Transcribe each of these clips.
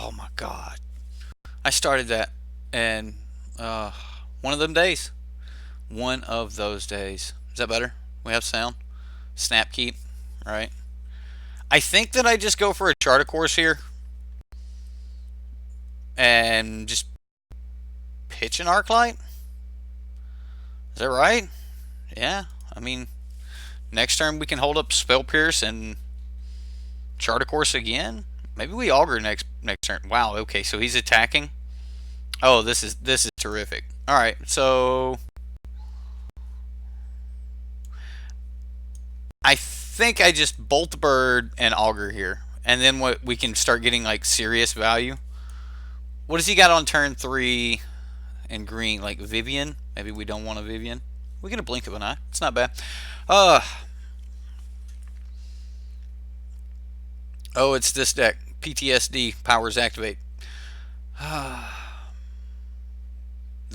Oh my god. I started that and one of them days. One of those days. Is that better? We have sound. Snap keep. Right. I think that I just go for a charter course here and just pitch an arc light. Is that right? Yeah. I mean, next turn we can hold up spell pierce and charter course again. Maybe we augur next turn. Wow. Okay. So he's attacking. Oh, this is terrific. All right. So I think I just bolt the bird and augur here, and then what we can start getting like serious value. What does he got on turn 3 in green? Like Vivian? Maybe we don't want a Vivian. We get a blink of an eye. It's not bad. Uh oh, it's this deck. PTSD powers activate. The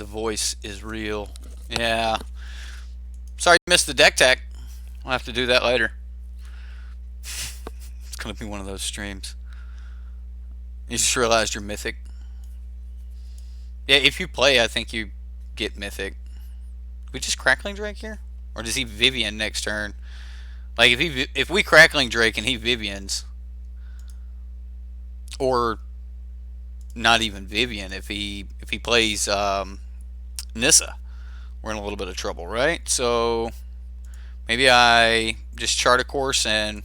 voice is real. Yeah. Sorry you missed the deck tech. I'll have to do that later. It's gonna be one of those streams. You just realized you're Mythic. Yeah, if you play, I think you get Mythic. We just Crackling Drake here? Or does he Vivian next turn? Like, if we Crackling Drake and he Vivians, or not even Vivian, if he plays Nissa, we're in a little bit of trouble, right? So maybe I just chart a course and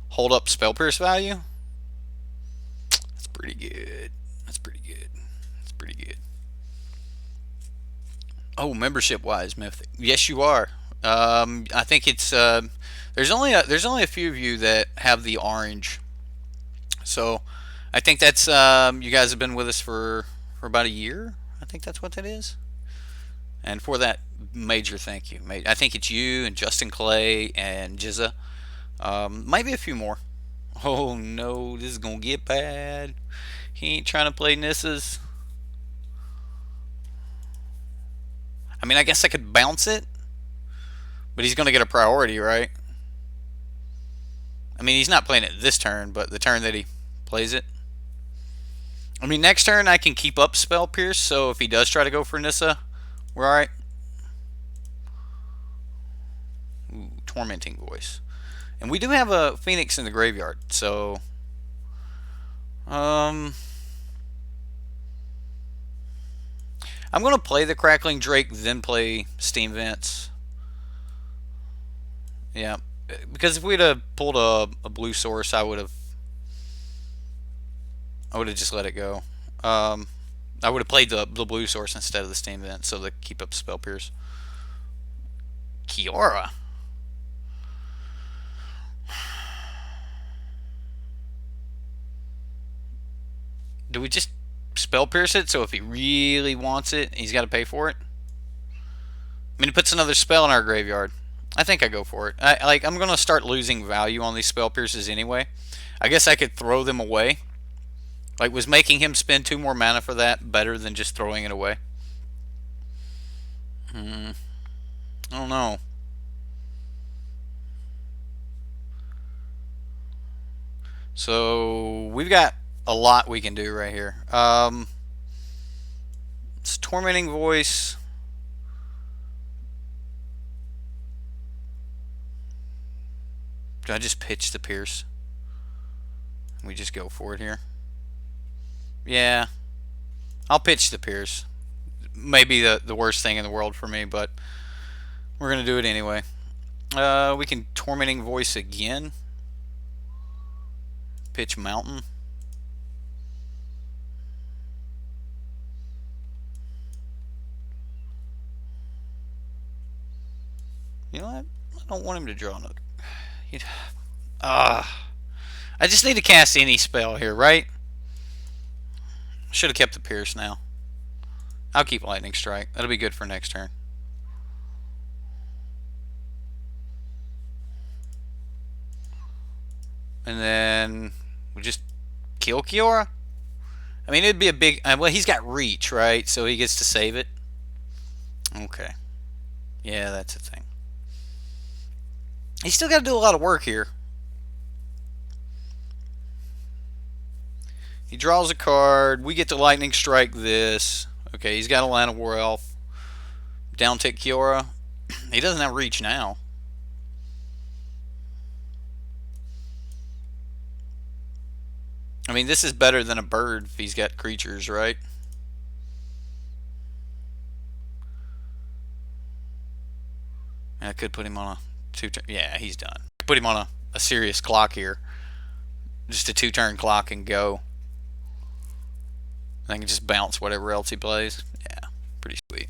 hold up Spell Pierce value. That's pretty good. That's pretty good. That's pretty good. Oh, membership wise, Mythic. Yes, you are. I think it's there's only a few of you that have the orange, so I think that's you guys have been with us for about a year. I think that's what that is. And for that, major thank you. I think it's you and Justin Clay and Jizza. Might be a few more. Oh no, this is gonna get bad. He ain't trying to play Nissas. I mean, I guess I could bounce it, but he's gonna get a priority, right? I mean, he's not playing it this turn, but the turn that he plays it. I mean, next turn I can keep up Spell Pierce, so if he does try to go for Nissa, we're alright. Ooh, Tormenting Voice. And we do have a Phoenix in the graveyard, so I'm gonna play the Crackling Drake, then play Steam Vents. Yeah, because if we'd have pulled a blue source, I would have just let it go. I would have played the blue source instead of the Steam Vent, so to keep up Spell Pierce. Kiora. Do we just Spell Pierce it, so if he really wants it, he's got to pay for it? I mean, it puts another spell in our graveyard. I think I go for it. I'm going to start losing value on these Spell Pierces anyway. I guess I could throw them away. Like, was making him spend 2 more mana for that better than just throwing it away? I don't know. So, we've got a lot we can do right here. It's Tormenting Voice. Do I just pitch the Pierce? We just go for it here. Yeah, I'll pitch the Pierce. Maybe the worst thing in the world for me, but we're gonna do it anyway. We can Tormenting Voice again. Pitch Mountain. You know what? I don't want him to draw another. I just need to cast any spell here, right? Should have kept the Pierce now. I'll keep Lightning Strike. That'll be good for next turn. And then we just kill Kiora. I mean, it'd be a big. Well, he's got reach, right? So he gets to save it. Okay. Yeah, that's a thing. He's still got to do a lot of work here. He draws a card. We get to lightning strike this. Okay, he's got a Land of War Elf. Down tick Kiora. He doesn't have reach now. I mean, this is better than a bird if he's got creatures, right? I could put him on a two-turn. Yeah, he's done. Put him on a serious clock here. Just a two-turn clock and go. I can just bounce whatever else he plays. Yeah, pretty sweet.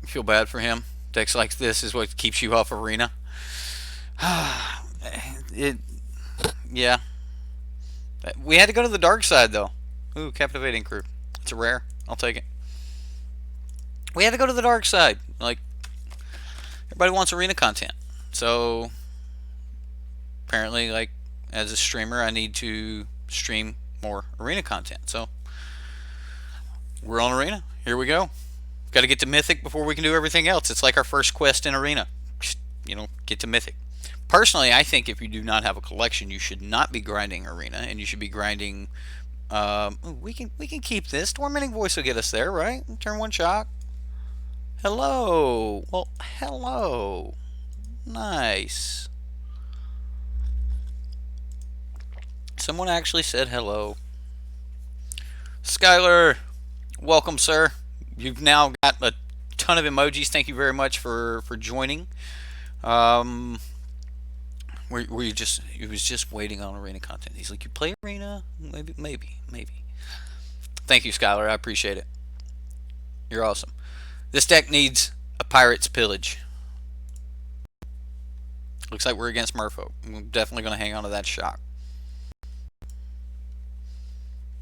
I feel bad for him. Decks like this is what keeps you off Arena. Yeah. We had to go to the dark side, though. Ooh, Captivating Crew. It's a rare. I'll take it. We had to go to the dark side. Like, everybody wants Arena content. So, apparently, like, as a streamer, I need to stream more Arena content. So, we're on Arena. Here we go. Got to get to Mythic before we can do everything else. It's like our first quest in Arena. You know, get to Mythic. Personally, I think if you do not have a collection, you should not be grinding Arena, and you should be grinding. We can keep this. Tormenting Voice will get us there, right? Turn 1 shock. Hello. Well, hello. Nice. Someone actually said hello. Skylar, welcome, sir. You've now got a ton of emojis. Thank you very much for joining. Were you just? He was just waiting on Arena content. He's like, you play Arena? Maybe. Thank you, Skylar. I appreciate it. You're awesome. This deck needs a Pirate's Pillage. Looks like we're against Merfolk. I'm definitely going to hang on to that shock.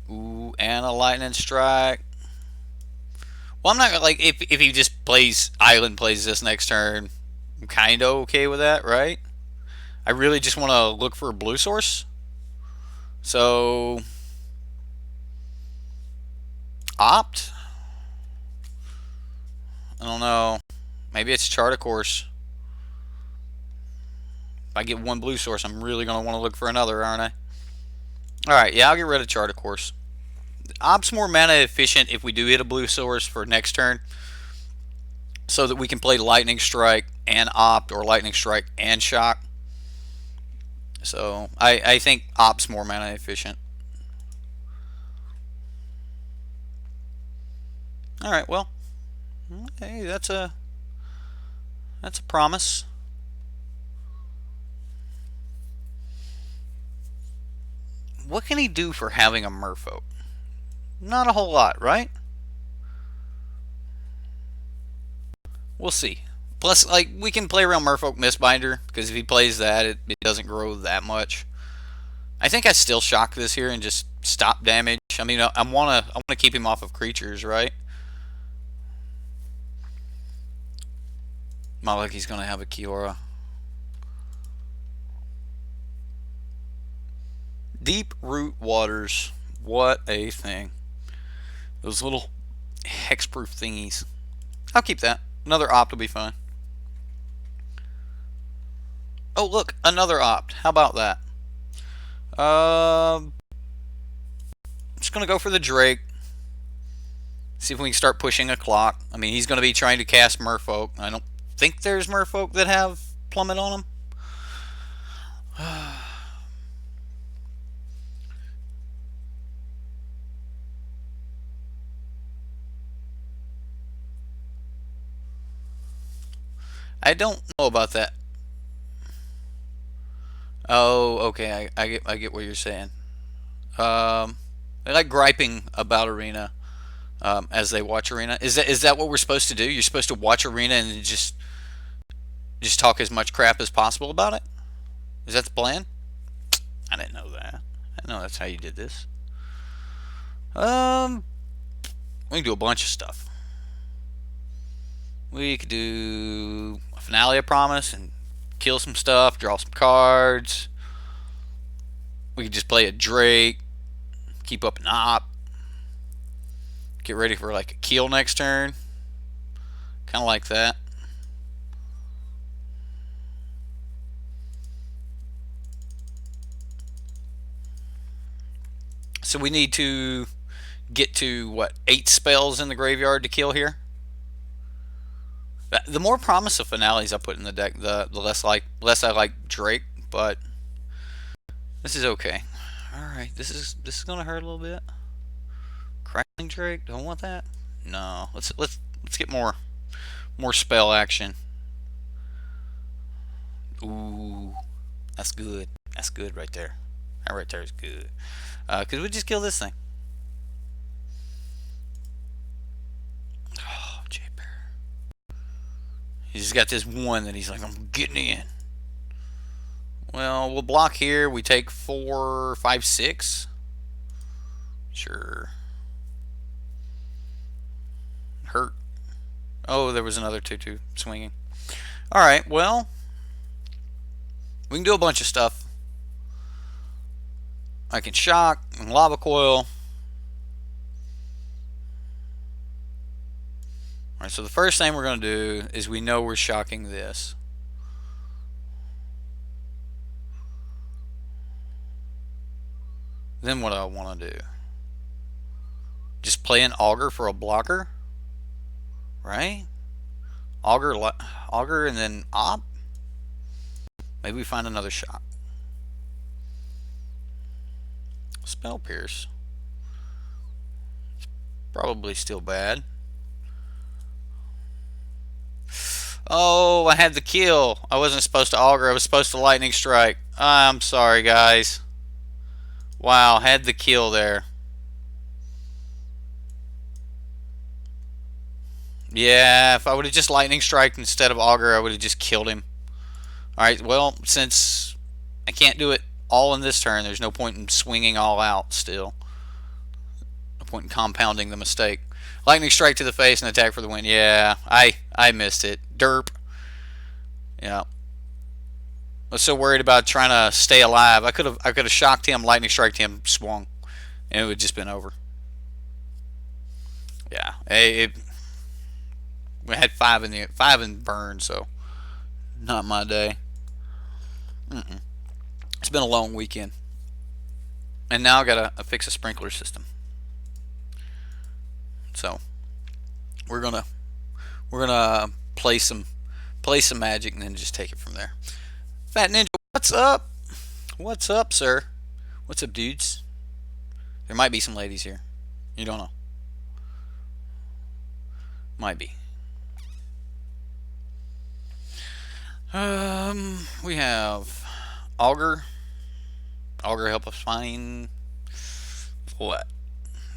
Ooh, and a Lightning Strike. Well, I'm not gonna, like, if he just plays Island, plays this next turn, I'm kind of okay with that, right? I really just want to look for a blue source. So, opt. I don't know. Maybe it's Chart a Course. If I get one blue source, I'm really going to want to look for another, aren't I? Alright, yeah, I'll get rid of Chart a Course. Opt's more mana efficient if we do hit a blue source for next turn, so that we can play Lightning Strike and Opt, or Lightning Strike and Shock. So I think Opt's more mana efficient. Alright, well, hey, that's a promise. What can he do for having a Merfolk? Not a whole lot, right? We'll see. Plus, like, we can play around Merfolk Mistbinder, because if he plays that, it doesn't grow that much. I think I still shock this here and just stop damage. I mean, I wanna keep him off of creatures, right? Not like he's gonna have a Kiora. Deep Root Waters. What a thing. Those little hexproof thingies. I'll keep that. Another Opt will be fine. Oh, look, another Opt. How about that? I'm just going to go for the Drake. See if we can start pushing a clock. I mean, he's going to be trying to cast Merfolk. I don't think there's Merfolk that have Plummet on them. I don't know about that. Oh, okay. I get what you're saying. I like griping about Arena as they watch Arena. Is that what we're supposed to do? You're supposed to watch Arena and just talk as much crap as possible about it? Is that the plan? I didn't know that. I didn't know that's how you did this. We can do a bunch of stuff. We could do a Finale, I promise, and kill some stuff, draw some cards. We could just play a Drake, keep up an Op, get ready for like a kill next turn. Kind of like that. So we need to get to what, 8 spells in the graveyard to kill here. The more promise of finales I put in the deck, the less I like Drake. But this is okay. All right, this is gonna hurt a little bit. Crackling Drake, don't want that. No, let's get more spell action. Ooh, that's good. That's good right there. That right there is good. Cause we just kill this thing. Oh, J Bear. He's just got this one that he's like, I'm getting in. Well, we'll block here. We take 4, 5, 6. Sure. Hurt. Oh, there was another 2/2 swinging. Alright, well, we can do a bunch of stuff. I can shock and lava coil. Alright, so the first thing we're going to do is we know we're shocking this. Then what do I want to do? Just play an auger for a blocker? Right? Auger and then op? Maybe we find another shock. Spell Pierce. It's probably still bad. Oh, I had the kill. I wasn't supposed to auger. I was supposed to lightning strike. I'm sorry, guys. Wow, had the kill there. Yeah, if I would have just lightning striked instead of auger, I would have just killed him. Alright, well, since I can't do it all in this turn, there's no point in swinging all out still. No point in compounding the mistake. Lightning strike to the face and attack for the win. Yeah, I missed it. Derp. Yeah. I was so worried about trying to stay alive. I could have shocked him, lightning striked him, swung, and it would have just been over. Yeah. We had 5 in burn, so not my day. It's been a long weekend, and now I gotta fix a sprinkler system. So we're gonna play some magic and then just take it from there. Fat Ninja, what's up? What's up, sir? What's up, dudes? There might be some ladies here. You don't know. Might be. We have Augur. Augur help us find what?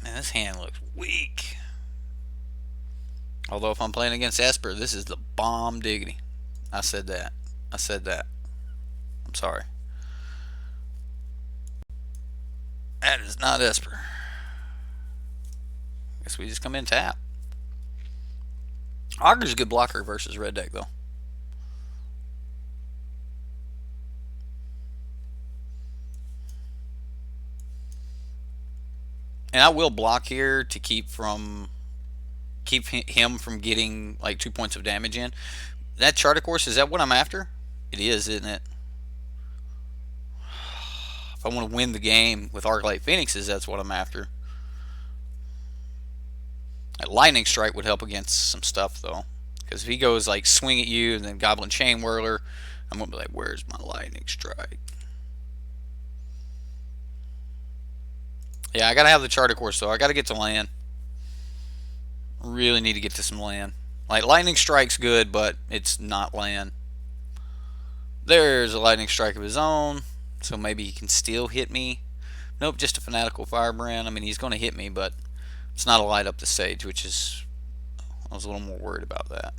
Man, this hand looks weak. Although if I'm playing against Esper, this is the bomb diggity. I said that. I'm sorry. That is not Esper. Guess we just come in tap. Augur's a good blocker versus red deck though. And I will block here to keep him from getting like 2 points of damage in. That Charter Course, is that what I'm after? It is, isn't it? If I want to win the game with Arclight Phoenixes, that's what I'm after. That Lightning Strike would help against some stuff though, because if he goes like swing at you and then Goblin Chain Whirler, I'm gonna be like, where's my Lightning Strike? Yeah, I gotta have the Charter Course though. I gotta get to land. Really need to get to some land. Like Lightning Strike's good, but it's not land. There's a Lightning Strike of his own, so maybe he can still hit me. Nope, just a Fanatical Firebrand. I mean, he's going to hit me, but it's not a light up the stage, which is... I was a little more worried about that.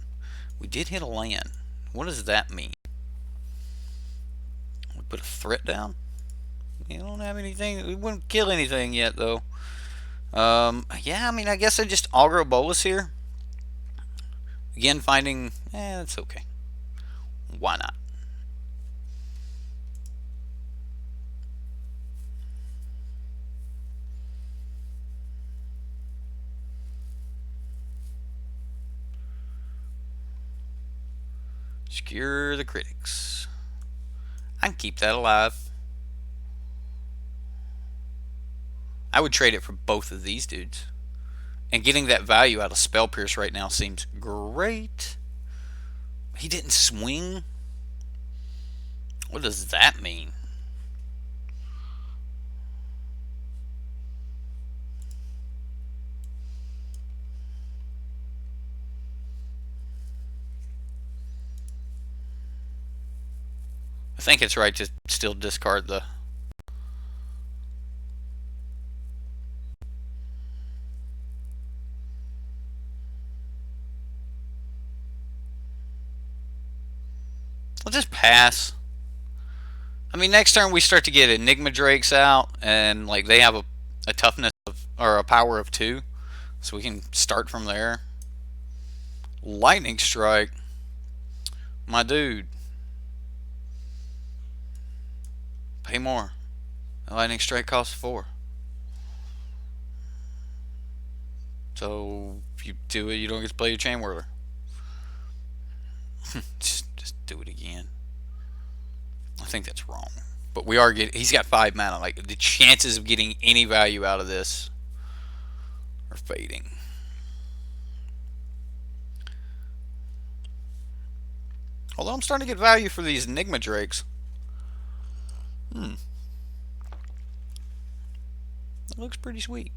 We did hit a land. What does that mean? We put a threat down? We don't have anything. We wouldn't kill anything yet, though. Yeah, I mean, I guess I just auger a bolus here. Again, finding... that's okay. Why not? Skewer the critics. I can keep that alive. I would trade it for both of these dudes. And getting that value out of Spell Pierce right now seems great. He didn't swing? What does that mean? I think it's right to still discard the... I'll just pass. I mean, next turn we start to get Enigma Drakes out, and like they have a toughness of, or a power of 2, so we can start from there. Lightning Strike, my dude. Pay more. A Lightning Strike costs 4. So if you do it, you don't get to play your Chain Whirler. just do it again. I think that's wrong. But we are getting... He's got 5 mana. Like, the chances of getting any value out of this are fading. Although I'm starting to get value for these Enigma Drakes. That looks pretty sweet.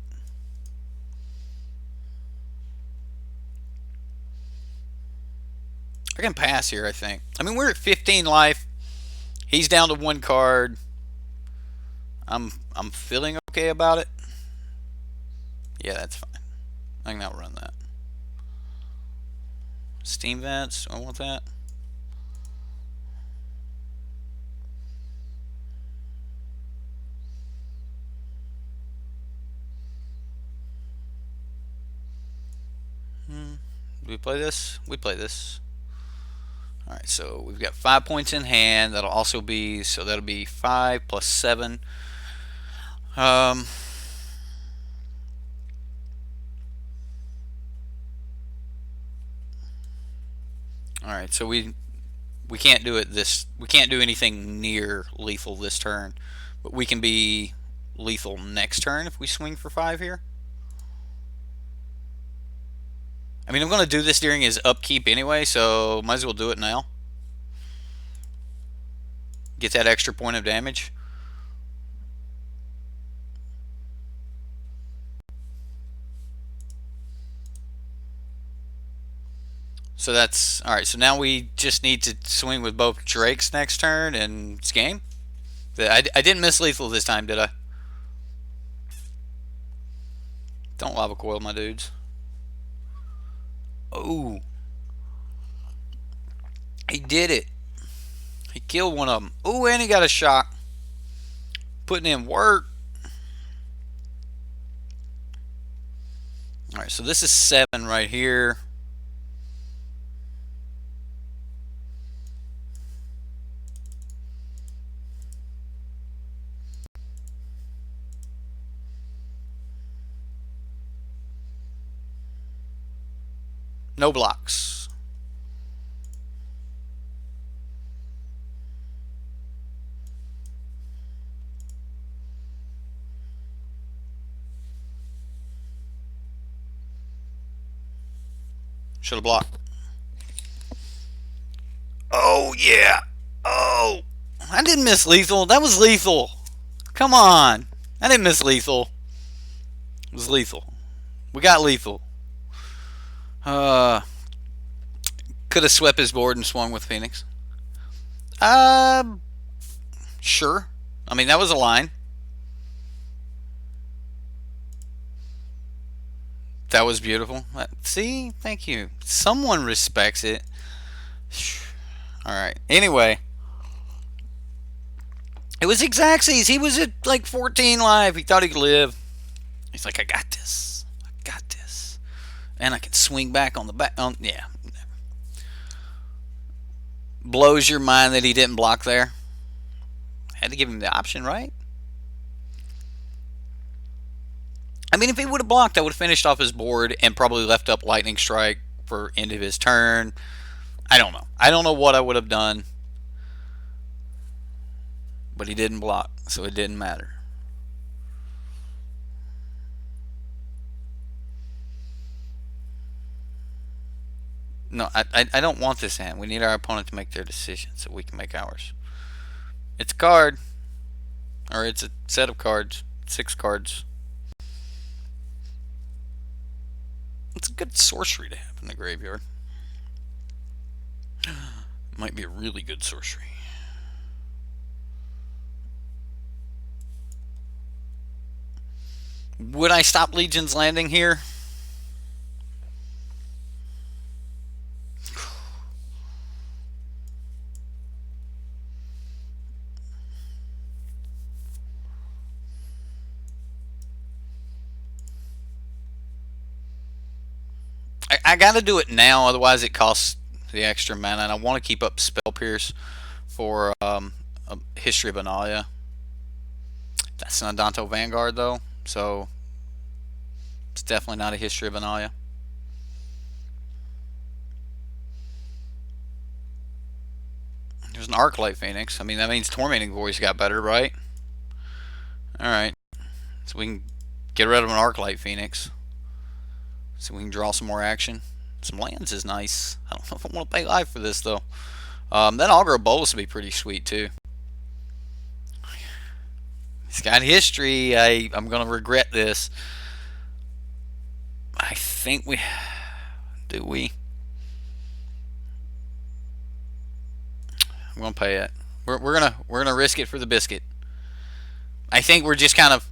I can pass here, I think. I mean, we're at 15 life. He's down to 1 card. I'm feeling okay about it. Yeah, that's fine. I can outrun that. Steam Vents, I want that. Do we play this? We play this. Alright, so we've got 5 points in hand. That'll also be, so that'll be 5 plus 7. Alright, so we can't do it this, we can't do anything near lethal this turn, but we can be lethal next turn if we swing for 5 here. I mean, I'm going to do this during his upkeep anyway, so might as well do it now. Get that extra point of damage. So that's... Alright, so now we just need to swing with both Drakes next turn, and it's game. I didn't miss lethal this time, did I? Don't lava coil, my dudes. Oh, he did it. He killed one of them. Oh, and he got a shock. Putting in work. Alright, so this is 7 right here. No blocks. Should have blocked. Oh, yeah. Oh. I didn't miss lethal. That was lethal. Come on. I didn't miss lethal. It was lethal. We got lethal. Could have swept his board and swung with Phoenix. Sure. I mean, that was a line. That was beautiful. See? Thank you. Someone respects it. Alright. Anyway. It was Xaxes. He was at like 14 live. He thought he could live. He's like, I got this. I got this. And I can swing back on the back. Yeah. Blows your mind that he didn't block there. Had to give him the option, right? I mean, if he would have blocked, I would have finished off his board and probably left up Lightning Strike for end of his turn. I don't know. I don't know what I would have done. But he didn't block, so it didn't matter. No, I don't want this hand. We need our opponent to make their decision so we can make ours. It's a card. Or it's a set of cards. 6 cards. It's a good sorcery to have in the graveyard. Might be a really good sorcery. Would I stop Legion's Landing here? I gotta do it now, otherwise it costs the extra mana, and I want to keep up Spell Pierce for a History of Benalia. That's an Untitled Vanguard though, so it's definitely not a History of Benalia. There's an Arclight Phoenix. I mean, that means Tormenting Voice got better, right? Alright. So we can get rid of an Arclight Phoenix. So we can draw some more action. Some lands is nice. I don't know if I want to pay live for this, though. That Augur Bolus would be pretty sweet, too. He's got history. I'm going to regret this. I think we... Do we? I'm going to pay it. We're gonna risk it for the biscuit. I think we're just kind of...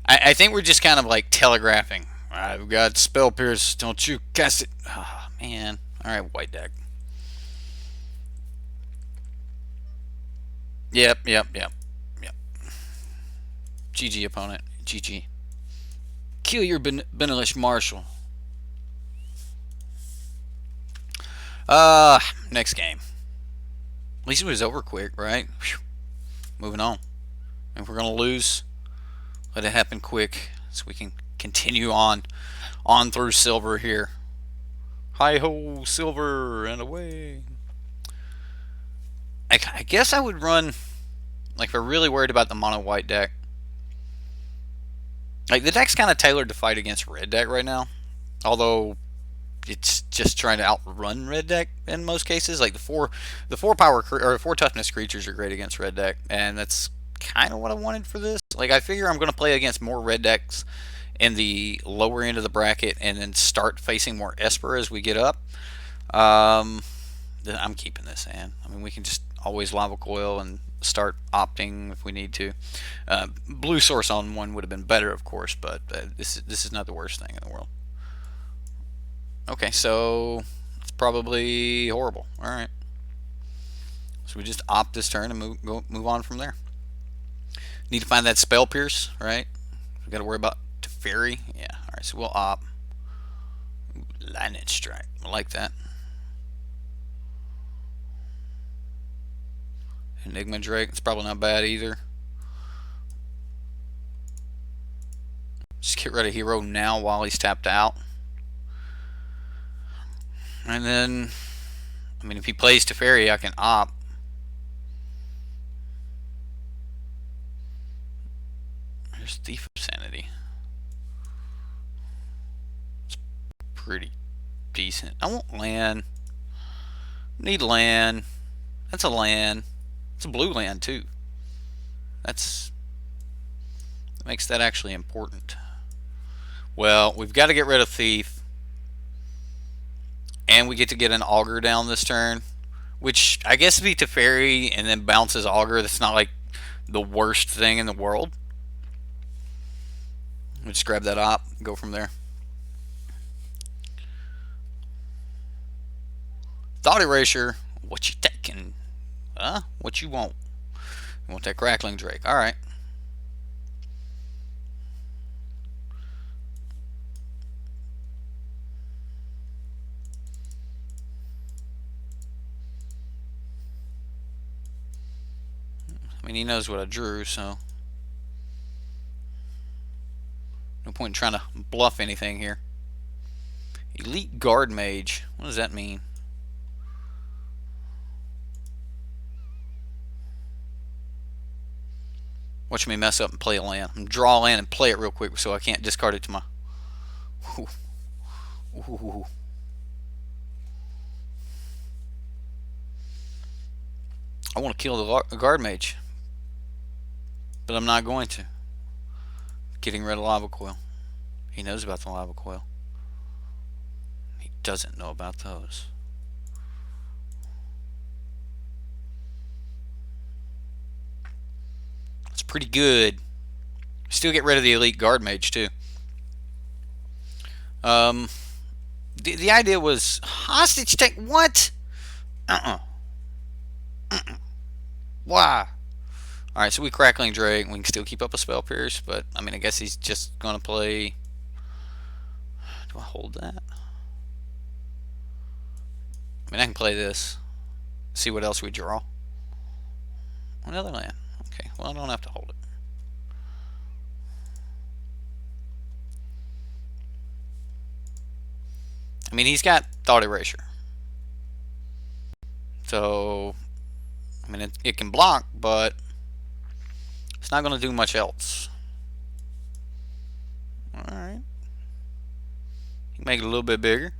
I think we're just kind of like telegraphing. Alright, we've got Spell Pierce. Don't you cast it. Oh, man. Alright, white deck. Yep. GG, opponent. GG. Kill your Benelish Marshal. Next game. At least it was over quick, right? Whew. Moving on. If we're going to lose, let it happen quick so we can continue on through silver here. Hi-ho, silver, and away. I guess I would run, like, if we're really worried about the mono white deck. Like, the deck's kind of tailored to fight against red deck right now. Although, it's just trying to outrun red deck in most cases. Like, the four power, or 4 toughness creatures are great against red deck. And that's kind of what I wanted for this. Like, I figure I'm going to play against more red decks in the lower end of the bracket and then start facing more Esper as we get up. I'm keeping this hand. I mean, we can just always Lava Coil and start opting if we need to. Blue Source on one would have been better, of course, but this is not the worst thing in the world. Okay, so it's probably horrible. All right. So we just opt this turn and move on from there. Need to find that Spell Pierce, right? We got to worry about Teferi. Yeah. All right. So we'll opt. Lightning Strike. I like that. Enigma Drake. It's probably not bad either. Just get rid of hero now while he's tapped out. And then, I mean, if he plays Teferi, I can opt. There's Thief of Sanity. It's pretty decent. I want land. Need land. That's a land. It's a blue land too. That makes that actually important. Well, we've got to get rid of Thief. And we get to get an Augur down this turn. Which I guess would be Teferi and then bounces Augur. That's not like the worst thing in the world. We'll just grab that op and go from there. Thought Erasure. What you taking? What you want? You want that Crackling Drake. Alright. I mean, he knows what I drew, so no point in trying to bluff anything here. Elite Guard Mage. What does that mean? Watch me mess up and play a land. I'm draw a land and play it real quick so I can't discard it to my... Ooh. Ooh. I want to kill the guard mage, but I'm not going to. Getting rid of lava coil. He knows about the lava coil. He doesn't know about those. It's pretty good. Still get rid of the elite guard mage too. Um, the idea was hostage take. What? Why? All right, so we crackling Drake. We can still keep up a spell pierce, but I mean, I guess he's just gonna play. Do I hold that? I mean, I can play this. See what else we draw. Another land. Okay, well, I don't have to hold it. I mean, he's got Thought Erasure. So, I mean, it can block, but it's not going to do much else. Alright. You can make it a little bit bigger.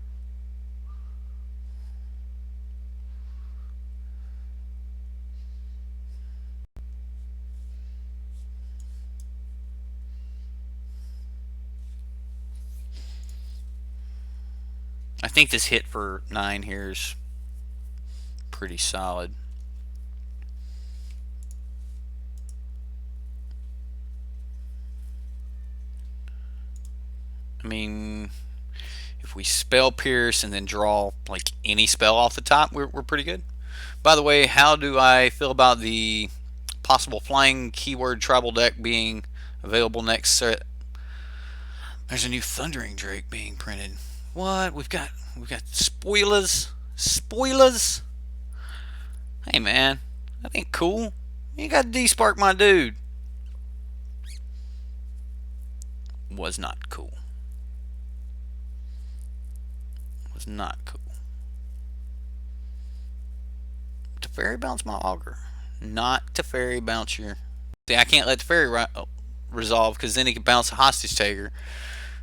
I think this hit for 9 here is pretty solid. I mean, if we spell pierce and then draw like any spell off the top, we're pretty good. By the way, how do I feel about the possible flying keyword tribal deck being available next set? There's a new Thundering Drake being printed. What? We've got spoilers. Spoilers? Hey man, that ain't cool. You got to despark my dude. Was not cool. Was not cool. To fairy bounce my augur. Not to fairy bounce your. See, I can't let the fairy resolve because then he can bounce a hostage taker.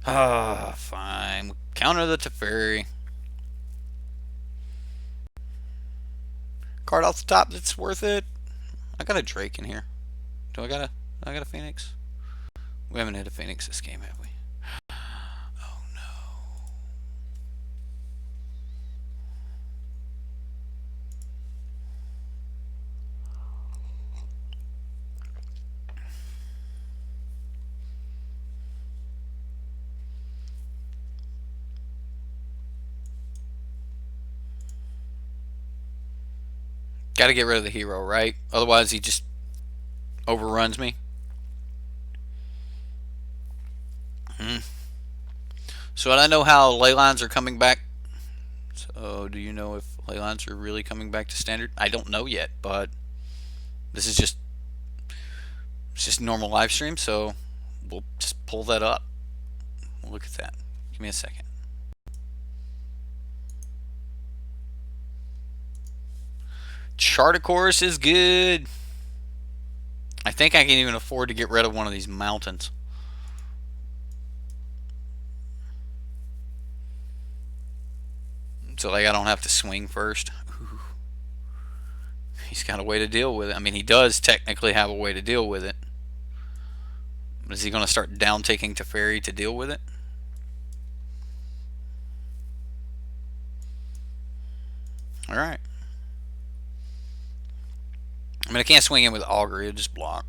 Ah, fine. Counter the Teferi. Card off the top that's worth it. I got a Drake in here. Do I got a Phoenix? We haven't hit a Phoenix this game, have we? Oh no. Got to get rid of the hero, right? Otherwise he just overruns me. So I know how ley lines are coming back. So do you know if ley lines are really coming back to standard? I don't know yet, but this is just it's just normal live stream, so we'll just pull that up. We'll look at that. Give me a second. Charticourse is good. I think I can even afford to get rid of one of these mountains. So like I don't have to swing first. Ooh. He's got a way to deal with it. I mean, he does technically have a way to deal with it. Is he going to start down taking Teferi to deal with it? Alright. I mean, I can't swing in with Augur. He'll just block.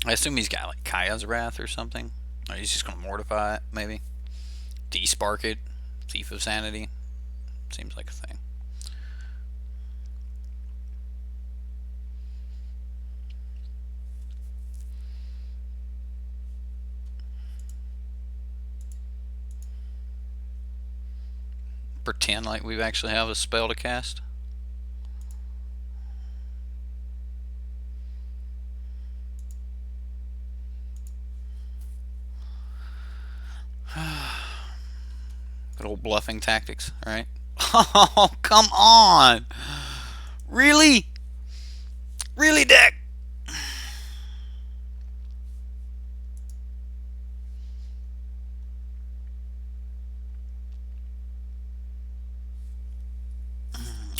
I assume he's got like Kaya's Wrath or something. Or he's just going to mortify it, maybe. Despark it. Thief of Sanity. Seems like a thing. Pretend like we actually have a spell to cast. Good old bluffing tactics, alright? Oh, come on! Really? Really, deck?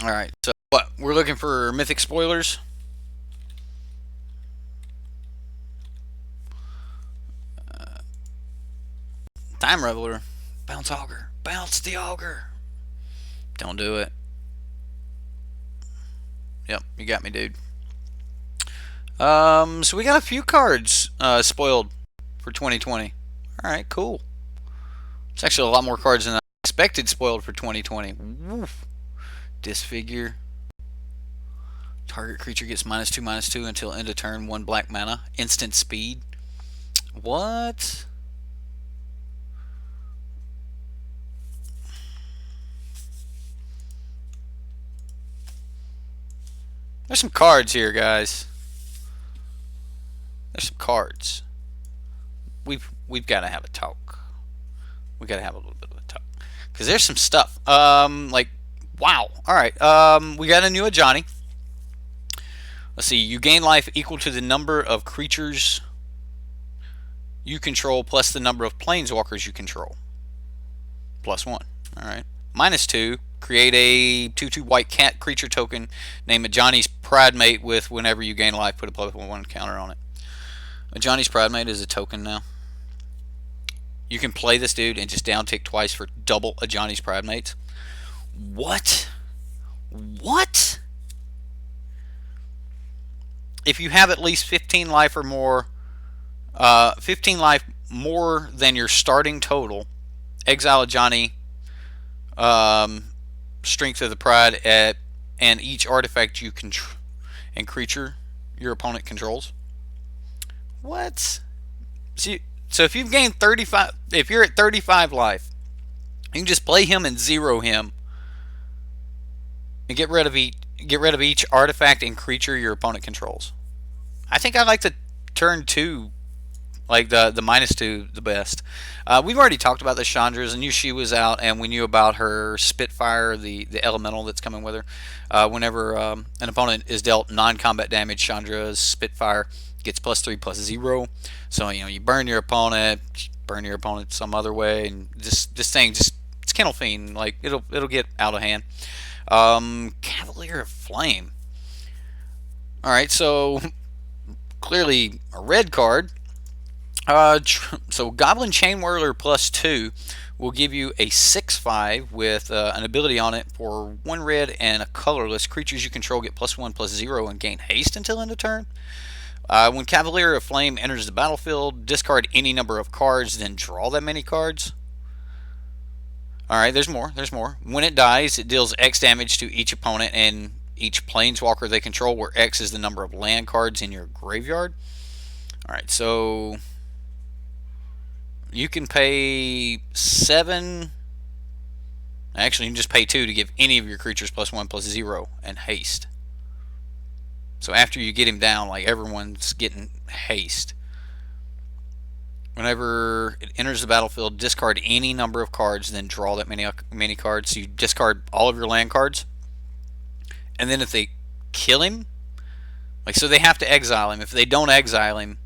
All right. So what? We're looking for Mythic spoilers. Time Reveler. Bounce Augur. Bounce the Augur. Don't do it. Yep, you got me, dude. So we got a few cards spoiled for 2020. All right, cool. It's actually a lot more cards than I expected spoiled for 2020. Woof. Disfigure. Target creature gets -2/-2 until end of turn. 1 black mana. Instant speed. What? There's some cards here, guys. There's some cards. We've got to have a talk. We got to have a little bit of a talk because there's some stuff. Like wow. All right. We got a new Ajani. Let's see. You gain life equal to the number of creatures you control plus the number of planeswalkers you control. +1. All right. -2. Create a 2/2 white cat creature token. Name Ajani's Pridemate with whenever you gain life, put a +1 counter on it. Ajani's Pridemate is a token now. You can play this dude and just downtick twice for double Ajani's Pridemates. What? What? If you have at least 15 life or more, 15 life more than your starting total, exile Ajani, Strength of the Pride and each artifact you control and creature your opponent controls. What? See, so if you've gained 35, if you're at 35 life, you can just play him and zero him, and get rid of each artifact and creature your opponent controls. I think I like the turn 2, like the -2 the best. We've already talked about the Chandra's. I knew she was out, and we knew about her Spitfire, the elemental that's coming with her. Whenever an opponent is dealt non-combat damage, Chandra's Spitfire gets +3/+0. So you burn your opponent some other way, and this thing it's Kennel Fiend. Like it'll get out of hand. Cavalier of Flame. All right, so clearly a red card. So Goblin Chain Whirler +2 will give you a 6/5 with an ability on it for 1 red and a colorless. Creatures you control get +1/+0 and gain haste until end of turn. When Cavalier of Flame enters the battlefield, discard any number of cards, then draw that many cards. Alright, there's more. When it dies, it deals X damage to each opponent and each planeswalker they control, where X is the number of land cards in your graveyard. Alright, so you can pay 7. Actually, you can just pay 2 to give any of your creatures +1/+0 and haste. So after you get him down, like everyone's getting haste. Whenever it enters the battlefield, discard any number of cards, then draw that many cards. So you discard all of your land cards, and then if they kill him, like so they have to exile him. If they don't exile him,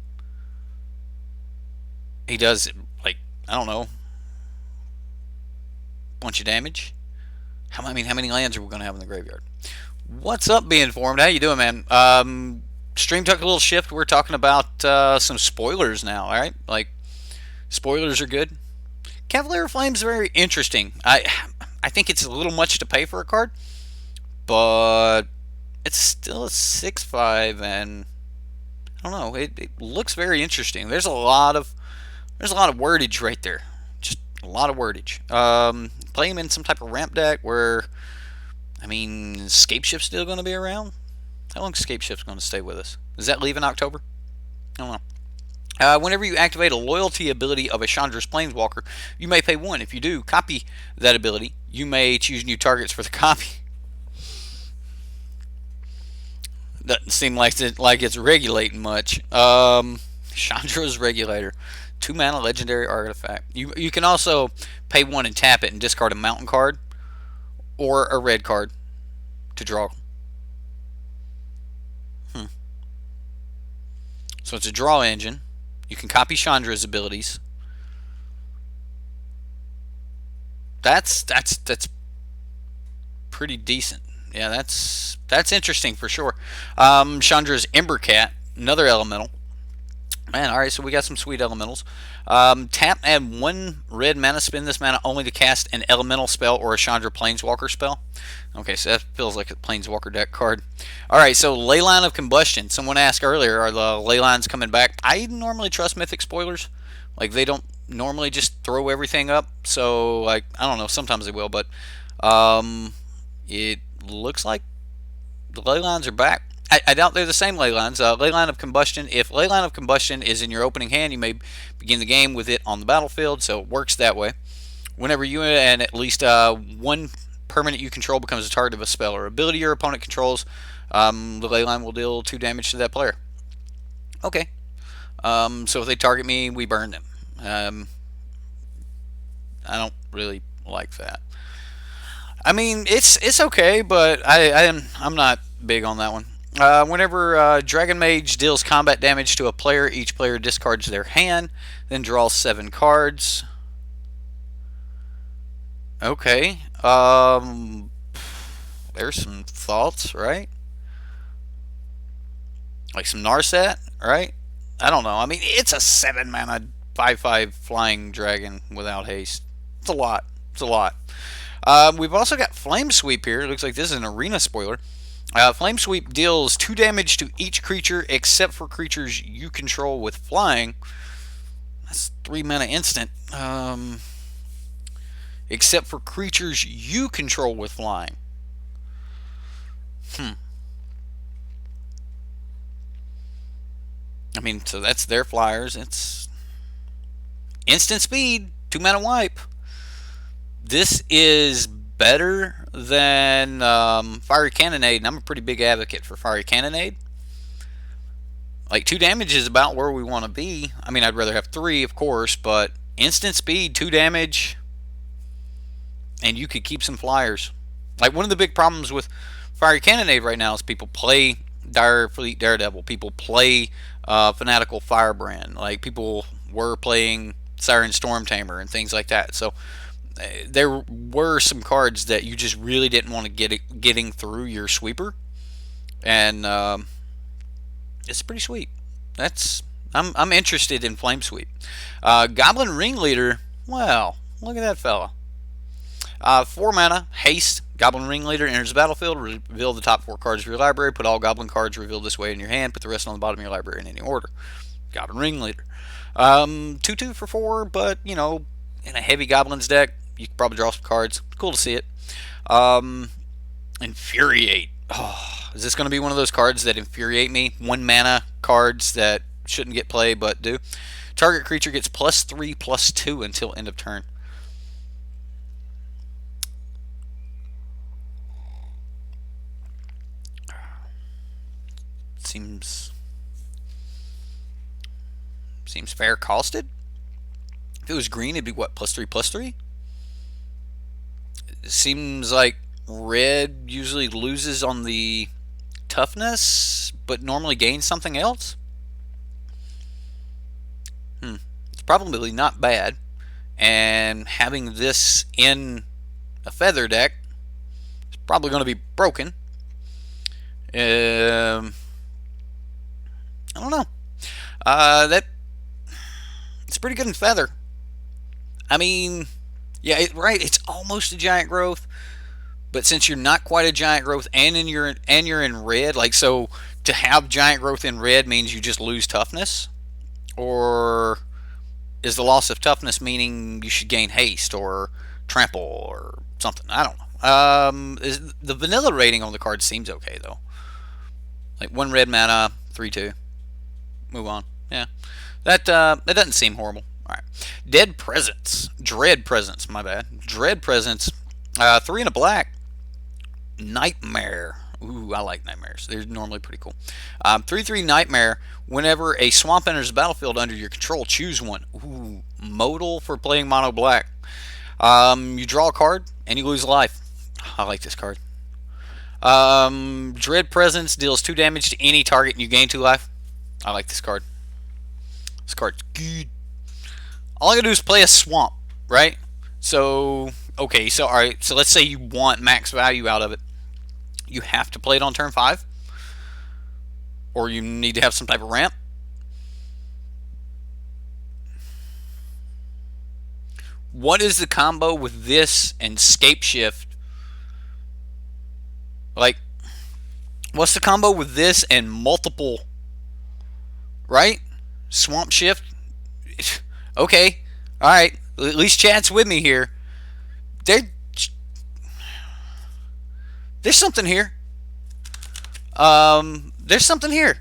he does like I don't know, bunch of damage. How many lands are we gonna have in the graveyard? What's up, Being Informed? How you doing, man? Stream took a little shift. We're talking about some spoilers now. All right, like spoilers are good. Cavalier of Flame is very interesting. I think it's a little much to pay for a card, but it's still a 6/5, and I don't know. It looks very interesting. There's a lot of wordage right there. Just a lot of wordage. Play him in some type of ramp deck where. I mean, is Scape Shift still going to be around? How long is Scape Shift going to stay with us? Does that leave in October? I don't know. Whenever you activate a loyalty ability of a Chandra's Planeswalker, you may pay 1. If you do, copy that ability. You may choose new targets for the copy. Doesn't seem like it's regulating much. Chandra's Regulator. 2 mana legendary artifact. You can also pay 1 and tap it and discard a mountain card or a red card to draw. So it's a draw engine. You can copy Chandra's abilities. That's pretty decent. Yeah, that's interesting for sure. Chandra's Ember Cat, another elemental. Man, all right, so we got some sweet elementals. Tap and 1 red mana. Spend this mana only to cast an elemental spell or a Chandra Planeswalker spell. Okay, so that feels like a Planeswalker deck card. All right, so Leyline of Combustion. Someone asked earlier, are the Leylines coming back? I normally trust Mythic spoilers. Like, they don't normally just throw everything up. So, like, I don't know, sometimes they will, but it looks like the Leylines are back. I doubt they're the same Leylines. Leyline of Combustion. If Leyline of Combustion is in your opening hand, you may begin the game with it on the battlefield, so it works that way. Whenever you and at least one permanent you control becomes a target of a spell or ability your opponent controls, the Leyline will deal 2 damage to that player. Okay. So if they target me, we burn them. I don't really like that. I mean, it's okay, but I'm not big on that one. Whenever Dragon Mage deals combat damage to a player, each player discards their hand, then draws 7 cards. Okay. There's some thoughts, right? Like some Narset, right? I don't know. I mean, it's a 7 mana 5/5 flying dragon without haste. It's a lot. It's a lot. We've also got Flame Sweep here. It looks like this is an arena spoiler. Flame Sweep deals 2 damage to each creature except for creatures you control with flying. That's 3 mana instant. Except for creatures you control with flying. I mean, so that's their flyers. It's instant speed, 2 mana wipe. This is better than Fiery Cannonade, and I'm a pretty big advocate for Fiery Cannonade. Like, 2 damage is about where we want to be. I mean, I'd rather have 3, of course, but instant speed, 2 damage, and you could keep some flyers. Like, one of the big problems with Fiery Cannonade right now is people play Dire Fleet Daredevil. People play Fanatical Firebrand. Like, people were playing Siren Storm Tamer and things like that. So there were some cards that you just really didn't want to getting through your sweeper, and it's pretty sweet. I'm interested in Flame Sweep. Goblin Ringleader. Well, look at that fella. 4 mana, haste. Goblin Ringleader enters the battlefield. Reveal the top 4 cards of your library. Put all Goblin cards revealed this way in your hand. Put the rest on the bottom of your library in any order. Goblin Ringleader. 2/2 for 4, but you know, in a heavy Goblins deck, you could probably draw some cards. Cool to see it. Infuriate. Oh, is this going to be one of those cards that infuriate me? 1 mana cards that shouldn't get play but do. Target creature gets +3/+2 until end of turn. Seems fair costed. If it was green, it'd be what, +3/+3? It seems like red usually loses on the toughness, but normally gains something else. It's probably not bad. And having this in a feather deck is probably going to be broken. I don't know. It's pretty good in feather. I mean, yeah, right. It's almost a giant growth, but since you're not quite a giant growth, and you're in red, like, so to have giant growth in red means you just lose toughness, or is the loss of toughness meaning you should gain haste or trample or something? I don't know. The vanilla rating on the card seems okay though. Like 1 red mana, 3/2. Move on. Yeah, that doesn't seem horrible. All right, Dread Presence. My bad. Dread Presence. 3 and a black. Nightmare. Ooh, I like nightmares. They're normally pretty cool. 3/3 Nightmare. Whenever a swamp enters the battlefield under your control, choose one. Ooh, modal for playing mono black. You draw a card and you lose a life. I like this card. Dread Presence deals 2 damage to any target and you gain 2 life. I like this card. This card's good. All I gotta do is play a swamp, right? So, okay, so alright, so let's say you want max value out of it. You have to play it on turn 5, or you need to have some type of ramp. What is the combo with this and Scape Shift? Like, what's the combo with this and multiple, right? Swamp Shift? Okay. Alright. At least chat's with me here. There, there's something here. There's something here.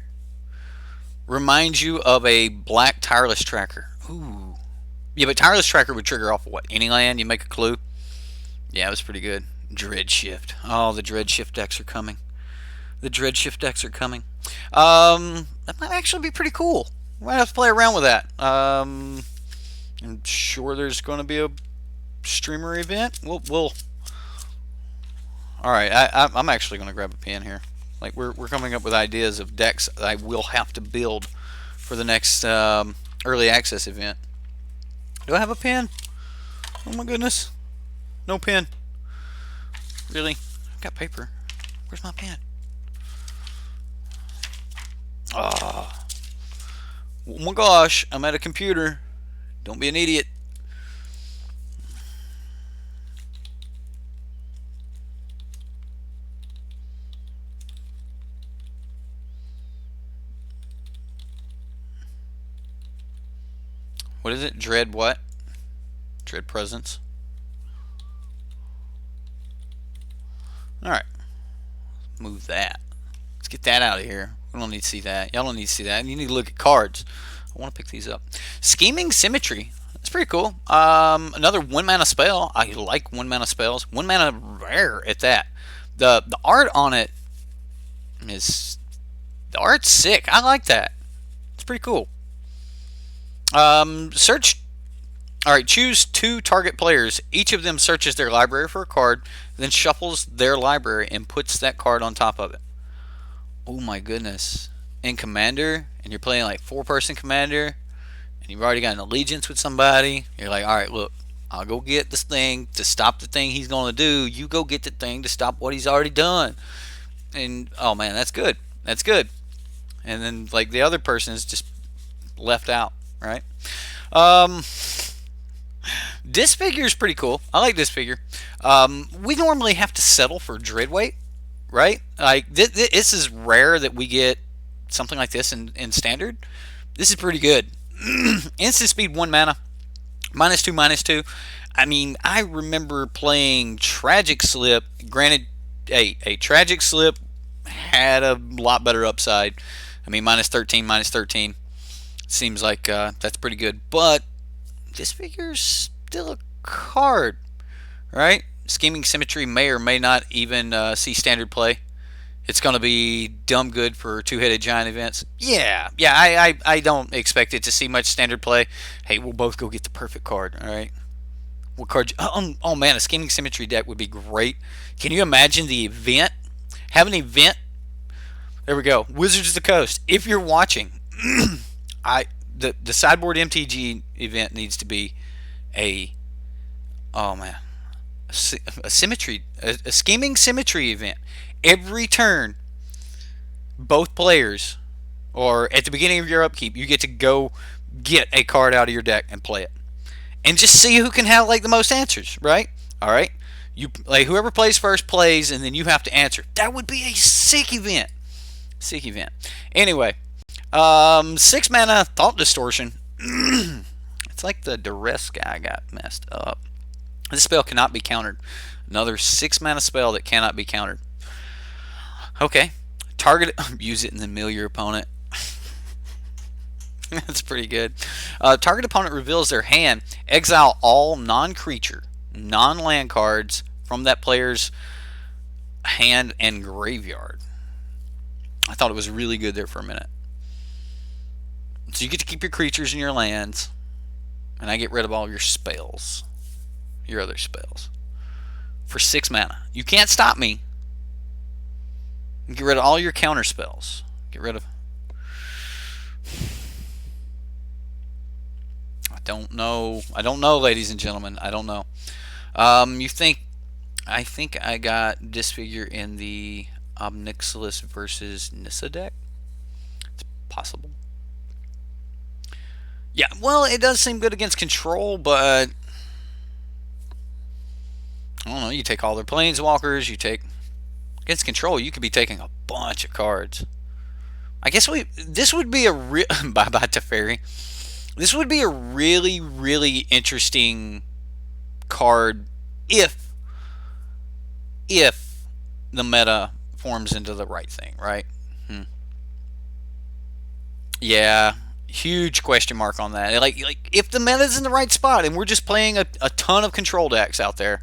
Reminds you of a black tireless tracker. Ooh. Yeah, but tireless tracker would trigger off of what? Any land? You make a clue? Yeah, it was pretty good. Dread Shift. Oh, the Dread Shift decks are coming. The Dread Shift decks are coming. That might actually be pretty cool. We might have to play around with that. I'm sure there's going to be a streamer event. We'll. All right, I'm actually going to grab a pen here. Like we're coming up with ideas of decks that I will have to build for the next early access event. Do I have a pen? Oh my goodness, no pen. Really? I've got paper. Where's my pen? Oh my gosh, I'm at a computer. Don't be an idiot. What is it? Dread what? Dread presence. Alright. Move that. Let's get that out of here. We don't need to see that. Y'all don't need to see that. You need to look at cards. I want to pick these up. Scheming Symmetry. That's pretty cool. Another 1 mana spell. I like 1 mana spells. 1 mana rare at that. The art on it is... The art's sick. I like that. It's pretty cool. Search. Alright, choose 2 target players. Each of them searches their library for a card, then shuffles their library and puts that card on top of it. Oh my goodness. In Commander, and you're playing like 4-person Commander, and you've already got an allegiance with somebody, you're like, alright, look, I'll go get this thing to stop the thing he's going to do. You go get the thing to stop what he's already done. And, oh man, that's good. That's good. And then, like, the other person is just left out, right? Disfigure is pretty cool. I like Disfigure. We normally have to settle for Dreadweight, right? Like this is rare that we get something like this in Standard. This is pretty good. Instant speed, 1 mana, -2/-2. I mean, I remember playing Tragic Slip. Granted, a Tragic Slip had a lot better upside. I mean, -13, -13. Seems like that's pretty good, but Disfigure's still a card, right? Scheming Symmetry may or may not even see Standard play. It's going to be dumb good for 2-headed giant events. Yeah. I don't expect it to see much Standard play. Hey, we'll both go get the perfect card. All right. What card? Oh man, a Scheming Symmetry deck would be great. Can you imagine the event? Have an event. There we go. Wizards of the Coast. If you're watching, the sideboard MTG event needs to be a scheming symmetry event. Every turn, both players, or at the beginning of your upkeep, you get to go get a card out of your deck and play it, and just see who can have like the most answers. Right? All right. You like whoever plays first plays, and then you have to answer. That would be a sick event. Sick event. Anyway. 6 mana Thought Distortion. It's like the Duress guy got messed up. This spell cannot be countered. Another 6 mana spell that cannot be countered. Okay. Target. Use it and then mill your opponent. That's pretty good. Target opponent reveals their hand. Exile all non-creature, non-land cards from that player's hand and graveyard. I thought it was really good there for a minute. So you get to keep your creatures and your lands, and I get rid of all your spells, your other spells, for 6 mana. You can't stop me. Get rid of all your counter spells. Get rid of... I don't know, ladies and gentlemen. I don't know. I think I got Disfigure in the Obnixilis versus Nissa deck? It's possible. Yeah, well, it does seem good against control, but I don't know. You take all their planeswalkers. You take against control. You could be taking a bunch of cards. I guess this would be a bye bye Teferi. This would be a really interesting card if the meta forms into the right thing, right? Yeah, huge question mark on that. Like if the meta's in the right spot and we're just playing a ton of control decks out there,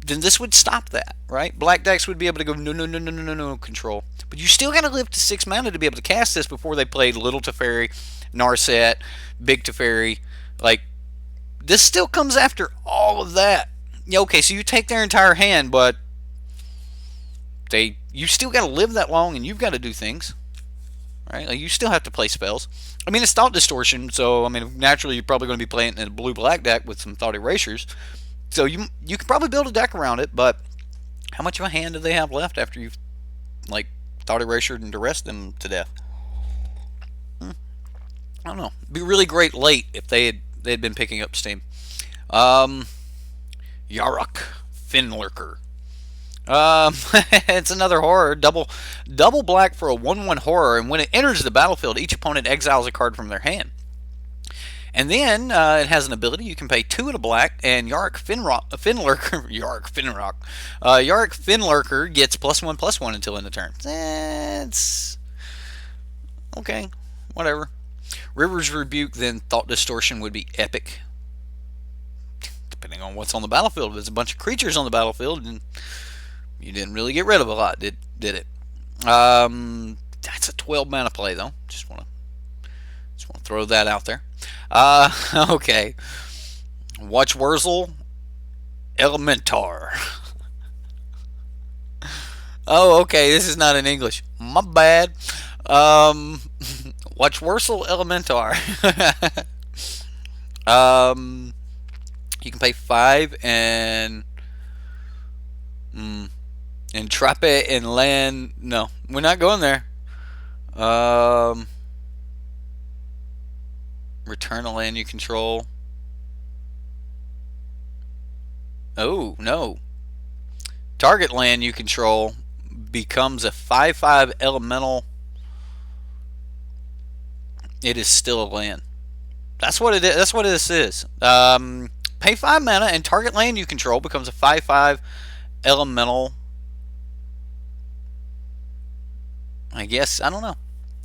then this would stop that, right? Black decks would be able to go no control, but you still got to live to 6 mana to be able to cast this before they played Little Teferi, Narset, Big Teferi. Like this still comes after all of that. Yeah, okay, so you take their entire hand, but you still got to live that long, and you've got to do things, right? Like you still have to play spells. I mean, it's thought distortion, so I mean, naturally you're probably going to be playing in a blue-black deck with some thought erasures. So you could probably build a deck around it, but how much of a hand do they have left after you've like thought erasured and duressed them to death? I don't know. It'd be really great late if they had been picking up steam. Yarok Finlurker. It's another horror. Double black for a 1/1 horror, and when it enters the battlefield, each opponent exiles a card from their hand. And then it has an ability. You can pay 2 and a black, and Yarok Finlurker gets +1/+1 until end of turn. It's okay, whatever. River's Rebuke, then Thought Distortion would be epic, depending on what's on the battlefield. If there's a bunch of creatures on the battlefield, and you didn't really get rid of a lot, did it? That's a 12 mana play though. Just want to throw that out there. Okay. Watch Wurzel Elementar. Oh, okay. This is not in English. My bad. Watch Wurzel Elementar. You can pay 5 and trap it and land. No, we're not going there. Return a land you control. Oh, no. Target land you control becomes a 5/5 elemental. It is still a land. That's what it is. That's what this is. Pay 5 mana and target land you control becomes a 5/5 elemental. I guess. I don't know.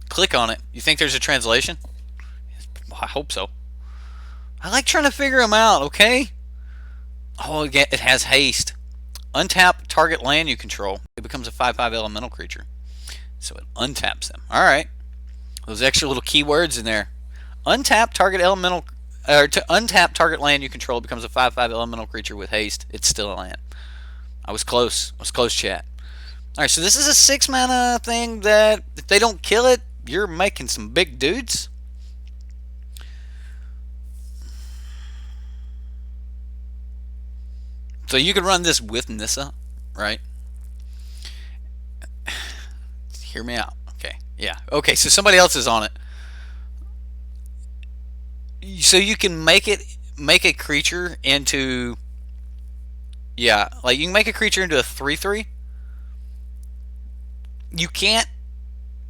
Click on it. You think there's a translation? I hope so. I like trying to figure them out, okay? Oh, it has haste. Untap target land you control. It becomes a 5/5 elemental creature. So it untaps them. Alright. Those extra little keywords in there. Untap target elemental, or to untap target land you control, it becomes a 5/5 elemental creature with haste. It's still a land. I was close. Chat. Alright, so this is a 6 mana thing that if they don't kill it, you're making some big dudes. So you could run this with Nissa, right? Hear me out. Okay. Yeah. Okay, so somebody else is on it. So you can make a creature into, yeah, like you can make a creature into a 3/3. You can't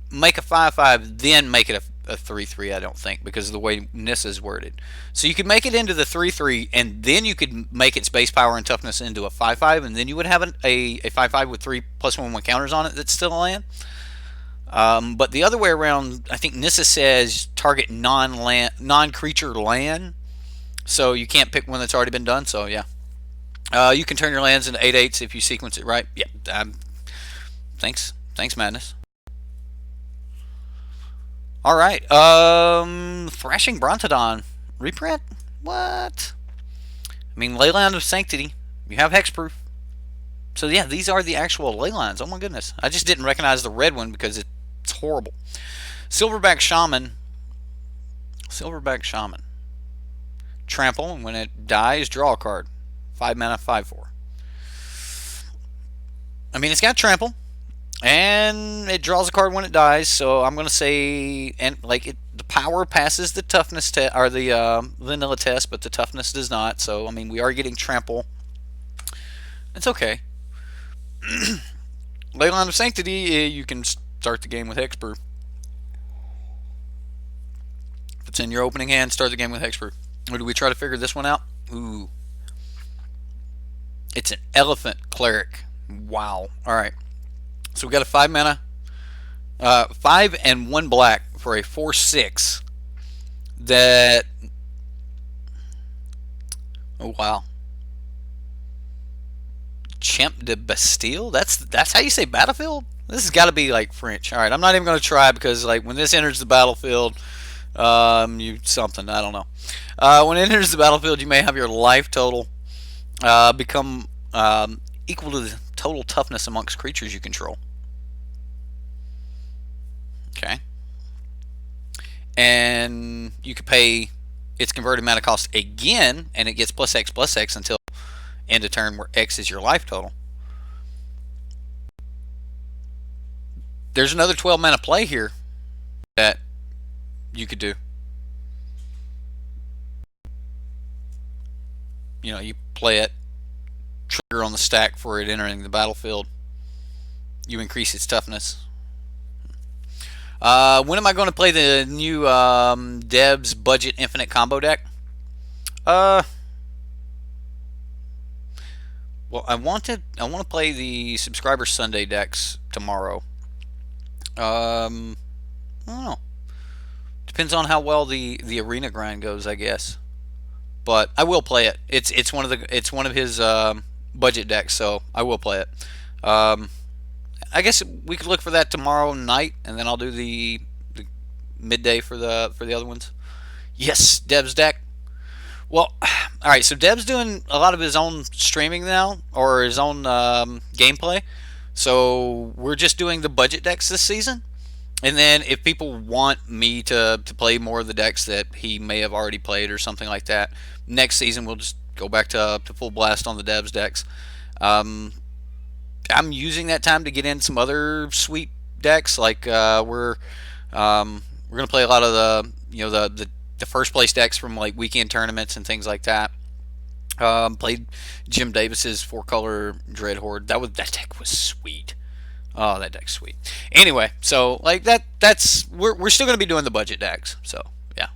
make a 5/5 then make it a 3/3, I don't think, because of the way Nissa is worded. So you could make it into the 3/3, and then you could make its base power and toughness into a 5/5, and then you would have a 5/5 with 3+1/1 counters on it that's still a land. But the other way around, I think Nissa says target non-creature land, so you can't pick one that's already been done. So yeah, you can turn your lands into 8/8s if you sequence it right. Yeah. Thanks, Madness. All right. Thrashing Brontodon reprint. What? I mean, Leyline of Sanctity. You have hexproof. So yeah, these are the actual Leylines. Oh my goodness. I just didn't recognize the red one because it's horrible. Silverback Shaman. Trample, and when it dies, draw a card. 5 mana, 5/4. I mean, it's got trample. and it draws a card when it dies. So I'm gonna say, and like the power passes the toughness test or the vanilla test, but the toughness does not. So I mean, we are getting trample. It's okay. Leyline of Sanctity, you can start the game with Hexproof. If it's in your opening hand, start the game with Hexproof. Or do we try to figure this one out? Ooh, it's an Elephant Cleric. Wow. All right. So we got a 5 mana, 5 and 1 black for a 4/6. That. Oh wow. Champ de Bastille. That's how you say battlefield. This has got to be like French. All right. I'm not even going to try because like when this enters the battlefield, you something I don't know. When it enters the battlefield, you may have your life total become equal to the total toughness amongst creatures you control. Okay. And you could pay its converted mana cost again, and it gets +X until end of turn, where X is your life total. There's another 12 mana play here that you could do. You know, you play it, trigger on the stack for it entering the battlefield. You increase its toughness. When am I going to play the new Deb's Budget Infinite Combo deck? Well, I want to play the Subscriber Sunday decks tomorrow. I don't know. Depends on how well the arena grind goes, I guess. But I will play it. It's one of his budget decks, so I will play it. I guess we could look for that tomorrow night, and then I'll do the midday for the other ones. Yes, Deb's deck. Well, all right. So Deb's doing a lot of his own streaming now, or his own gameplay. So we're just doing the budget decks this season. And then if people want me to play more of the decks that he may have already played or something like that, next season we'll just go back to full blast on the Debs decks. Um, I'm using that time to get in some other sweet decks. Like we're gonna play a lot of the first place decks from like weekend tournaments and things like that. Played Jim Davis's 4-color Dread Horde. That deck was sweet. Oh, that deck's sweet. Anyway, so like that's we're still gonna be doing the budget decks. So yeah.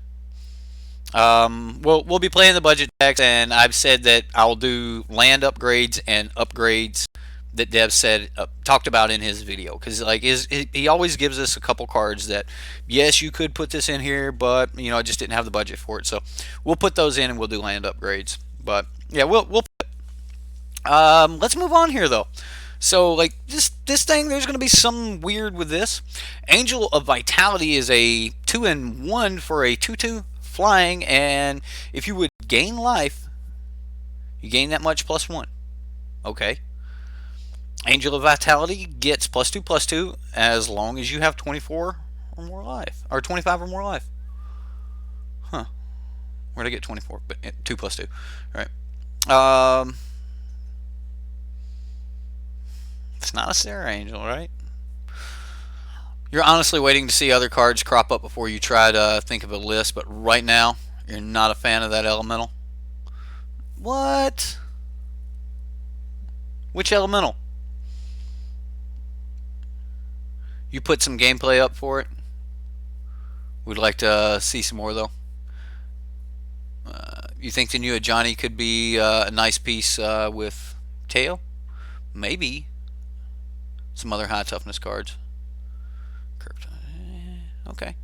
We'll be playing the budget decks, and I've said that I'll do land upgrades and upgrades that Dev said talked about in his video, because like he always gives us a couple cards that yes, you could put this in here, but you know I just didn't have the budget for it, so we'll put those in and we'll do land upgrades. But yeah, we'll let's move on here though. So like this thing, there's going to be something weird with this. Angel of Vitality is a 2/1 for a 2/2 flying, and if you would gain life, you gain that much +1. Okay. Angel of Vitality gets +2/+2 as long as you have 24 or more life, or 25 or more life. Huh? Where'd I get 24? But 2/2. All right. It's not a Sarah Angel, right? You're honestly waiting to see other cards crop up before you try to think of a list, but right now, you're not a fan of that elemental. What? Which elemental? You put some gameplay up for it. We'd like to see some more, though. You think the new Ajani could be a nice piece with Tail? Maybe. Some other high toughness cards. Okay.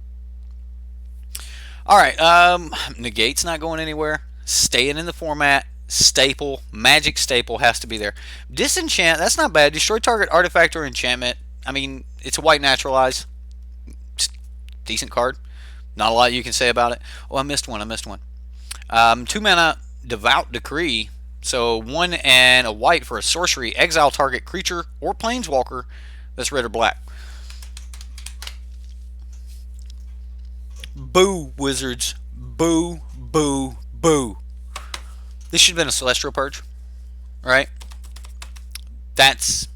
Alright, Negate's not going anywhere. Staying in the format. Staple. Magic staple has to be there. Disenchant, that's not bad. Destroy target artifact or enchantment. I mean, it's a white naturalize. Decent card. Not a lot you can say about it. Oh, I missed one. 2 mana Devout Decree. So 1 and a white for a sorcery. Exile target creature or planeswalker that's red or black. Boo, Wizards. Boo, boo, boo. This should have been a Celestial Purge, right? That's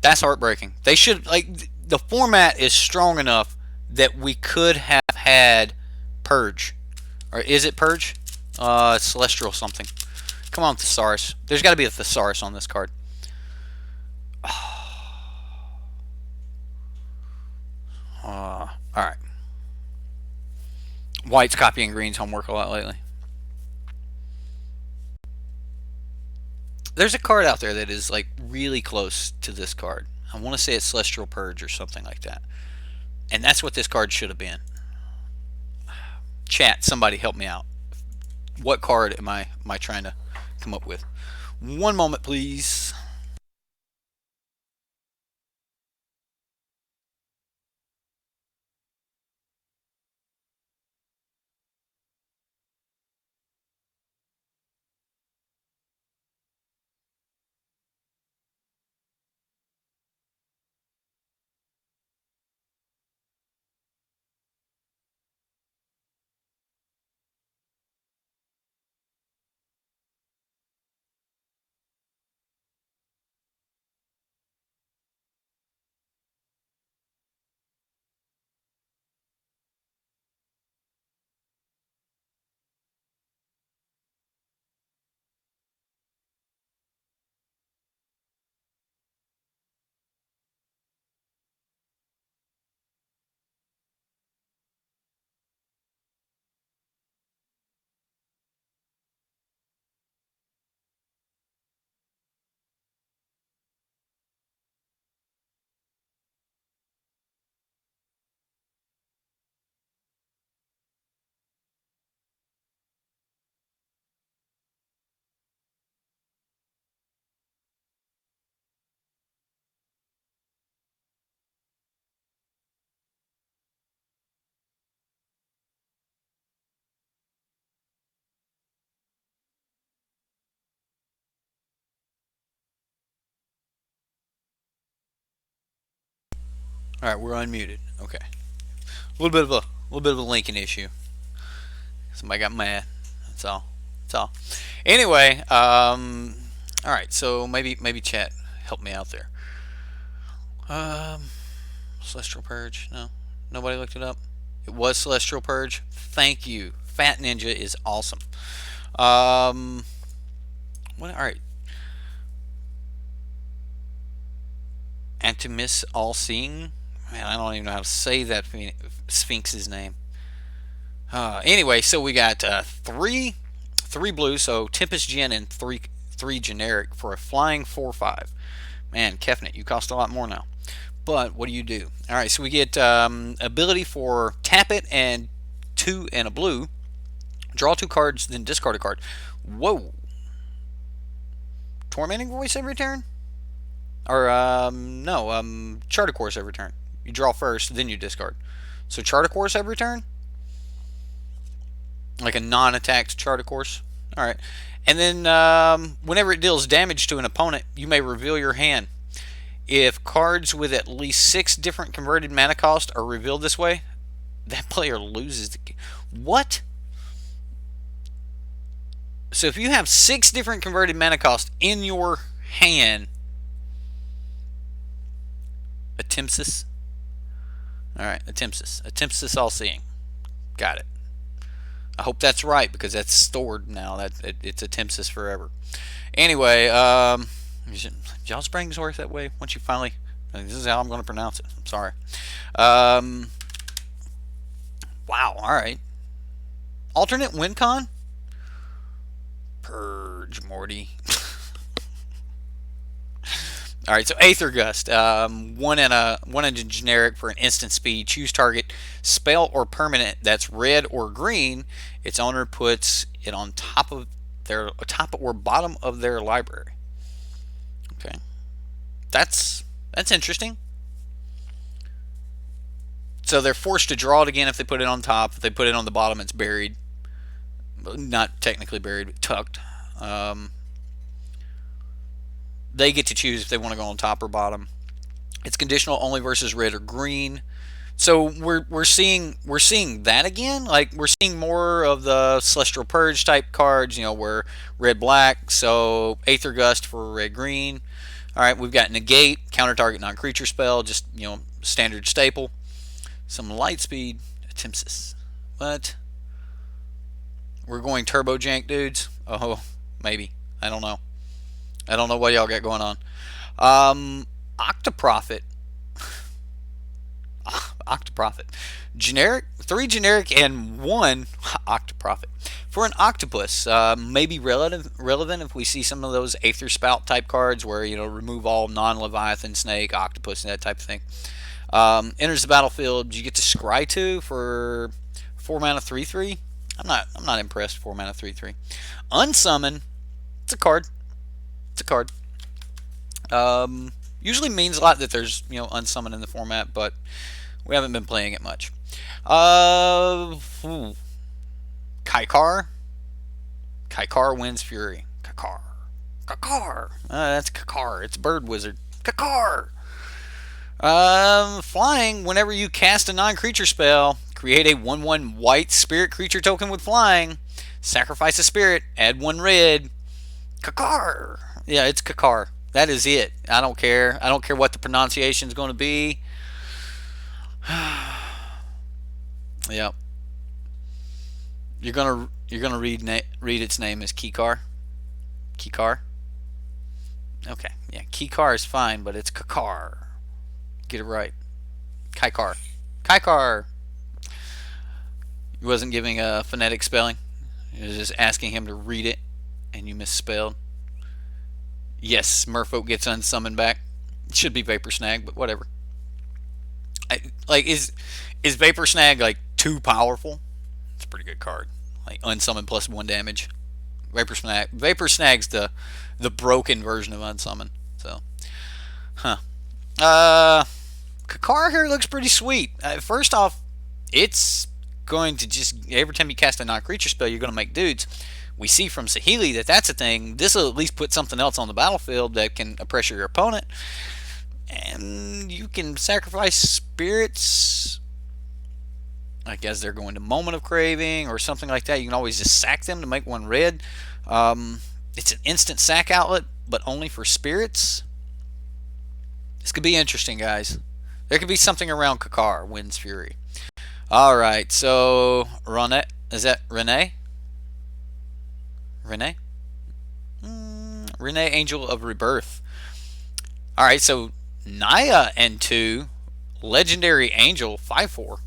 That's heartbreaking. They should the format is strong enough that we could have had Purge, or is it Purge? Celestial something. Come on, Thesaurus. There's got to be a Thesaurus on this card. All right. White's copying green's homework a lot lately. There's a card out there that is like really close to this card. I want to say it's Celestial Purge or something like that. And that's what this card should have been. Chat, somebody help me out. What card am I trying to come up with? One moment, please. All right, we're unmuted. Okay. A little bit of a linking issue. Somebody got mad. That's all. That's all. Anyway, all right. So maybe chat help me out there. Um, Celestial Purge. No, nobody looked it up. It was Celestial Purge. Thank you. Fat Ninja is awesome. Um, what? All right. Antimis All Seeing. Man, I don't even know how to say that Sphinx's name. Anyway, so we got three blue, so Tempest Gen and three generic for a flying 4/5. Man, Kefnet, you cost a lot more now. But what do you do? All right, so we get ability for tap it and two and a blue, draw two cards, then discard a card. Whoa! Tormenting Voice every turn, or no, Chart a Course every turn. You draw first, then you discard. So Chart a Course every turn, like a non-attacked Chart a Course. All right, and then whenever it deals damage to an opponent, you may reveal your hand. If cards with at least 6 different converted mana cost are revealed this way, that player loses the game. What? So if you have 6 different converted mana cost in your hand, Atempsis. Alright, Atempsis All Seeing. Got it. I hope that's right because that's stored now. It's Atempsis forever. Anyway, y'all's brains work that way once you finally. This is how I'm going to pronounce it. I'm sorry. Wow. All right. Alternate win con. Purge, Morty. All right, so Aether Gust, one in a generic for an instant speed. Choose target spell or permanent that's red or green. Its owner puts it on top or bottom of their library. Okay, that's interesting. So they're forced to draw it again if they put it on top. If they put it on the bottom, it's buried. Not technically buried, but tucked. They get to choose if they want to go on top or bottom. It's conditional only versus red or green. So we're seeing that again. Like we're seeing more of the Celestial Purge type cards. Where red black. So Aether Gust for red green. All right, we've got negate, counter target non-creature spell, just standard staple. Some light speed, Tempsis. What? We're going turbo jank, dudes. Oh, maybe. I don't know. I don't know what y'all got going on. Octoprofit. Octoprofit. Generic, 3 generic and 1 Octoprofit. For an octopus, maybe relevant if we see some of those Aether Spout type cards where, remove all non-Leviathan, Snake, Octopus, and that type of thing. Enters the battlefield. You get to scry 2 for 4 mana 3/3. I'm not impressed. 4 mana 3/3. Unsummon. It's a card. It's a card. Usually means a lot that there's unsummon in the format, but we haven't been playing it much. Kaikar. Kaikar wins Fury. Kakar. That's Kakar. It's Bird Wizard. Kakar. Flying. Whenever you cast a non-creature spell, create a 1/1 white spirit creature token with flying. Sacrifice a spirit. Add 1 red. Kakar. Yeah, it's Kakar. That is it. I don't care. I don't care what the pronunciation is going to be. Yep. You're gonna read its name as Kikar. Kikar. Okay. Yeah, Kikar is fine, but it's Kakar. Get it right. Kaikar. Kaikar. You wasn't giving a phonetic spelling. You was just asking him to read it, and you misspelled. Yes, Merfolk gets unsummoned back. It should be Vapor Snag, but whatever. Is Vapor Snag too powerful? It's a pretty good card. Unsummon plus 1 damage. Vapor Snag's the broken version of unsummon. So, Kakar here looks pretty sweet. First off, it's going to just every time you cast a non-creature spell, you're going to make dudes. We see from Saheeli that that's a thing. This will at least put something else on the battlefield that can pressure your opponent. And you can sacrifice spirits. I guess they're going to Moment of Craving or something like that. You can always just sack them to make 1 red. It's an instant sack outlet, but only for spirits. This could be interesting, guys. There could be something around Kakar wins Fury. Alright, so Renee. Is that Renee? Renee? Renee, Angel of Rebirth. Alright, so Naya and 2, Legendary Angel, 5/4.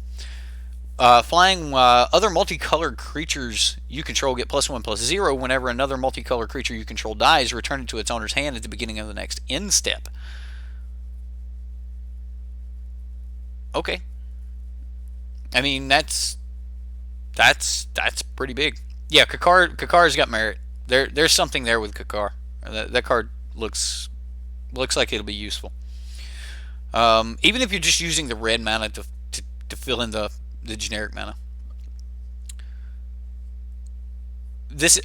Flying other multicolored creatures you control get +1/+0 whenever another multicolored creature you control dies, return it to its owner's hand at the beginning of the next end step. Okay. I mean, that's pretty big. Yeah, Kakar's got merit. There's something there with Kakar. That card looks like it'll be useful. Even if you're just using the red mana to fill in the generic mana.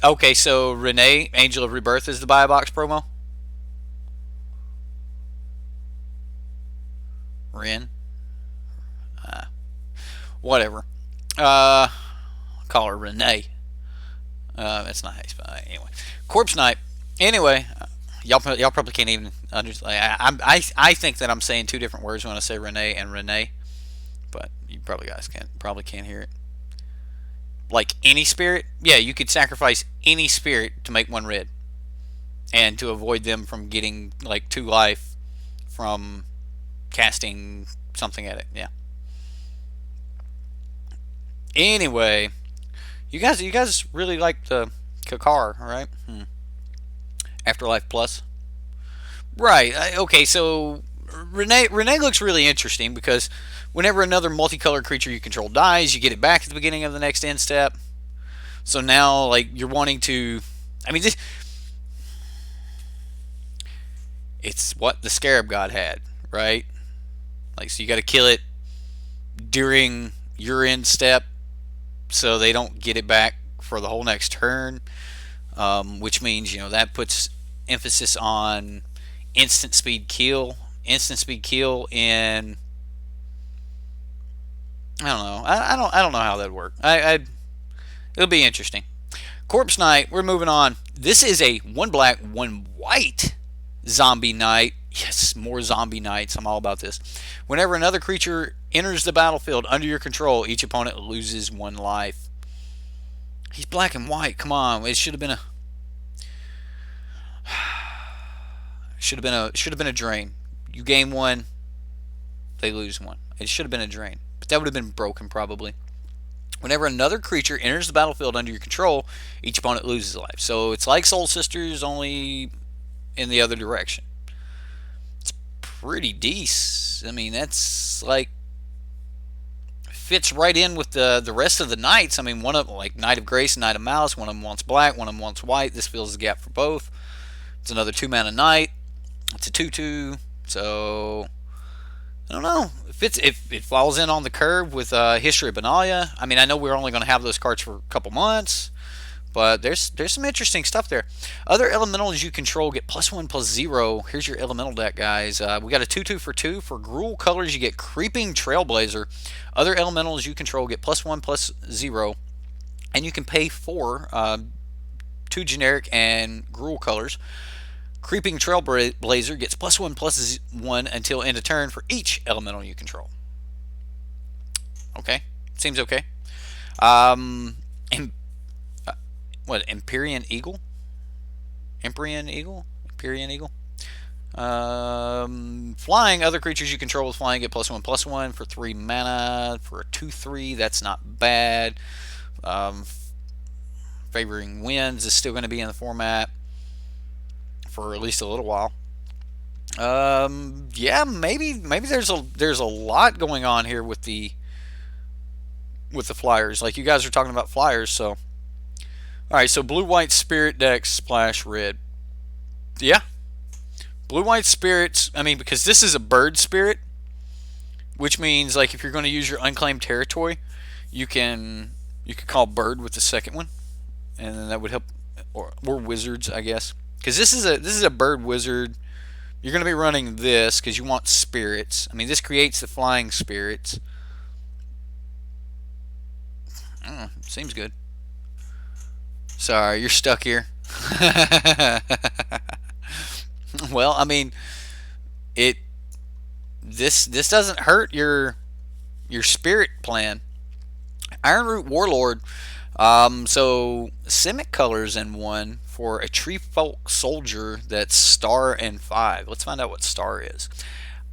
Okay, so Renee, Angel of Rebirth is the buy a box promo. Ren. Whatever. Call her Renee. That's not how you spell it. Anyway, Corpse Knight. Anyway, y'all probably can't even understand. I think that I'm saying 2 different words when I say Renee and Renee, but you probably can't hear it. Like any spirit, yeah, you could sacrifice any spirit to make 1 red, and to avoid them from getting 2 life from casting something at it. Yeah. Anyway, you guys really like the Kakar, right? Afterlife Plus. Right. Okay, so Renee looks really interesting because whenever another multicolored creature you control dies, you get it back at the beginning of the next end step. So now, you're wanting to... I mean, it's what the Scarab God had, right? So you got to kill it during your end step so they don't get it back for the whole next turn, which means that puts emphasis on instant speed kill in I don't know. I don't know how that'd work. It'll be interesting. Corpse Knight, we're moving on. This is a 1 black 1 white Zombie Knight. Yes, more Zombie Knights. I'm all about this. Whenever another creature enters the battlefield under your control, each opponent loses 1 life. He's black and white. Come on, it should have been a should have been a drain. You gain 1, they lose 1. It should have been a drain, but that would have been broken probably. Whenever another creature enters the battlefield under your control, each opponent loses a life. So it's like Soul Sisters, only in the other direction. It's pretty decent. I mean, that's like fits right in with the rest of the knights. I mean, one of like Knight of Grace and Knight of Malice. One of them wants black, one of them wants white. This fills the gap for both. It's another 2 mana knight. It's a 2/2. So I don't know if it falls in on the curve with History of Benalia. I mean, I know we're only going to have those cards for a couple months, but there's some interesting stuff there. Other elementals you control get +1/+0. Here's your elemental deck, guys. We got a 2/2 for 2. For Gruul colors, you get Creeping Trailblazer. Other elementals you control get +1/+0, and you can pay 4, 2 generic and Gruul colors. Creeping Trailblazer gets +1/+1 until end of turn for each elemental you control. Okay, seems okay. And what, Empyrean Eagle? Empyrean Eagle? Empyrean Eagle? Flying, other creatures you control with flying get +1/+1 for 3 mana for a 2/3. That's not bad. Favoring Winds is still going to be in the format for at least a little while. Yeah, maybe there's a lot going on here with the flyers. Like you guys are talking about flyers, so all right. So blue white spirit decks splash red. Yeah, blue white spirits. I mean, because this is a bird spirit, which means like if you're going to use your unclaimed territory, you can call bird with the second one, and then that would help. Or wizards, I guess. Because this is a bird wizard. You're going to be running this because you want spirits. I mean, this creates the flying spirits. Seems good. Sorry, you're stuck here. Well, I mean, this doesn't hurt your spirit plan. Ironroot Warlord. So Simic colors in 1 for a Tree Folk Soldier that's star and 5. Let's find out what star is.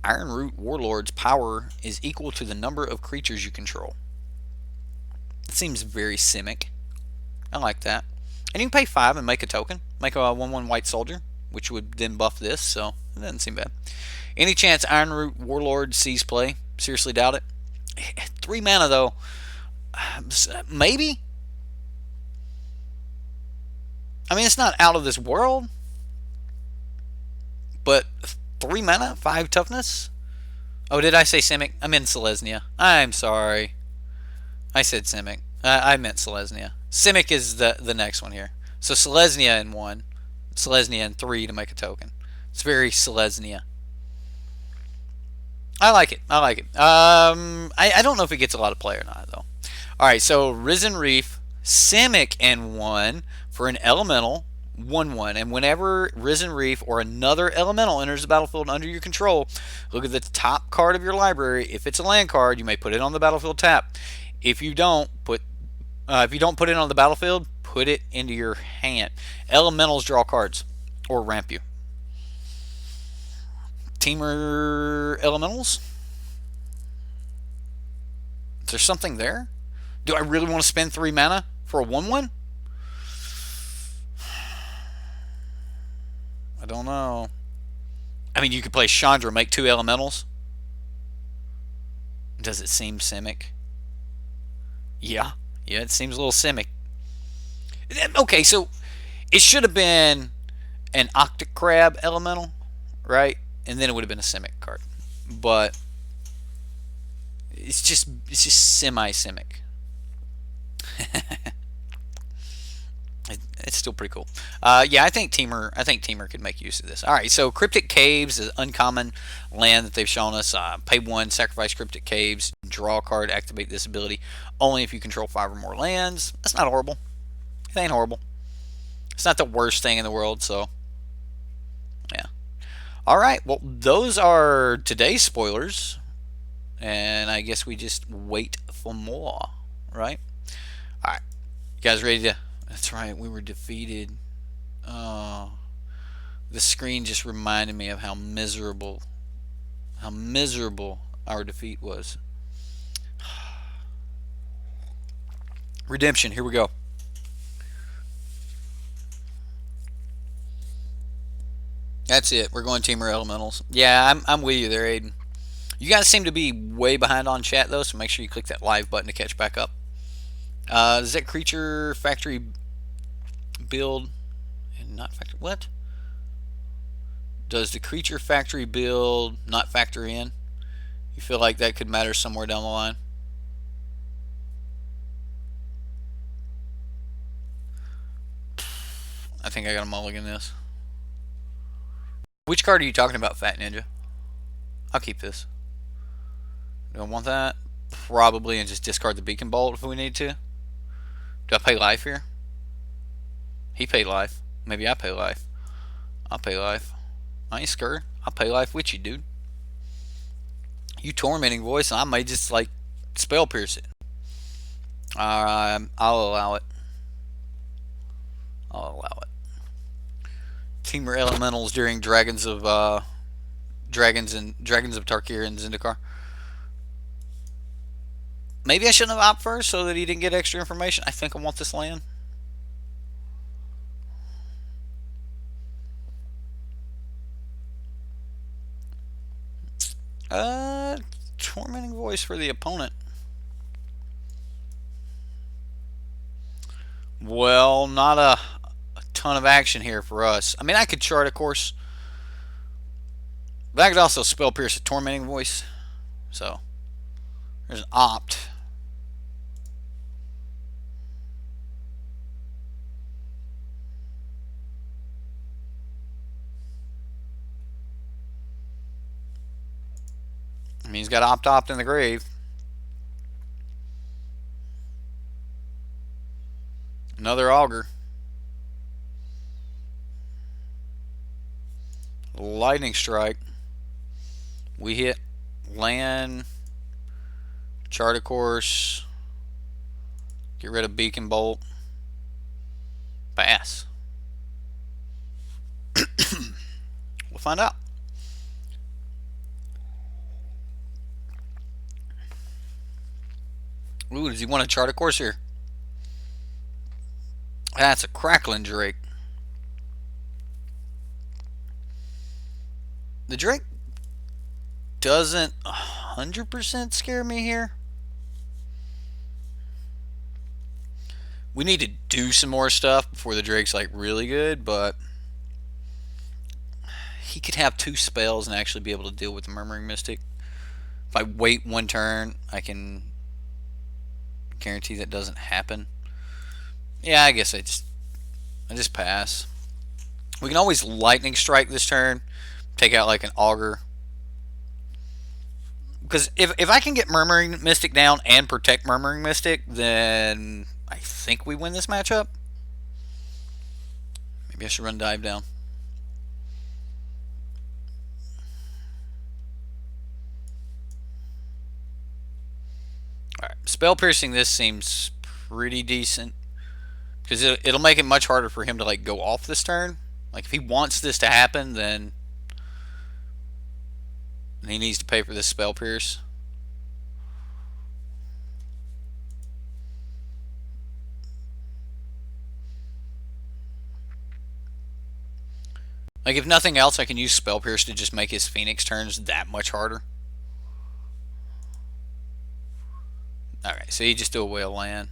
Ironroot Warlord's power is equal to the number of creatures you control. It seems very Simic. I like that. And you can pay 5 and make a token. Make a 1/1 white soldier, which would then buff this, so it doesn't seem bad. Any chance Ironroot Warlord sees play? Seriously doubt it. 3 mana though. Maybe? I mean, it's not out of this world, but 3 mana, 5 toughness? Oh, did I say Simic? I meant Selesnya. I'm sorry. I said Simic. I meant Selesnya. Simic is the next one here. So Selesnya in 1, Selesnya in 3 to make a token. It's very Selesnya. I like it. I like it. I don't know if it gets a lot of play or not, though. Alright, so Risen Reef, Simic in 1 for an elemental, 1/1. And whenever Risen Reef or another elemental enters the battlefield under your control, look at the top card of your library. If it's a land card, you may put it on the battlefield tap. If you don't put it on the battlefield, put it into your hand. Elementals draw cards or ramp you. Teamer Elementals? Is there something there? Do I really want to spend 3 mana for a 1/1? I don't know. I mean, you could play Chandra, make 2 elementals. Does it seem Simic? Yeah, it seems a little Simic. Okay, so it should have been an Octocrab elemental, right? And then it would have been a Simic card. But it's just semi-Simic. It's still pretty cool. Yeah, I think Teamer could make use of this. All right, so Cryptic Caves is an uncommon land that they've shown us. Pay 1, sacrifice Cryptic Caves, draw a card, activate this ability only if you control 5 or more lands. That's not horrible. It ain't horrible. It's not the worst thing in the world. So, yeah. All right, well, those are today's spoilers, and I guess we just wait for more, right? All right, you guys ready to? That's right, we were defeated. Oh, the screen just reminded me of how miserable our defeat was. Redemption, here we go. That's it. We're going Teamer Elementals. Yeah, I'm with you there, Aiden. You guys seem to be way behind on chat though, so make sure you click that live button to catch back up. Does that creature factory build and not factor? What? Does the creature factory build not factor in? You feel like that could matter somewhere down the line? I think I got a mulligan this. Which card are you talking about, Fat Ninja? I'll keep this. Do I want that? Probably, and just discard the beacon bolt if we need to. Do I pay life here? He paid life. Maybe I pay life. I'll pay life. I ain't scared. I'll pay life with you, dude. You tormenting voice, and I may just like spell pierce it. I'll allow it. I'll allow it. Teamer Elementals during Dragons of Dragons of Tarkir and Zendikar. Maybe I shouldn't have opted first so that he didn't get extra information. I think I want this land. Tormenting voice for the opponent. Well, not a ton of action here for us. I mean, I could chart, of course, but I could also spell pierce a tormenting voice. So there's an opt. I mean, he's got opt in the grave. Another augur. Lightning strike. We hit land. Chart a course. Get rid of beacon bolt. Pass. We'll find out. Ooh, does he want to chart a course here? That's a crackling Drake. The Drake doesn't 100% scare me here. We need to do some more stuff before the Drake's like really good, but he could have 2 spells and actually be able to deal with the Murmuring Mystic. If I wait 1 turn, I can guarantee that doesn't happen. Yeah, I guess I just pass. We can always lightning strike this turn, take out like an augur. Because if I can get Murmuring Mystic down and protect Murmuring Mystic, then I think we win this matchup. Maybe I should run dive down. Alright, spell piercing this seems pretty decent. Because it'll make it much harder for him to like go off this turn. Like if he wants this to happen, then he needs to pay for this spell pierce. Like if nothing else, I can use spell pierce to just make his Phoenix turns that much harder. Alright, so you just do a whale land.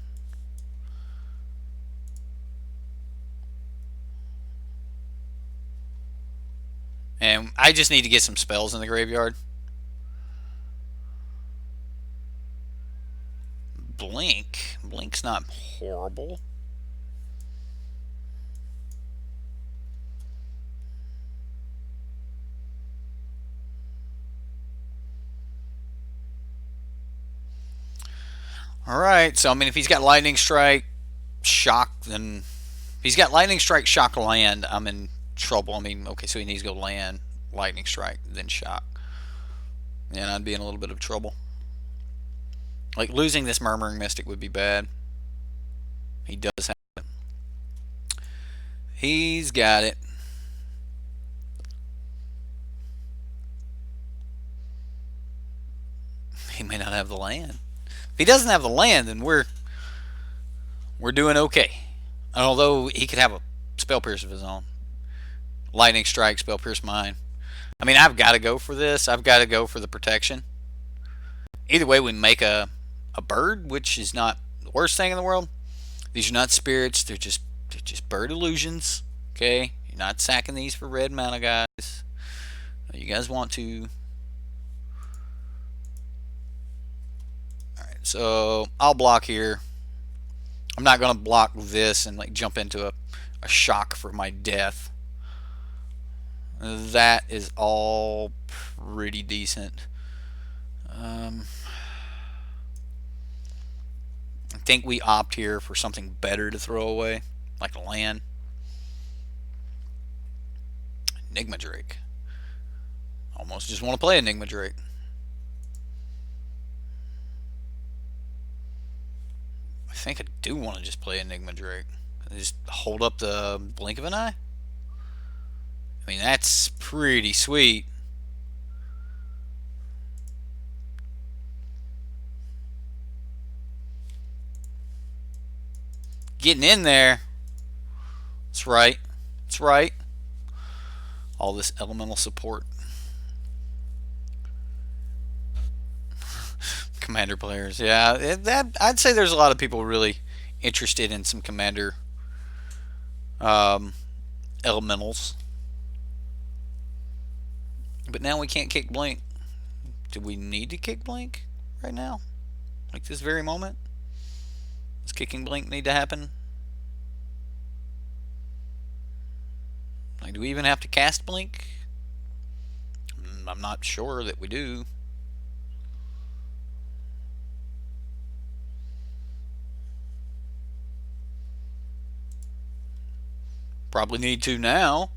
And I just need to get some spells in the graveyard. Blink. Blink's not horrible. Alright, so I mean if he's got Lightning Strike, Shock, then if he's got Lightning Strike, Shock, Land, I'm in trouble. I mean, okay, so he needs to go land Lightning Strike, then Shock. And I'd be in a little bit of trouble. Like, losing this Murmuring Mystic would be bad. He does have it. He's got it. He may not have the land. If he doesn't have the land, then we're doing okay. Although he could have a Spell Pierce of his own. Lightning Strike, Spell Pierce mine. I mean, I've got to go for this. I've got to go for the protection. Either way, we make a bird, which is not the worst thing in the world. These are not spirits. They're just bird illusions. Okay? You're not sacking these for red mana, guys. You guys want to. Alright, so I'll block here. I'm not going to block this and like jump into a shock for my death. That is all pretty decent. I think we opt here for something better to throw away, like a land. Enigma Drake. Almost just want to play Enigma Drake. I think I do want to just play Enigma Drake. Just hold up the blink of an eye. I mean, that's pretty sweet. Getting in there. That's right. That's right. All this elemental support. Commander players. Yeah, I'd say there's a lot of people really interested in some commander elementals. But now we can't kick Blink. Do we need to kick Blink right now? Like this very moment? Does kicking Blink need to happen? Like, do we even have to cast Blink? I'm not sure that we do. Probably need to now.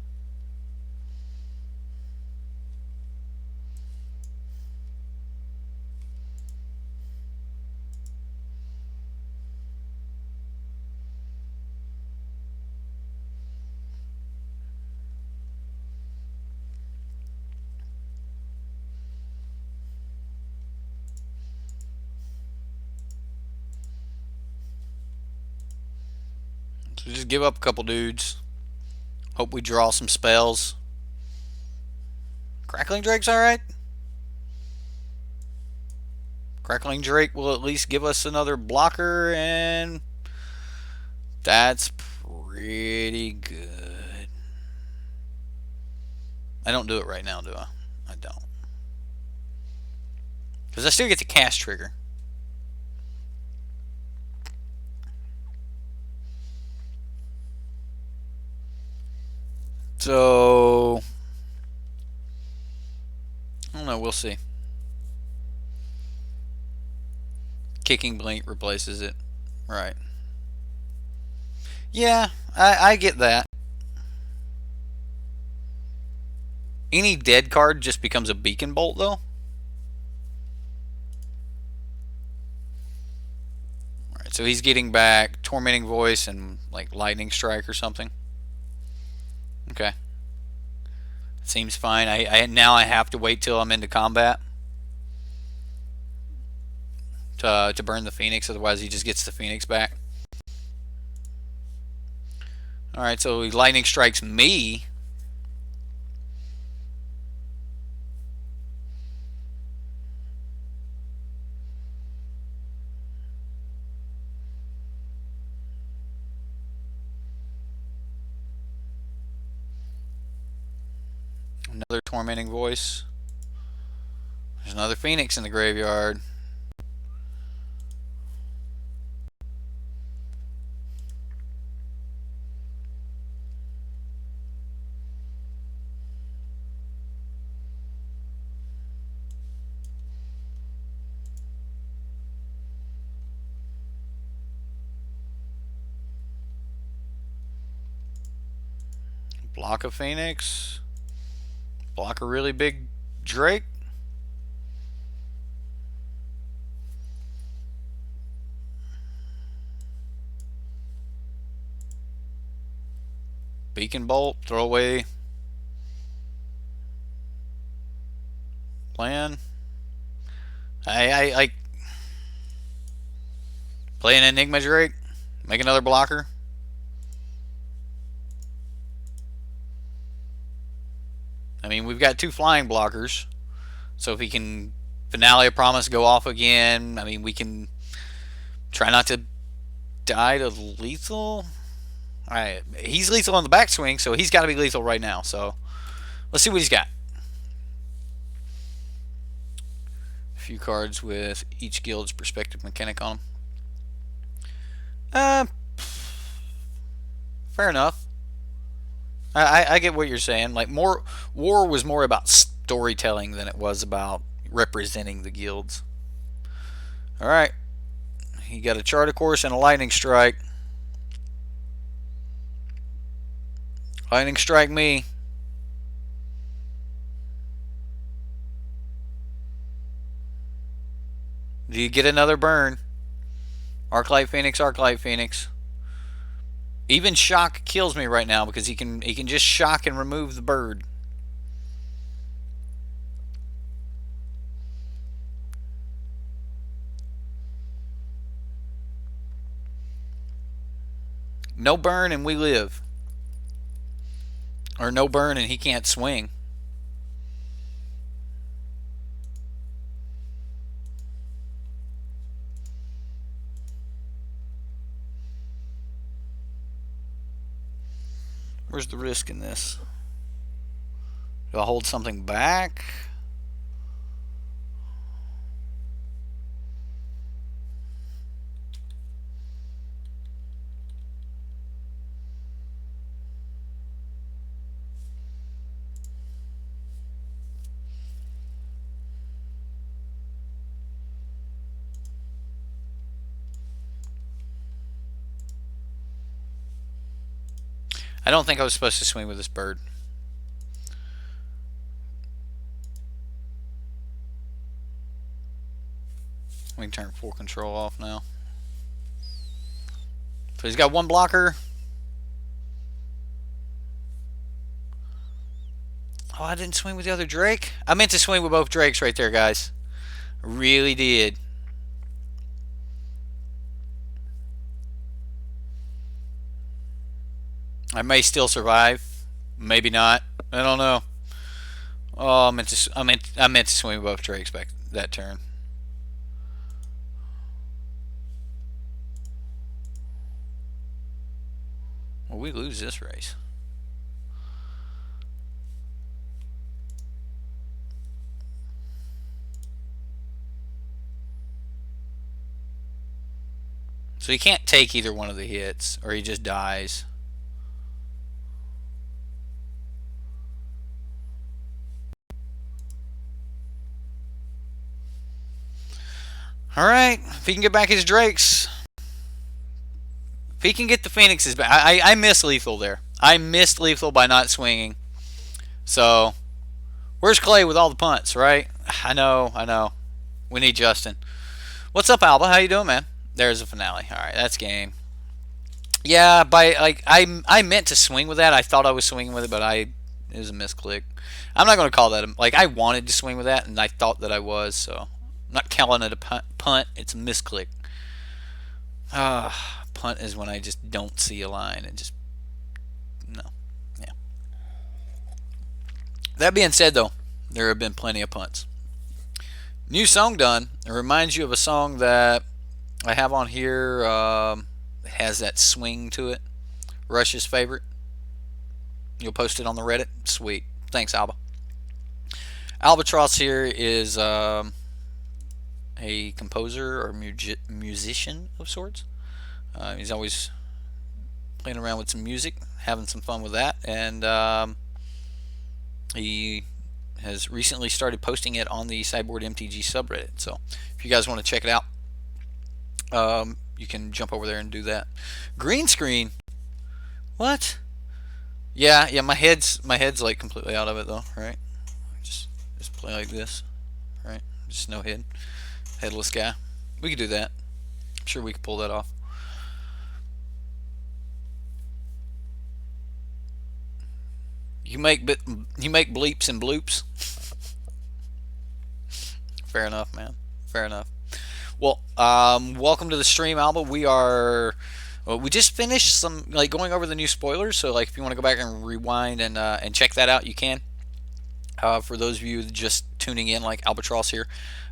So just give up a couple dudes. Hope we draw some spells. Crackling Drake's alright. Crackling Drake will at least give us another blocker, and that's pretty good. I don't do it right now, do I? I don't. Because I still get the cast trigger. So, I don't know, we'll see. Kicking Blink replaces it. Right. Yeah, I get that. Any dead card just becomes a Beacon Bolt, though. Alright, so he's getting back Tormenting Voice and like Lightning Strike or something. Okay. Seems fine. Now I have to wait till I'm into combat to burn the Phoenix, otherwise he just gets the Phoenix back. Alright, so he Lightning Strikes me. Another Tormenting Voice. There's another Phoenix in the graveyard. Block a Phoenix. Block a really big Drake. Beacon Bolt, throw away plan. I like play an Enigma Drake, make another blocker. I mean, we've got 2 flying blockers, so if he can Finale of Promise go off again, I mean, we can try not to die to lethal. Alright, he's lethal on the backswing, so he's got to be lethal right now. So let's see what he's got. A few cards with each guild's perspective mechanic on them. Fair enough. I get what you're saying. Like, war was more about storytelling than it was about representing the guilds. All right, he got a Charter Course and a Lightning Strike. Lightning Strike me. Do you get another burn? Arclight Phoenix, Arclight Phoenix. Even shock kills me right now because he can just shock and remove the bird. No burn and we live. Or no burn and he can't swing. Where's the risk in this? Do I hold something back? I don't think I was supposed to swing with this bird. We can turn full control off now. So he's got 1 blocker. Oh, I didn't swing with the other Drake? I meant to swing with both Drakes right there, guys. I really did. I may still survive. Maybe not. I don't know. Oh, I meant to swing with both Drakes back that turn. Well, we lose this race. So he can't take either one of the hits, or he just dies. Alright, if he can get back his Drakes. If he can get the Phoenixes back. I missed lethal there. I missed lethal by not swinging. So, where's Clay with all the punts, right? I know. We need Justin. What's up, Alba? How you doing, man? There's a finale. Alright, that's game. Yeah, I meant to swing with that. I thought I was swinging with it, but it was a misclick. I'm not going to call that I wanted to swing with that, and I thought that I was, so I'm not calling it a punt. It's a misclick. Punt is when I just don't see a line and just no. Yeah. That being said, though, there have been plenty of punts. New song done. It reminds you of a song that I have on here. It has that swing to it. Rush's favorite. You'll post it on the Reddit. Sweet. Thanks, Alba. Albatross here is a composer or musician of sorts. He's always playing around with some music, having some fun with that, and he has recently started posting it on the Sideboard MTG subreddit. So if you guys want to check it out, you can jump over there and do that. Green screen? What? Yeah. My head's like completely out of it though, right? Play like this, right? Just no head, headless guy. We could do that. I'm sure we could pull that off. You make bleeps and bloops. Fair enough, man. Fair enough. Well, welcome to the stream, Alba. We just finished going over the new spoilers. So like, if you want to go back and rewind and check that out, you can. For those of you just tuning in, like Albatross here,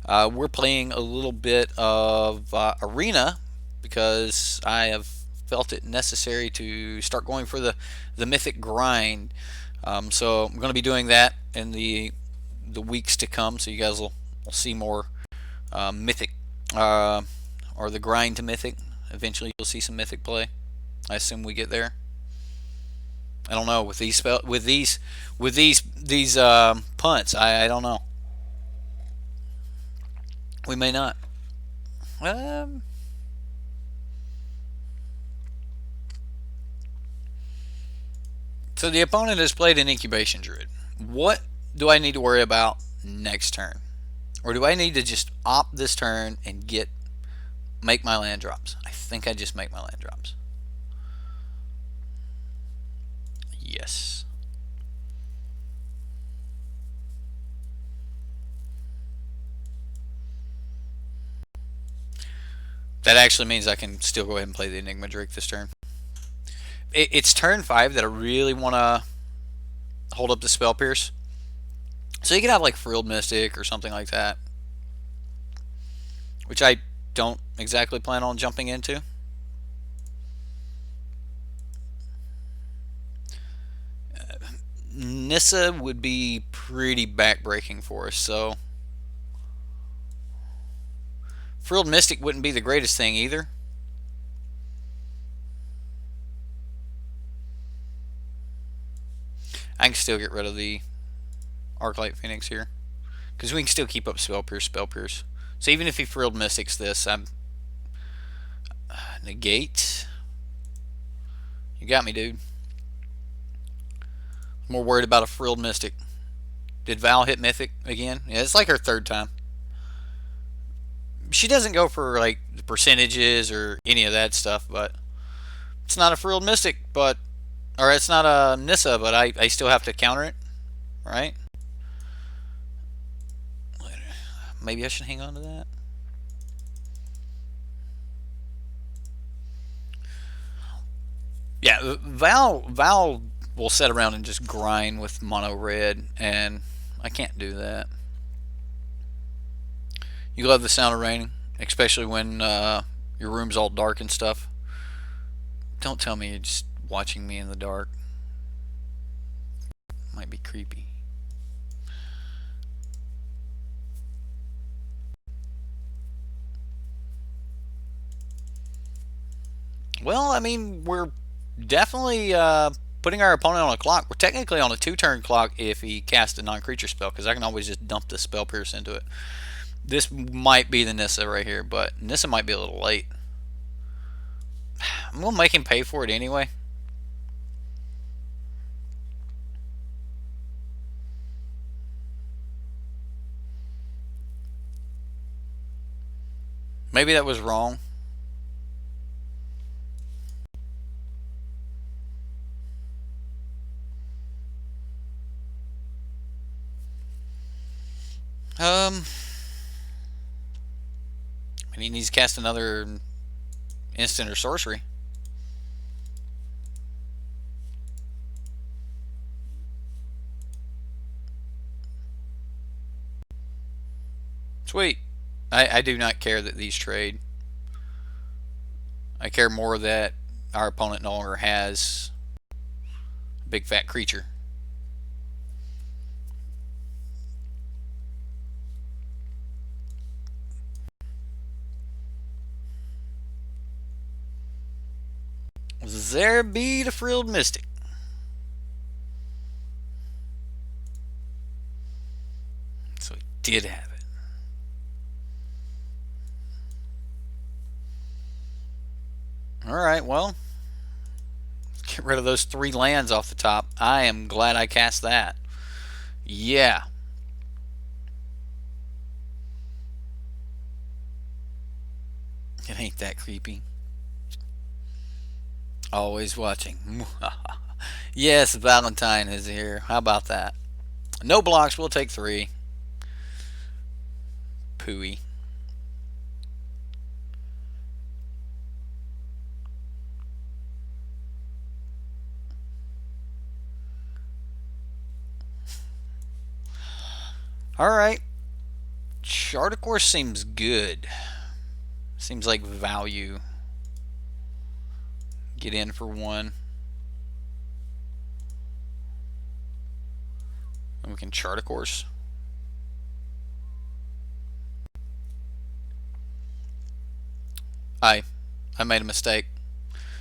we're playing a little bit of Arena because I have felt it necessary to start going for the Mythic grind. So I'm going to be doing that in the weeks to come. So you guys will see more Mythic or the grind to Mythic. Eventually, you'll see some Mythic play. I assume we get there. I don't know with these punts. I don't know. We may not. So the opponent has played an Incubation Druid. What do I need to worry about next turn? Or do I need to just opt this turn and make my land drops? I think I just make my land drops. Yes. That actually means I can still go ahead and play the Enigma Drake this turn. It's turn 5 that I really want to hold up the Spell Pierce. So you could have like Frilled Mystic or something like that, which I don't exactly plan on jumping into. Nissa would be pretty backbreaking for us, so Frilled Mystic wouldn't be the greatest thing either. I can still get rid of the Arclight Phoenix here because we can still keep up Spell Pierce. So even if he Frilled Mystics this, I'm negate. You got me, dude. I'm more worried about a Frilled Mystic. Did Val hit Mythic again? Yeah, it's like her third time. She doesn't go for like the percentages or any of that stuff, but it's not a Frilled Mystic, or it's not a Nissa, but I still have to counter it, right? Maybe I should hang on to that. Yeah, Val will sit around and just grind with mono red, and I can't do that. You love the sound of raining, especially when your room's all dark and stuff. Don't tell me you're just watching me in the dark. Might be creepy. Well, I mean, we're definitely putting our opponent on a clock. We're technically on a 2-turn clock if he casts a non-creature spell, because I can always just dump the Spell Pierce into it. This might be the Nissa right here, but Nissa might be a little late. I'm going to make him pay for it anyway. Maybe that was wrong. He needs to cast another instant or sorcery. Sweet. I do not care that these trade. I care more that our opponent no longer has a big fat creature. There be the Frilled Mystic. So he did have it. Alright, well, get rid of those 3 lands off the top. I am glad I cast that. Yeah. Ain't that creepy? Always watching. Yes, Valentine is here. How about that? No blocks, we'll take 3. Pooey. Alright. Charter seems good. Seems like value. Get in for 1. And we can chart a course. I made a mistake.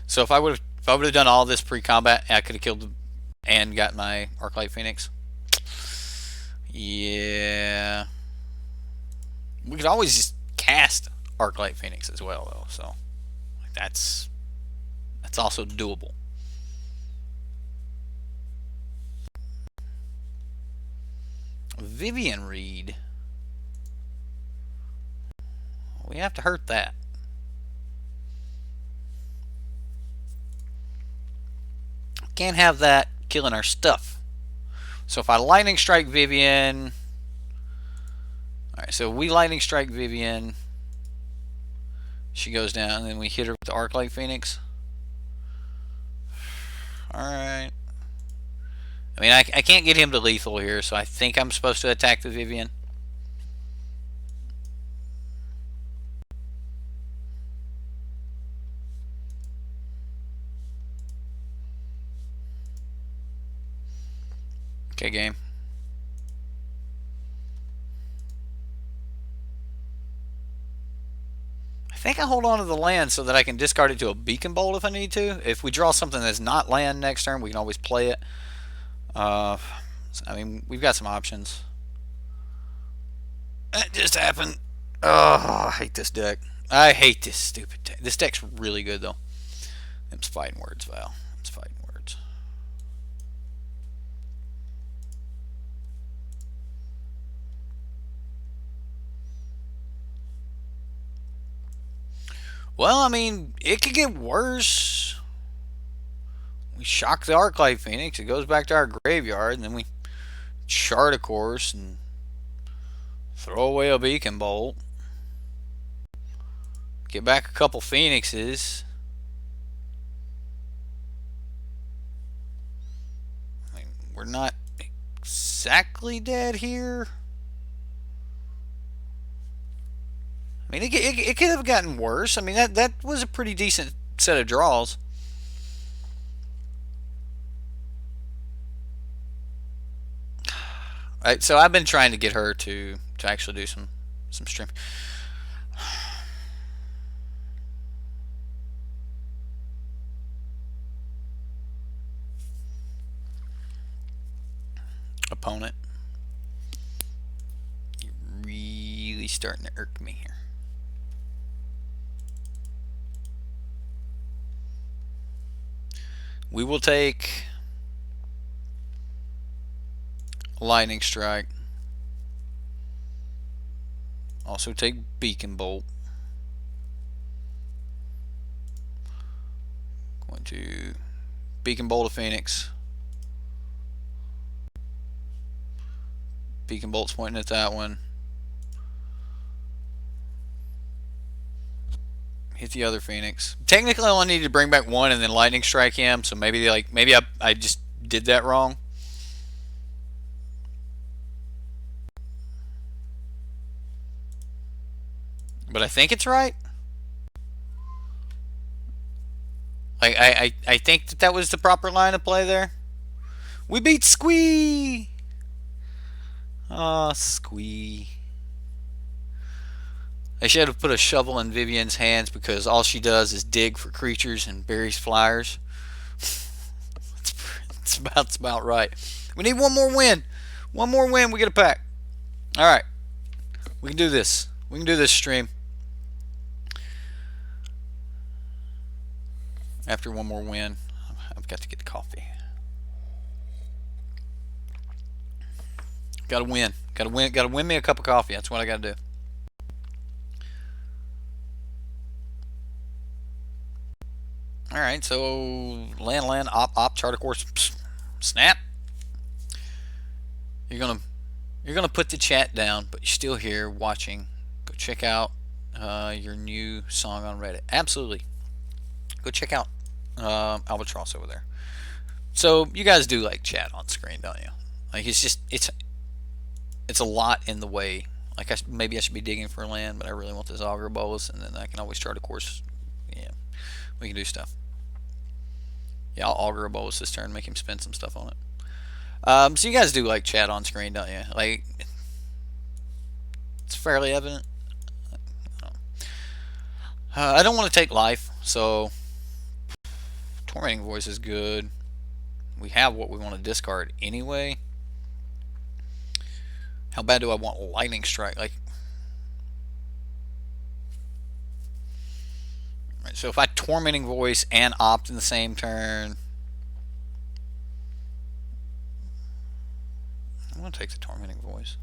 So if I would have done all this pre-combat, I could have killed and got my Arclight Phoenix. Yeah. We could always just cast Arclight Phoenix as well, though. So that's also doable. Vivian Reed. We have to hurt that. Can't have that killing our stuff. So if I lightning strike Vivian, alright, so we lightning strike Vivian, she goes down, and then we hit her with the Arclight Phoenix. Alright. I mean, I can't get him to lethal here, so I think I'm supposed to attack the Vivian. Okay, game. I think I hold on to the land so that I can discard it to a Beacon Bolt if I need to. If we draw something that's not land next turn, we can always play it. I mean, we've got some options. That just happened. Oh, I hate this deck. I hate this stupid deck. This deck's really good, though. Them's fighting words, Val. Them's fighting words. Well, I mean, it could get worse. We shock the Arclight Phoenix. It goes back to our graveyard, and then we chart a course and throw away a Beacon Bolt. Get back a couple Phoenixes. I mean, we're not exactly dead here. I mean, it could have gotten worse. I mean, that was a pretty decent set of draws. Right, so I've been trying to get her to actually do some stream. Opponent, you're really starting to irk me here. We will take Lightning Strike. Also take Beacon Bolt. Going to Beacon Bolt a Phoenix. Beacon Bolt's pointing at that one. Hit the other Phoenix. Technically, I only need to bring back one and then Lightning Strike him. So maybe I just did that wrong. But I think it's right. Like I think that was the proper line of play there. We beat Squee. Oh, Squee. I should have put a shovel in Vivian's hands because all she does is dig for creatures and buries flyers. It's about right. We need one more win. One more win, we get a pack. Alright. We can do this. We can do this stream. After one more win, I've got to get the coffee. Gotta win. Gotta win me a cup of coffee. That's what I gotta do. Alright, so land, op, chart of course, snap. You're gonna put the chat down, but you're still here watching. Go check out your new song on Reddit. Absolutely. Go check out Albatross over there. So you guys do like chat on screen, don't you? Like it's a lot in the way. Like maybe I should be digging for land, but I really want this auger bolus, and then I can always chart a course. Yeah, we can do stuff. Yeah, I'll auger a bolus this turn, make him spend some stuff on it. So you guys do like chat on screen, don't you? Like it's fairly evident. I don't want to take life, so Tormenting Voice is good. We have what we want to discard anyway. How bad do I want Lightning Strike? Like, right, so if I Tormenting Voice and opt in the same turn, I'm gonna take the Tormenting Voice.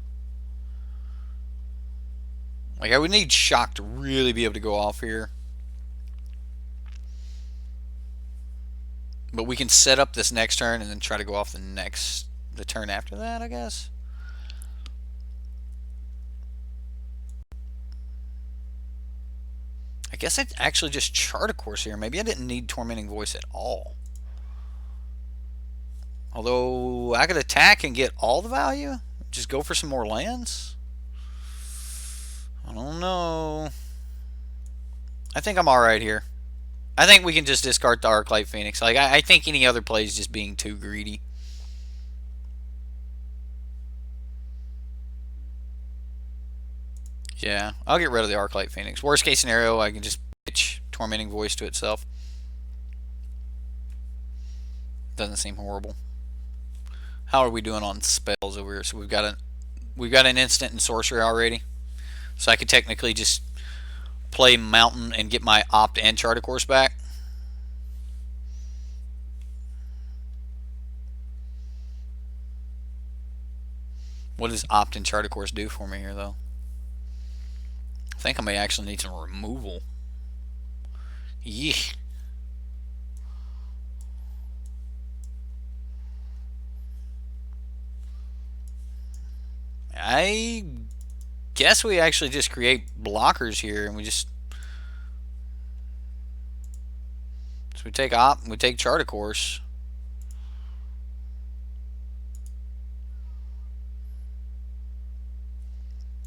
Like, I would need Shock to really be able to go off here. But we can set up this next turn and then try to go off the turn after that, I guess. I guess I'd actually just chart a course here. Maybe I didn't need Tormenting Voice at all. Although I could attack and get all the value. Just go for some more lands. I don't know. I think I'm alright here. I think we can just discard the Arclight Phoenix. Like I think any other play is just being too greedy. Yeah, I'll get rid of the Arclight Phoenix. Worst case scenario, I can just pitch Tormenting Voice to itself. Doesn't seem horrible. How are we doing on spells over here? So we've got an instant and sorcery already. So I could technically just play Mountain and get my opt and chart a course back. What does opt and chart a course do for me here, though? I think I may actually need some removal. Yeesh. I guess we actually just create blockers here, and we just we take chart a course.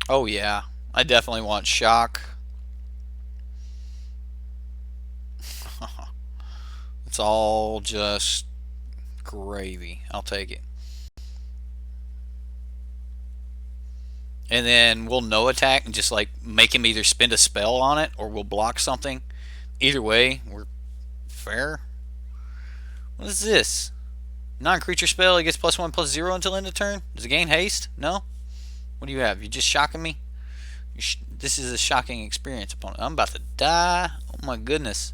Oh yeah, I definitely want shock. It's all just gravy. I'll take it. And then we'll no attack and just like make him either spend a spell on it or we'll block something. Either way, we're fair. What is this? Non-creature spell. He gets +1/+0 until end of turn. Does it gain haste? No. What do you have? You just shocking me? This is a shocking experience, opponent. I'm about to die. Oh my goodness.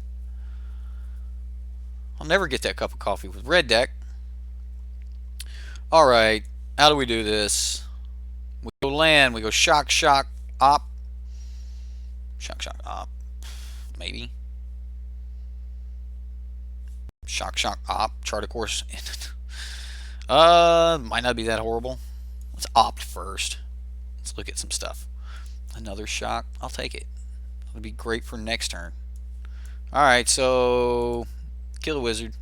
I'll never get that cup of coffee with red deck. Alright. How do we do this? We go land. We go shock, shock, op. Shock, shock, op. Maybe. Shock, shock, op. Chart a course. Might not be that horrible. Let's opt first. Let's look at some stuff. Another shock. I'll take it. It'll be great for next turn. Alright, so kill a wizard.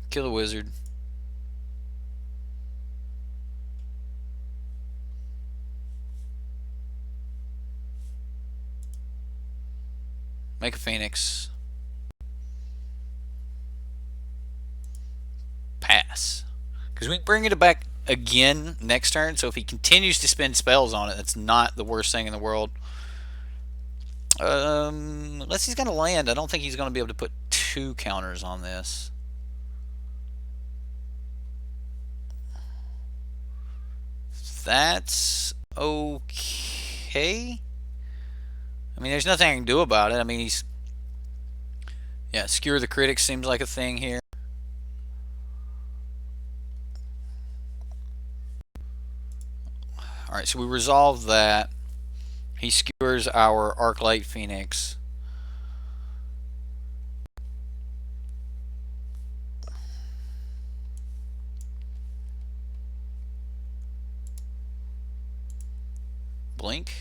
Kill a wizard. Make a phoenix. Pass. Because we can bring it back again next turn, so if he continues to spend spells on it, that's not the worst thing in the world. Unless he's going to land, I don't think he's going to be able to put 2 counters on this. That's okay. I mean, there's nothing I can do about it. I mean, he's... Yeah, Skewer the Critic seems like a thing here. Alright, so we resolved that. He skewers our Arclight Phoenix. Blink.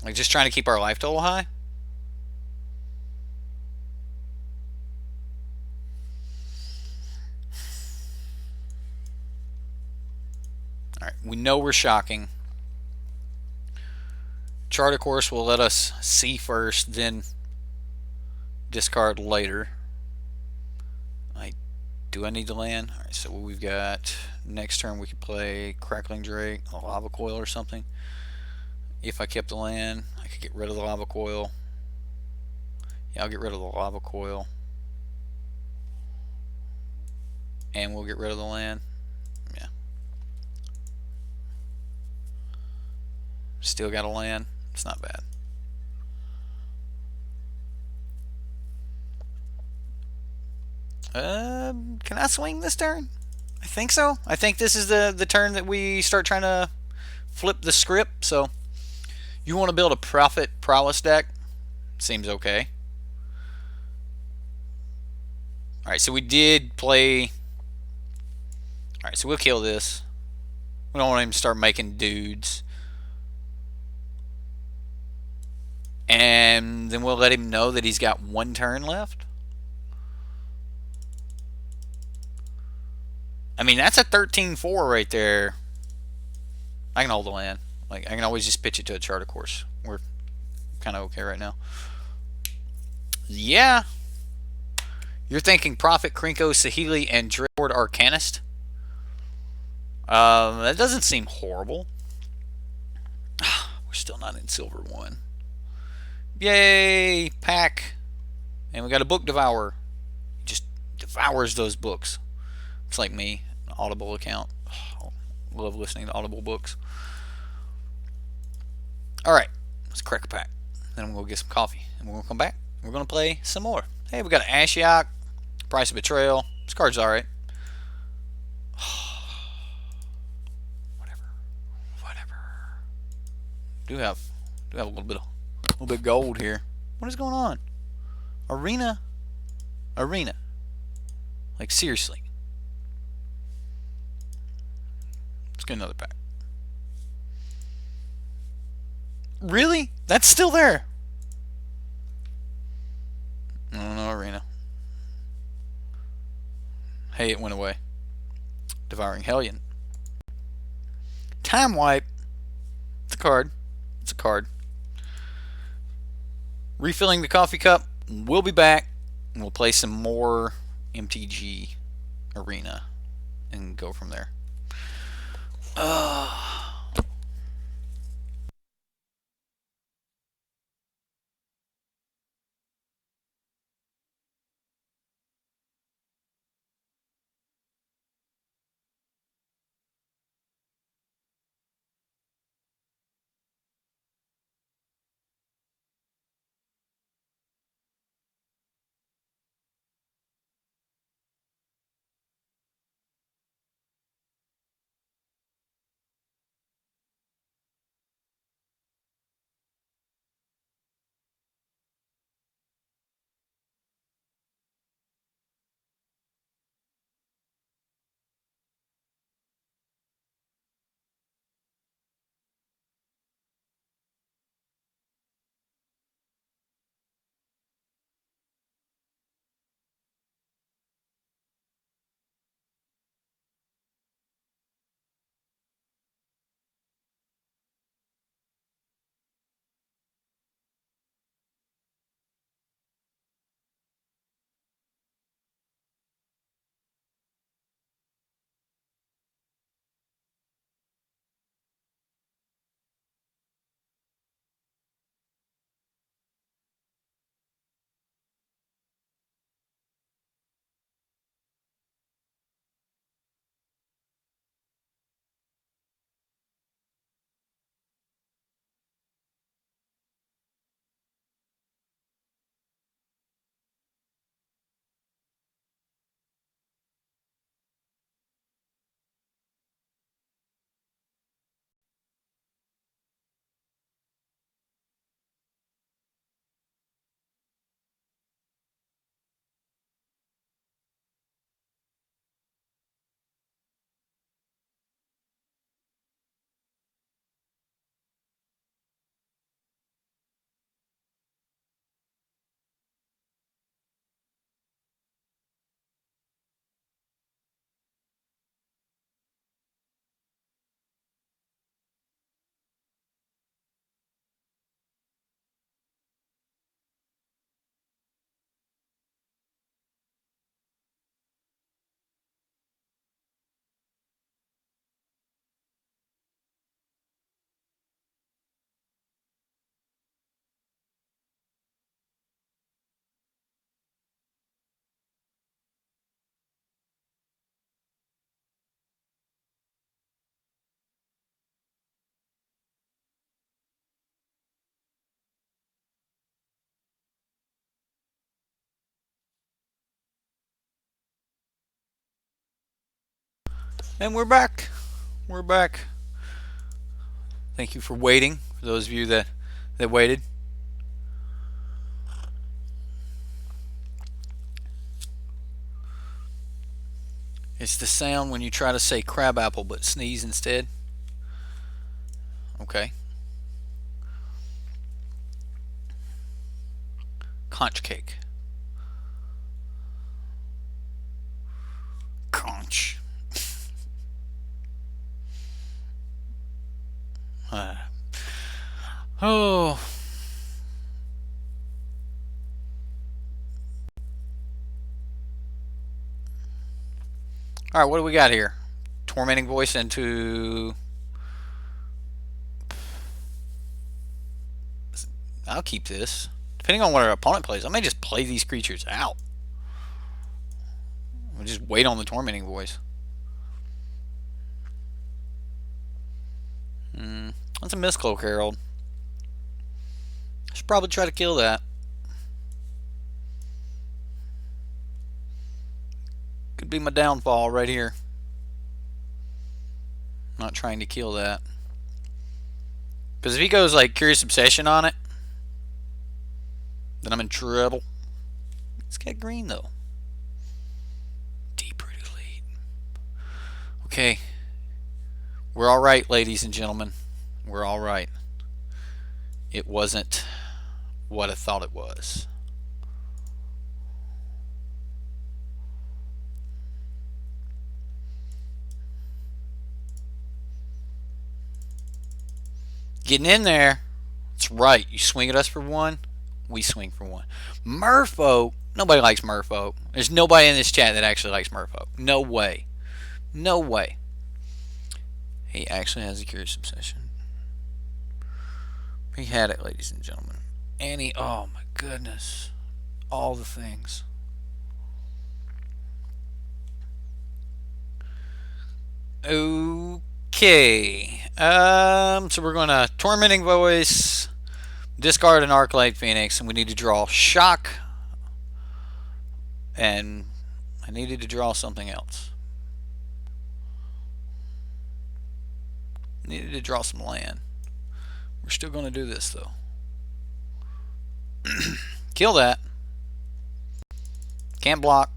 Like just trying to keep our life total high. Alright, we know we're shocking. Chart, of course, will let us see first, then discard later. Do I need to land? Alright, so we've got next turn we could play Crackling Drake, a Lava Coil or something. If I kept the land, I could get rid of the Lava Coil. Yeah, I'll get rid of the Lava Coil. And we'll get rid of the land. Yeah. Still got a land. It's not bad. Can I swing this turn? I think so. I think this is the turn that we start trying to flip the script. So you want to build a Prophet Prowess deck? Seems okay. Alright, so we did play... Alright, so we'll kill this. We don't want him to start making dudes. And then we'll let him know that he's got one turn left. I mean, that's a 13-4 right there. I can hold the land. Like, I can always just pitch it to a Charter Course. We're kind of okay right now. Yeah. You're thinking Prophet, Krinko, Sahili, and Drillboard Arcanist? That doesn't seem horrible. We're still not in Silver 1. Yay! Pack! And we got a Book Devourer. He just devours those books. It's like me, an Audible account. Oh, love listening to Audible books. Alright, let's crack a pack. Then I'm going to go get some coffee. And we're going to come back. We're going to play some more. Hey, we got an Ashiok. Price of Betrayal. This card's alright. Whatever. Do have a little bit of gold here. What is going on? Arena. Like seriously. Let's get another pack. Really? That's still there. No, Arena. Hey, it went away. Devouring Hellion. Time Wipe. It's a card. It's a card. Refilling the coffee cup. We'll be back. And we'll play some more MTG Arena. And go from there. And we're back. We're back. Thank you for waiting. For those of you that waited. It's the sound when you try to say crabapple but sneeze instead. Okay. Conch cake. Conch. Oh. Alright, what do we got here? Tormenting voice into... I'll keep this. Depending on what our opponent plays, I may just play these creatures out. We'll just wait on the tormenting voice. That's a Mistcloak Herald. I should probably try to kill that. Could be my downfall right here. Not trying to kill that. Because if he goes like Curious Obsession on it, then I'm in trouble. It's got green though. Deep rooted lead. Okay. We're alright, ladies and gentlemen. We're alright. It wasn't what I thought it was. Getting in there. That's right. You swing at us for one, we swing for one. Merfolk. Nobody likes Merfolk. There's nobody in this chat that actually likes Merfolk. No way. No way. He actually has a Curious Obsession. He had it, ladies and gentlemen. And he, oh my goodness. All the things. Okay. So we're going to Tormenting Voice, discard an Arclight Phoenix, and we need to draw Shock. And I needed to draw something else. Needed to draw some land. We're still going to do this though. Kill that. Can't block.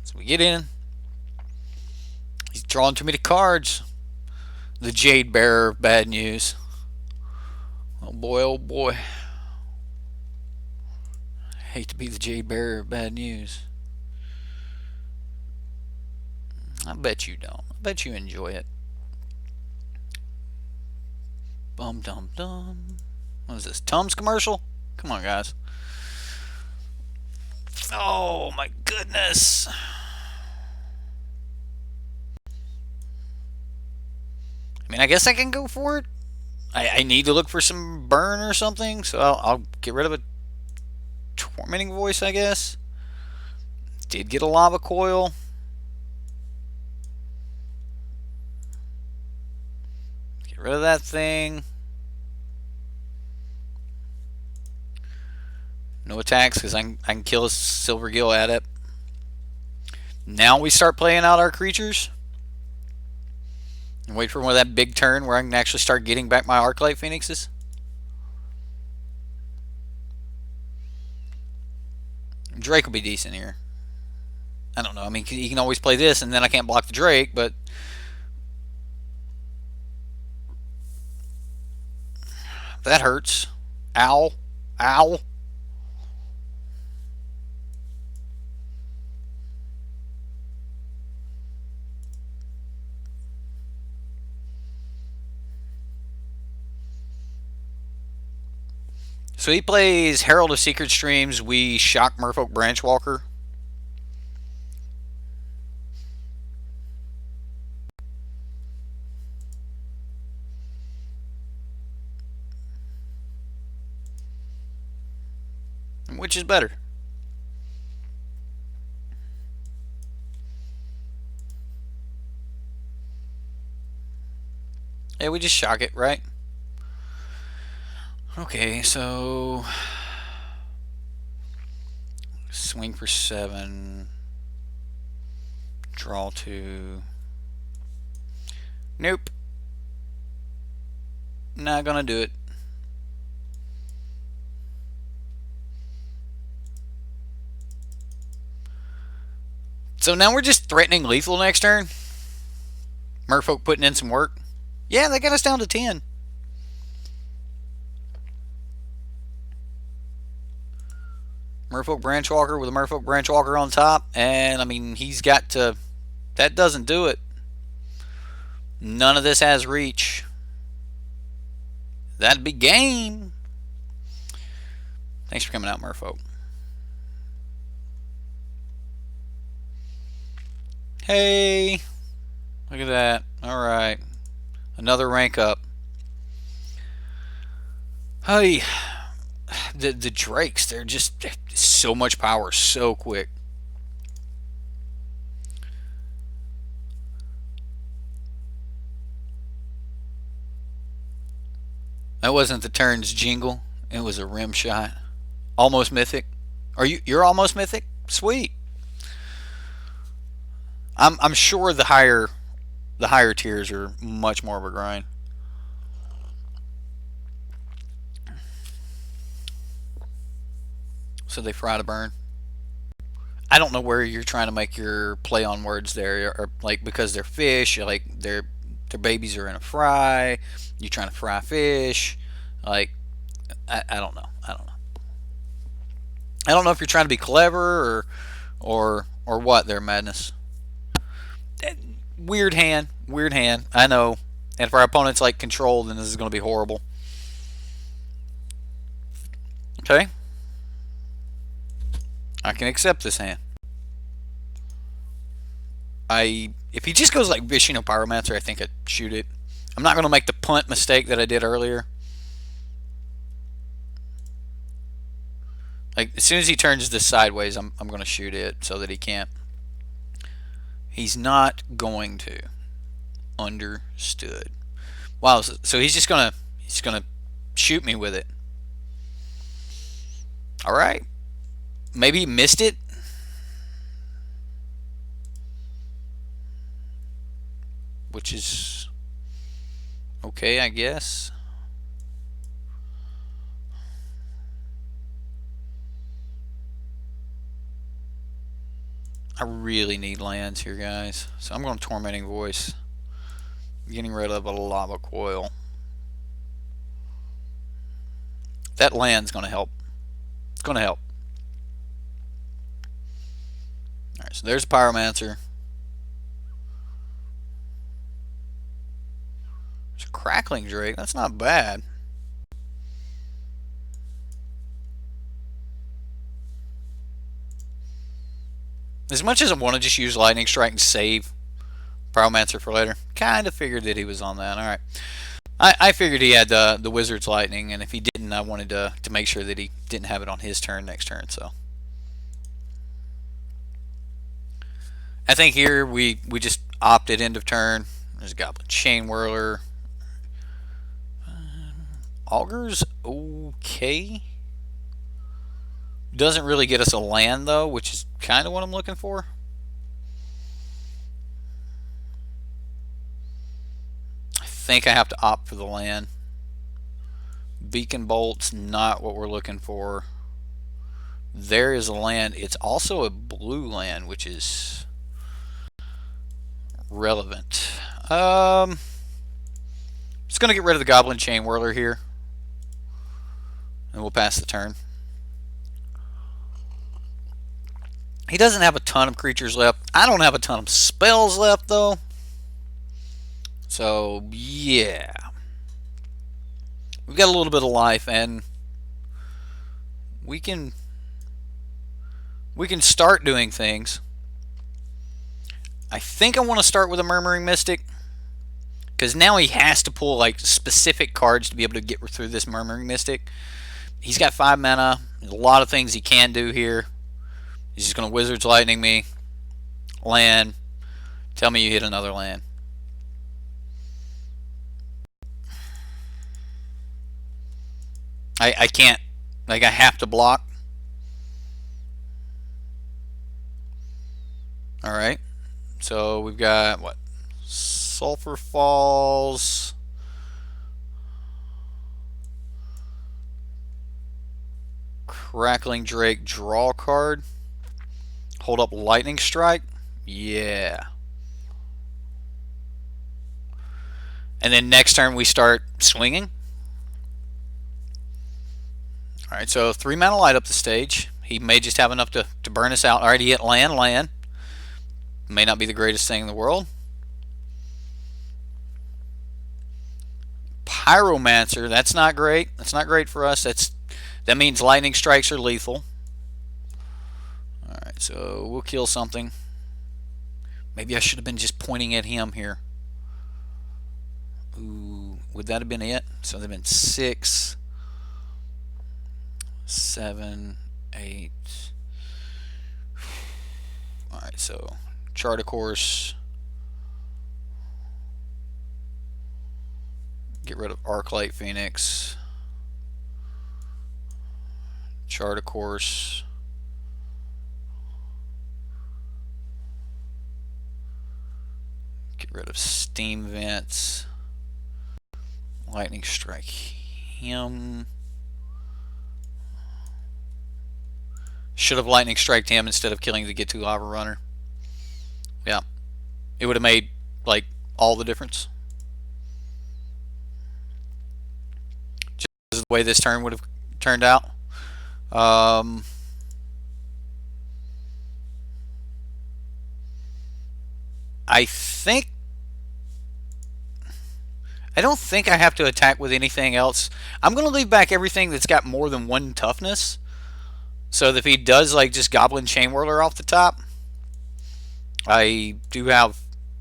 So we get in. He's drawing too many cards. The Jade Bearer of bad news. Oh boy, oh boy. I hate to be the Jade Bearer of bad news. I bet you don't. I bet you enjoy it. Bum dum dum. What is this? Tums commercial? Come on, guys. Oh my goodness. I mean, I guess I can go for it. I need to look for some burn or something, so I'll get rid of a Tormenting Voice, I guess. Did get a Lava Coil. Get rid of that thing. No attacks because I can kill a Silver Gill Adept. Now we start playing out our creatures. And wait for one of that big turn where I can actually start getting back my Arclight Phoenixes. Drake will be decent here. I don't know. I mean, he can always play this and then I can't block the Drake, but... that hurts. Ow. Ow. So he plays Herald of Secret Streams. We shock Merfolk Branchwalker. Which is better? Yeah, we just shock it, right? Okay, so swing for 7, draw 2, Nope. Not gonna do it. So now we're just threatening lethal next turn. Merfolk putting in some work. Yeah, they got us down to 10. Merfolk Branchwalker with a Merfolk Branchwalker on top. And, I mean, he's got to... That doesn't do it. None of this has reach. That'd be game. Thanks for coming out, Merfolk. Hey. Look at that. Alright. Another rank up. Hey. The Drakes, they're just so much power so quick. That wasn't the turn's jingle. It was a rim shot. Almost mythic. You're almost mythic? Sweet. I'm sure the higher tiers are much more of a grind. So they fry to burn. I don't know where you're trying to make your play on words there, or like because they're fish, like their babies are in a fry. You're trying to fry fish, like I don't know. I don't know. I don't know if you're trying to be clever or what. There, Madness. Weird hand. Weird hand. I know. And if our opponent's like controlled, then this is going to be horrible. Okay. I can accept this hand. If he just goes like Vishino Pyromancer, I think I'd shoot it. I'm not going to make the punt mistake that I did earlier. Like as soon as he turns this sideways, I'm going to shoot it so that he can't. He's not going to. Understood. Wow. So he's just gonna shoot me with it. All right. Maybe he missed it. Which is okay, I guess. I really need lands here, guys. So I'm going to Tormenting Voice. Getting rid of a Lava Coil. That land's going to help. It's going to help. Alright, so there's a Pyromancer. There's a Crackling Drake. That's not bad. As much as I want to just use Lightning Strike and save Pyromancer for later, kind of figured that he was on that. Alright. I figured he had the Wizard's Lightning, and if he didn't, I wanted to make sure that he didn't have it on his turn next turn. So I think here we just opted end of turn. There's a Goblin Chain Whirler. Augur's okay. Doesn't really get us a land though, which is kind of what I'm looking for. I think I have to opt for the land. Beacon Bolt's not what we're looking for. There is a land. It's also a blue land, which is relevant. Just gonna get rid of the Goblin Chain Whirler here, and we'll pass the turn. He doesn't have a ton of creatures left. I don't have a ton of spells left though. So yeah, we've got a little bit of life, and we can start doing things. I think I want to start with a Murmuring Mystic, because now he has to pull like specific cards to be able to get through this Murmuring Mystic. He's got 5 mana. There's a lot of things he can do here. He's just going to Wizard's Lightning me. Land. Tell me you hit another land. I can't. Like, I have to block. Alright. So we've got, what? Sulfur Falls. Crackling Drake, draw a card. Hold up Lightning Strike. Yeah. And then next turn we start swinging. Alright, so 3 mana light up the stage. He may just have enough to burn us out. Alright, he hit land. May not be the greatest thing in the world. Pyromancer, that's not great. That's not great for us. That means lightning strikes are lethal. Alright, so we'll kill something. Maybe I should have been just pointing at him here. Ooh, would that have been it? So they've been 6, 7, 8. Alright, so chart a course. Get rid of Arclight Phoenix. Chart a course. Get rid of Steam Vents. Lightning Strike him. Should have Lightning Striked him instead of killing the Get To Lava Runner. Yeah. It would have made, like, all the difference. Just the way this turn would have turned out. I don't think I have to attack with anything else. I'm going to leave back everything that's got more than 1 toughness. So that if he does like just Goblin Chain Whirler off the top, I do have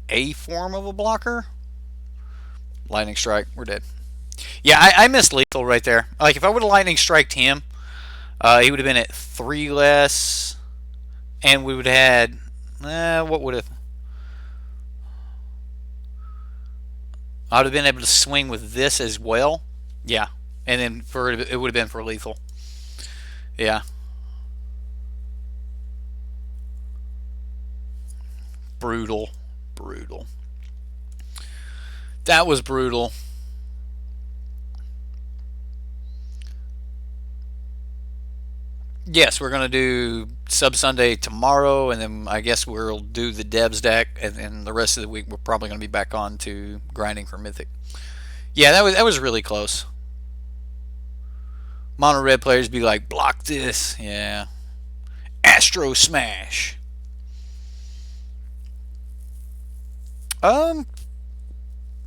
a form of a blocker. Lightning Strike, we're dead. Yeah, I missed lethal right there. Like if I would have Lightning Striked him, he would have been at 3 less, and we would have had what would have? I would have been able to swing with this as well. Yeah, and then it would have been for lethal. Yeah. Brutal. That was brutal. Yes, we're going to do Sub Sunday tomorrow, and then I guess we'll do the Devs deck, and then the rest of the week we're probably going to be back on to grinding for Mythic. Yeah, that was really close. Mono red players be like, block this. Yeah. Astro Smash.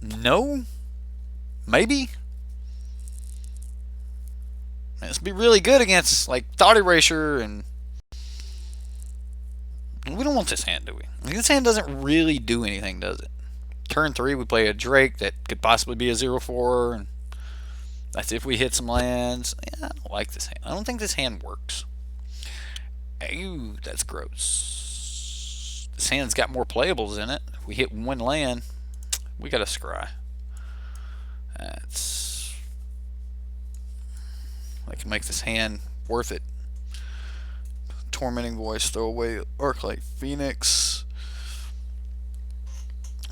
No. Maybe. This would be really good against like Thought Erasure, and we don't want this hand, do we? This hand doesn't really do anything, does it? Turn 3 we play a Drake that could possibly be a 0/4, and that's if we hit some lands. Yeah, I don't like this hand. I don't think this hand works. Ew, that's gross. This hand's got more playables in it. If we hit 1 land, we got a scry. I can make this hand worth it. Tormenting Voice, throw away Arclight Phoenix.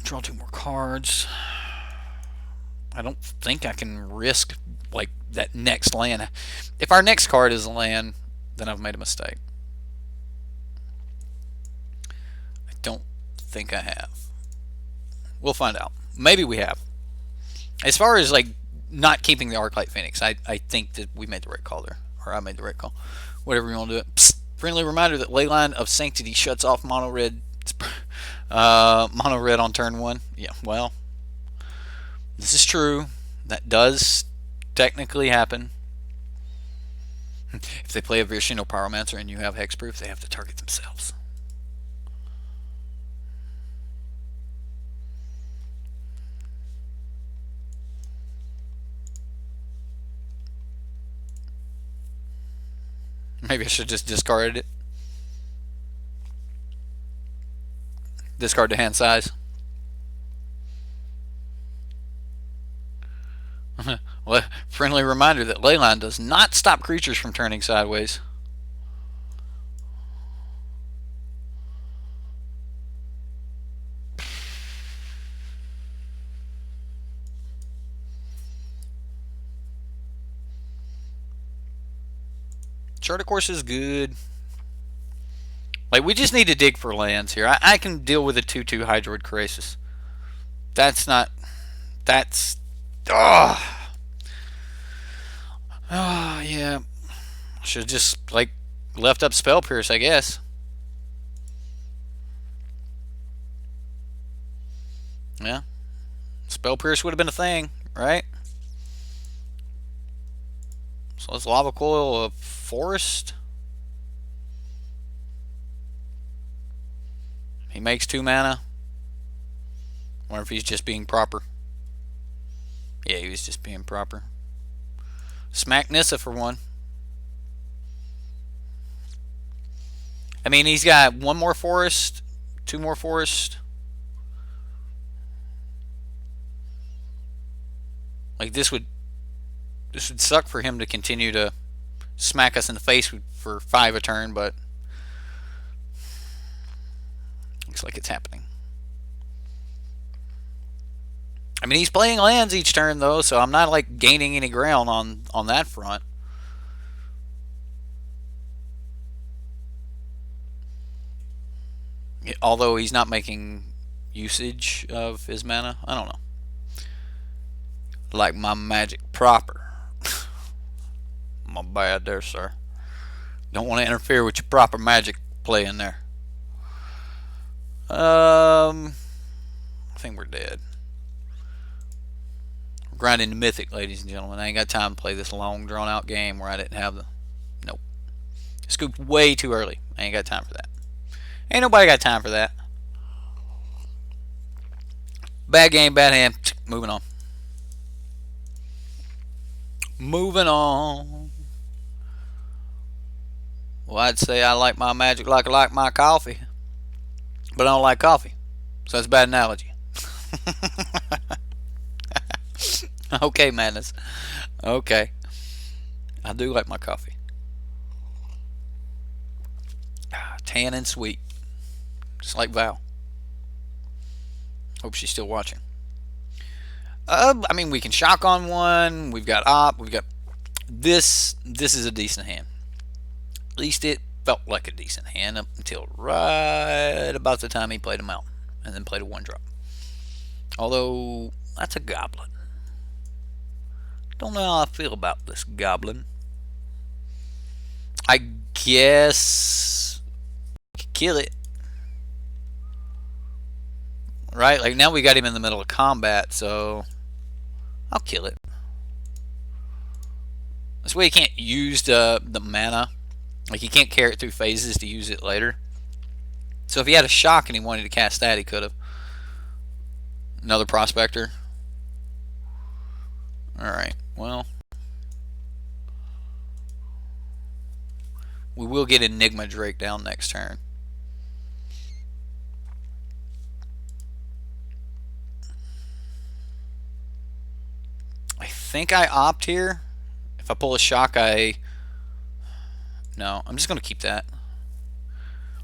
Draw 2 more cards. I don't think I can risk like that next land. If our next card is a land, then I've made a mistake. I don't think I have. We'll find out. Maybe we have. As far as like not keeping the Arclight Phoenix, I think that we made the right call there. Or I made the right call. Whatever you want to do it. Psst. Friendly reminder that Leyline of Sanctity shuts off mono red on turn 1. Yeah, well, this is true. That does technically happen. If they play a Virtual Pyromancer and you have hexproof, they have to target themselves. Maybe I should just discard it. Discard the hand size. Well, friendly reminder that Leyline does not stop creatures from turning sideways. Chart of course is good. Like, we just need to dig for lands here. I can deal with a 2/2 Hydroid Krasis. That's not... That's... Oh, yeah. Should have just, like, left up Spell Pierce, I guess. Yeah. Spell Pierce would have been a thing, right? So let's Lava Coil a Forest. He makes 2 mana. Wonder if he's just being proper. Yeah, he was just being proper. Smack Nissa for 1. I mean, he's got 1 more Forest, 2 more Forest. Like, this would suck for him to continue to smack us in the face for 5 a turn, but looks like it's happening. I mean, he's playing lands each turn, though, so I'm not, like, gaining any ground on that front. Although he's not making usage of his mana. I don't know. Like my magic proper. My bad there, sir. Don't want to interfere with your proper magic play in there. I think we're dead. We're grinding to Mythic, ladies and gentlemen. I ain't got time to play this long, drawn-out game where I didn't have the... Nope. Scooped way too early. I ain't got time for that. Ain't nobody got time for that. Bad game, bad hand. Moving on. Moving on. Well, I'd say I like my magic like I like my coffee. But I don't like coffee. So that's a bad analogy. Okay, madness. Okay. I do like my coffee. Tan and sweet. Just like Val. Hope she's still watching. I mean, we can shock on one. We've got op. We've got this. This is a decent hand. At least it felt like a decent hand up until right about the time he played a mountain and then played a 1-drop. Although that's a goblin. Don't know how I feel about this goblin. I guess I could kill it. Right? Like, now we got him in the middle of combat, so I'll kill it. This way he can't use the mana. Like, he can't carry it through phases to use it later. So if he had a shock and he wanted to cast that, he could have. Another prospector. Alright, well. We will get Enigma Drake down next turn. I think I opt here. If I pull a shock, no, I'm just going to keep that.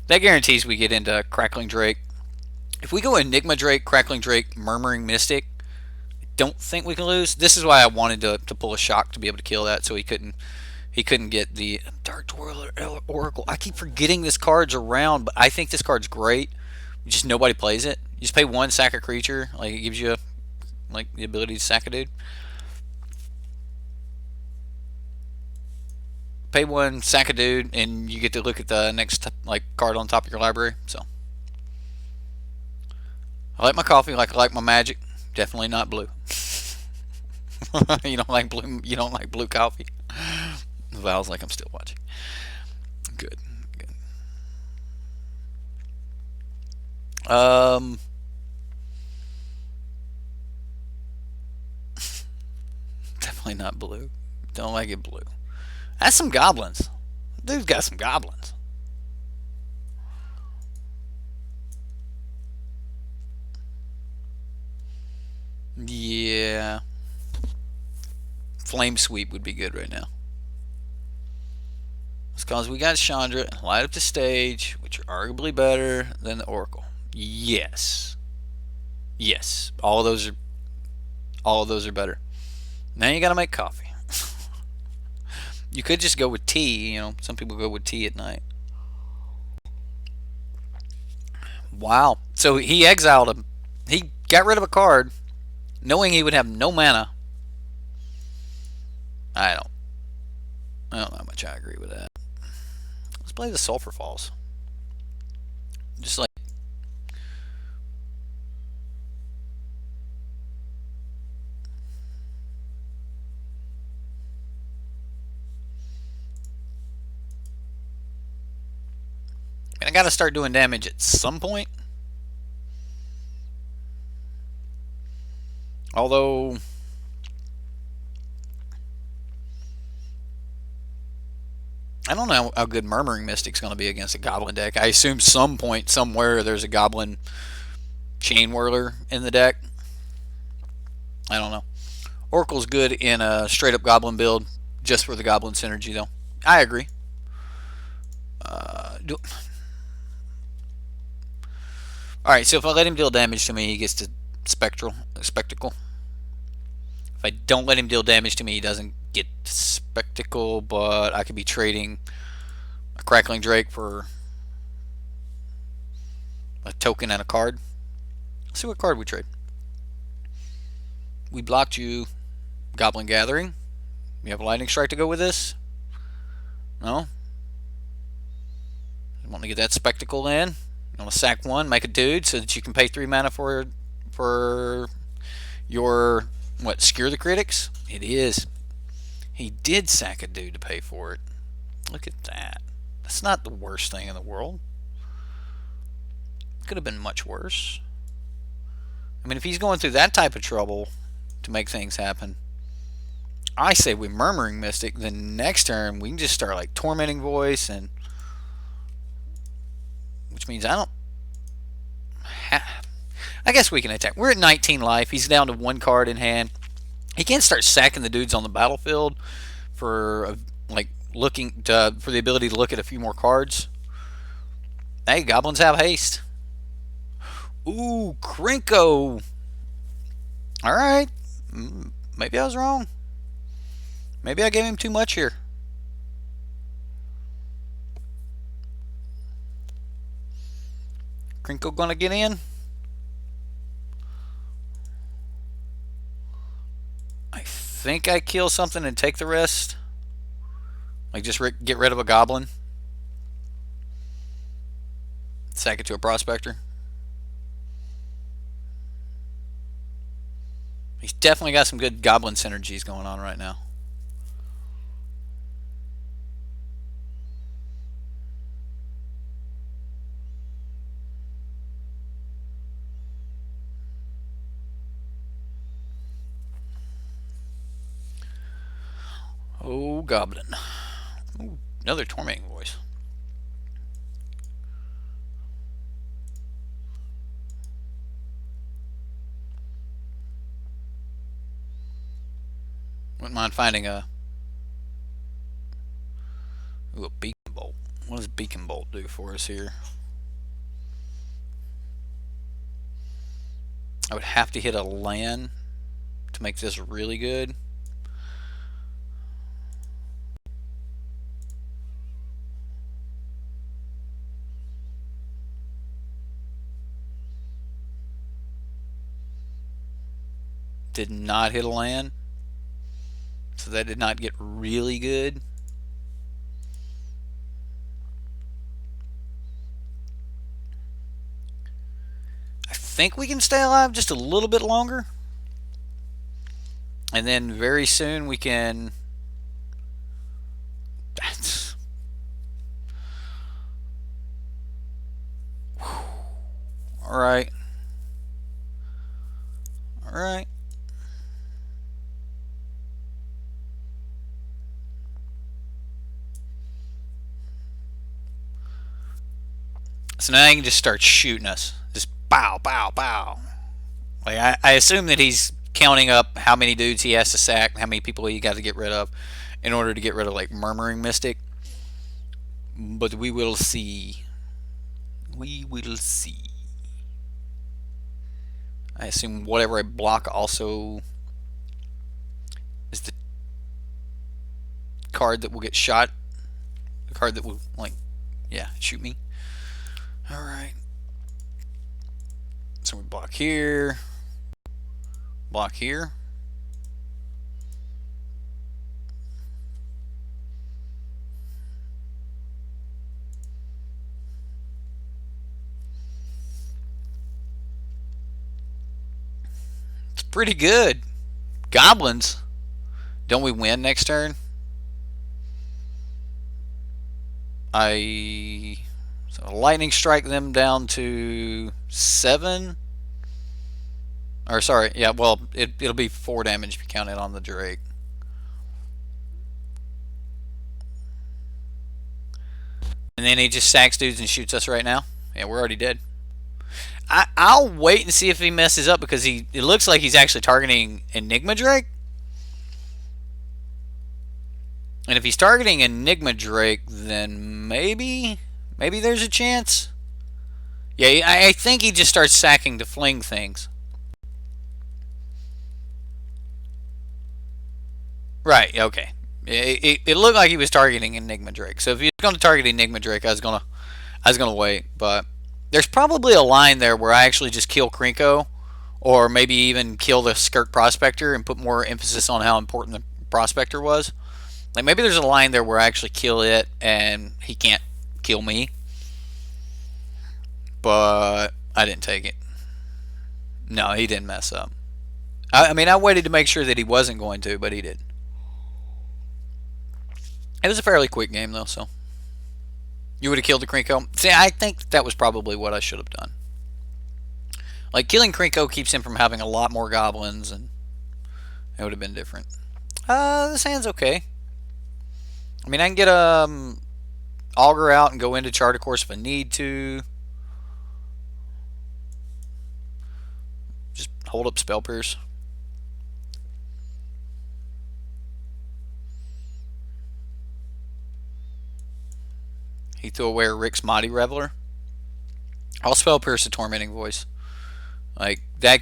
That guarantees we get into Crackling Drake. If we go Enigma Drake, Crackling Drake, Murmuring Mystic, I don't think we can lose. This is why I wanted to pull a shock to be able to kill that, so he couldn't get the Dark Dweller Oracle. I keep forgetting this card's around, but I think this card's great. Just nobody plays it. You just pay 1, sack a creature. Like, it gives you like the ability to sack a dude. Pay 1, sack a dude, and you get to look at the next like card on top of your library. So I like my coffee like I like my magic. Definitely not blue. You don't like blue. You don't like blue coffee. Val's like I'm still watching. Good. Good. Definitely not blue. Don't like it blue. That's some goblins. Dude's got some goblins. Yeah. Flame Sweep would be good right now. It's because we got Chandra and Light Up the Stage, which are arguably better than the Oracle. Yes. Yes. All of those are better. Now you gotta make coffee. You could just go with tea. You know, some people go with tea at night. Wow. So he exiled him. He got rid of a card, knowing he would have no mana. I don't. I don't know how much I agree with that. Let's play the Sulphur Falls. Just like I got to start doing damage at some point. Although I don't know how good Murmuring Mystic's going to be against a Goblin deck. I assume some point somewhere there's a Goblin Chain Whirler in the deck. I don't know. Oracle's good in a straight up Goblin build, just for the Goblin synergy though. I agree. Alright, so if I let him deal damage to me, he gets to Spectacle. If I don't let him deal damage to me, he doesn't get Spectacle, but I could be trading a Crackling Drake for a token and a card. Let's see what card we trade. We blocked you, Goblin Gathering. You have a Lightning Strike to go with this? No? You want to get that Spectacle in? You want to sack one, make a dude so that you can pay 3 mana for your, what, Skewer the Critics? It is. He did sack a dude to pay for it. Look at that. That's not the worst thing in the world. Could have been much worse. I mean, if he's going through that type of trouble to make things happen, I say we Murmuring Mystic. Then next turn we can just start like Tormenting Voice, and which means I guess we can attack. We're at 19 life. He's down to 1 card in hand. He can't start sacking the dudes on the battlefield for like looking to, for the ability to look at a few more cards. Hey, goblins have haste. Ooh, Krenko. All right, maybe I was wrong. Maybe I gave him too much here. Krenko gonna get in? I think I kill something and take the rest. Like just get rid of a goblin. Sack it to a prospector. He's definitely got some good goblin synergies going on right now. Oh, goblin. Ooh, another Tormenting Voice. Wouldn't mind finding a Beacon Bolt. What does Beacon Bolt do for us here? I would have to hit a land to make this really good. Did not hit a land, so that did not get really good. I think we can stay alive just a little bit longer, and then very soon we can. That's. All right. All right. So now he can just start shooting us. Just pow, pow, pow. Like I assume that he's counting up how many dudes he has to sack, how many people he got to get rid of in order to get rid of like Murmuring Mystic. But we will see. We will see. I assume whatever I block also is the card that will get shot. A card that will, like, yeah, shoot me. Alright. So we block here. Block here. It's pretty good. Goblins. Don't we win next turn? So lightning strike them down to 7. Or sorry, yeah, well, it'll be 4 damage if you count it on the Drake. And then he just sacks dudes and shoots us right now. Yeah, we're already dead. I'll wait and see if he messes up, because it looks like he's actually targeting Enigma Drake. And if he's targeting Enigma Drake, then maybe there's a chance. Yeah, I think he just starts sacking to fling things. Right, okay. It looked like he was targeting Enigma Drake. So if he was going to target Enigma Drake, I was gonna wait. But there's probably a line there where I actually just kill Krinko, or maybe even kill the Skirk Prospector and put more emphasis on how important the Prospector was. Like, maybe there's a line there where I actually kill it and he can't kill me. But I didn't take it. No, he didn't mess up. I mean, I waited to make sure that he wasn't going to, but he did. It was a fairly quick game, though, so. You would have killed the Krinko? See, I think that was probably what I should have done. Like, killing Krinko keeps him from having a lot more goblins, and it would have been different. This hand's okay. I mean, I can get Augur out and go into Chart of Course if I need to. Just hold up Spell Pierce. He threw away Rick's Mighty Reveler. I'll Spell Pierce a Tormenting Voice. Like, that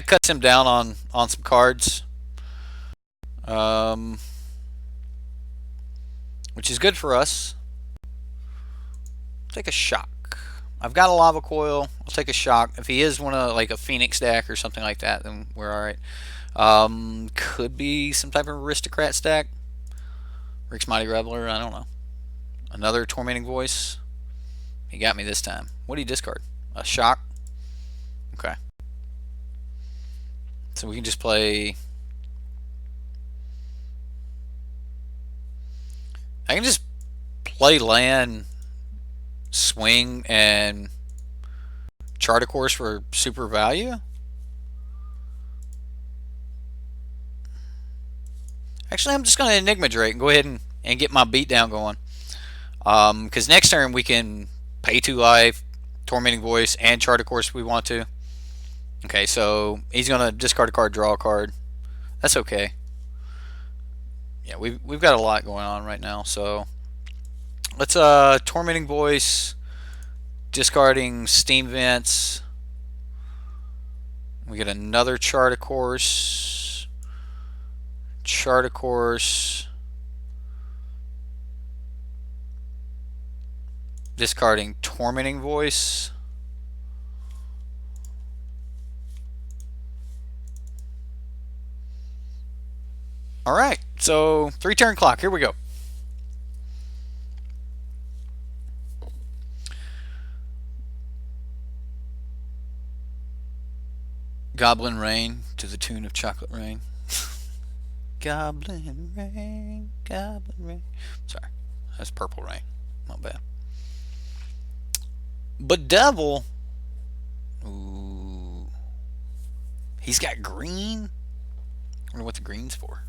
cuts him down on some cards. Which is good for us. Take a shock. I've got a Lava Coil. I'll take a shock. If he is one of, like, a Phoenix deck or something like that, then we're alright. Could be some type of Aristocrat stack. Rick's Mighty Reveler, I don't know. Another Tormenting Voice. He got me this time. What do you discard? A shock? Okay. So we can just play... I can just play land, swing, and Chart a Course for super value. Actually, I'm just going to Enigma Drake and go ahead and get my beatdown going. Because next turn we can pay 2 life, Tormenting Voice, and Chart a Course if we want to. Okay, so he's going to discard a card, draw a card. That's okay. Yeah, we've got a lot going on right now, so let's Tormenting Voice, discarding Steam Vents. We get another Chart a Course, Chart a Course, discarding Tormenting Voice. Alright, so 3-turn clock. Here we go. Goblin Rain to the tune of Chocolate Rain. Goblin Rain, Goblin Rain. Sorry, that's Purple Rain. Not bad. But Devil. Ooh. He's got green. I wonder what the green's for.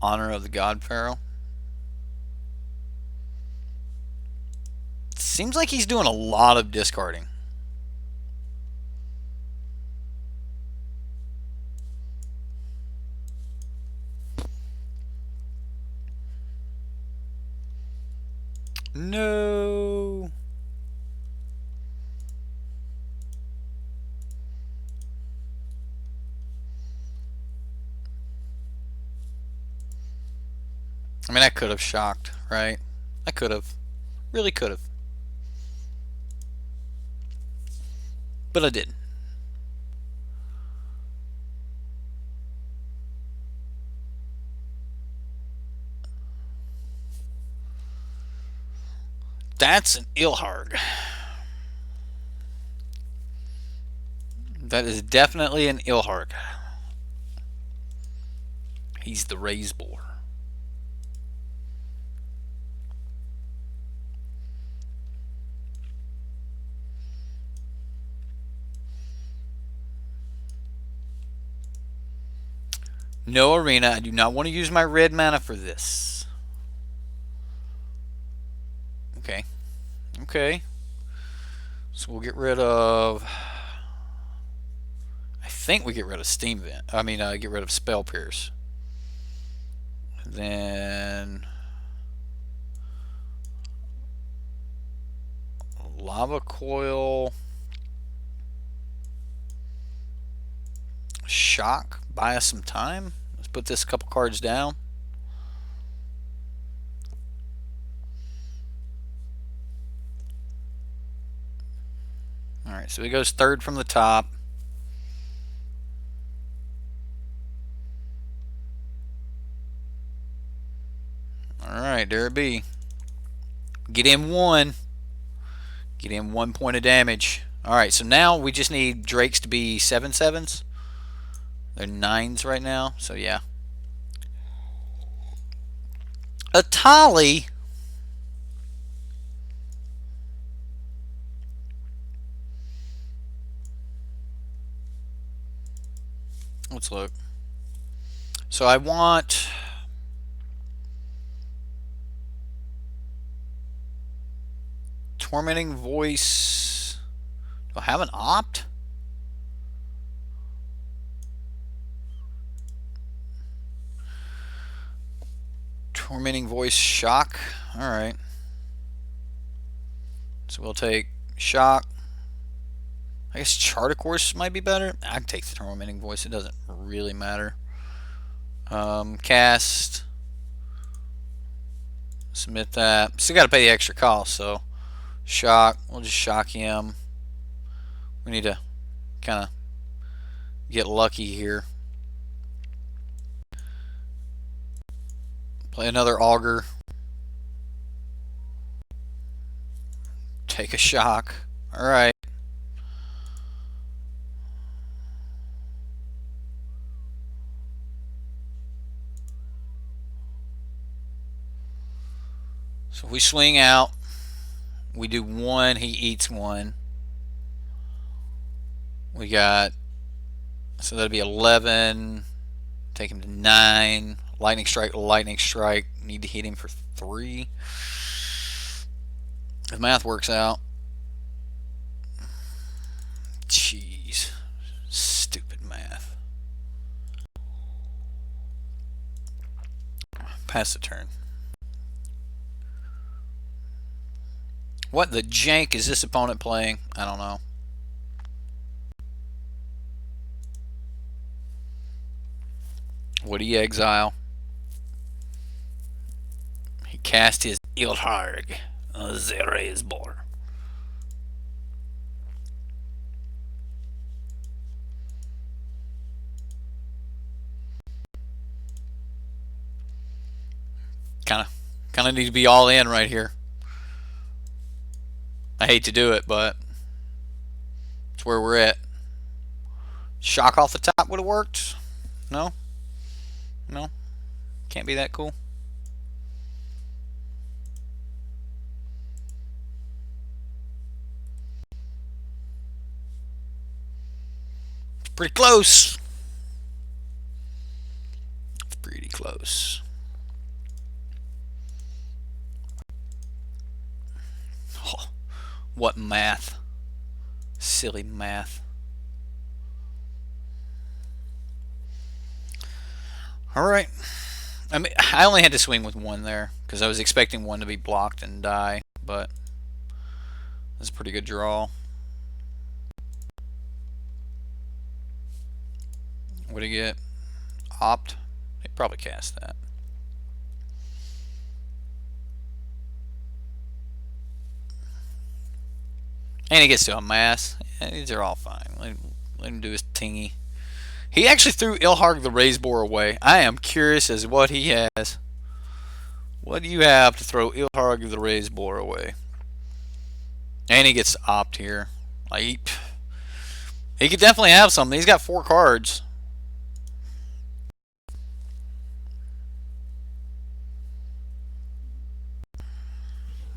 Honor of the God Pharaoh. Seems like he's doing a lot of discarding. No. I mean, I could have shocked, right? I could have. Really could have. But I didn't. That's an Ilharg. That is definitely an Ilharg. He's the raised boar. No arena. I do not want to use my red mana for this. Okay. Okay. So we'll get rid of. I think we get rid of Steam Vent. I mean, get rid of Spell Pierce. Then. Lava Coil. Shock. Buy us some time. Let's put this couple cards down. Alright, so he goes third from the top. Alright, there it be. Get him one. Get him 1 point of damage. Alright, so now we just need Drakes to be 7/7s. They're 9s right now, so yeah. A Tolly. Let's look. So I want Tormenting Voice. Do I have an opt? Tormenting Voice Shock. Alright. So we'll take Shock. I guess Chart Course might be better. I can take the Tormenting Voice. It doesn't really matter. Cast. Submit that. Still got to pay the extra cost, so shock. We'll just shock him. We need to kind of get lucky here. Play another Augur. Take a shock. Alright. So we swing out. We do 1. He eats 1. We got, so that'll be 11. Take him to 9. Lightning strike, lightning strike. Need to hit him for 3. If math works out. Jeez. Stupid math. Pass the turn. What the jank is this opponent playing? I don't know. What do you exile? He cast his Ilharg, the raised boar. Kind of need to be all in right here. I hate to do it, but it's where we're at. Shock off the top would have worked. No? No? Can't be that cool? It's pretty close. It's pretty close. Oh, what math? Silly math. Alright. I mean, I only had to swing with 1 there because I was expecting 1 to be blocked and die, but that's a pretty good draw. What do you get? Opt? They probably cast that. And he gets to amass. These are all fine. Let him do his tingy. He actually threw Ilharg the Razeboar away. I am curious as what he has. What do you have to throw Ilharg the Razeboar away? And he gets to opt here. Like, he could definitely have something. He's got 4 cards.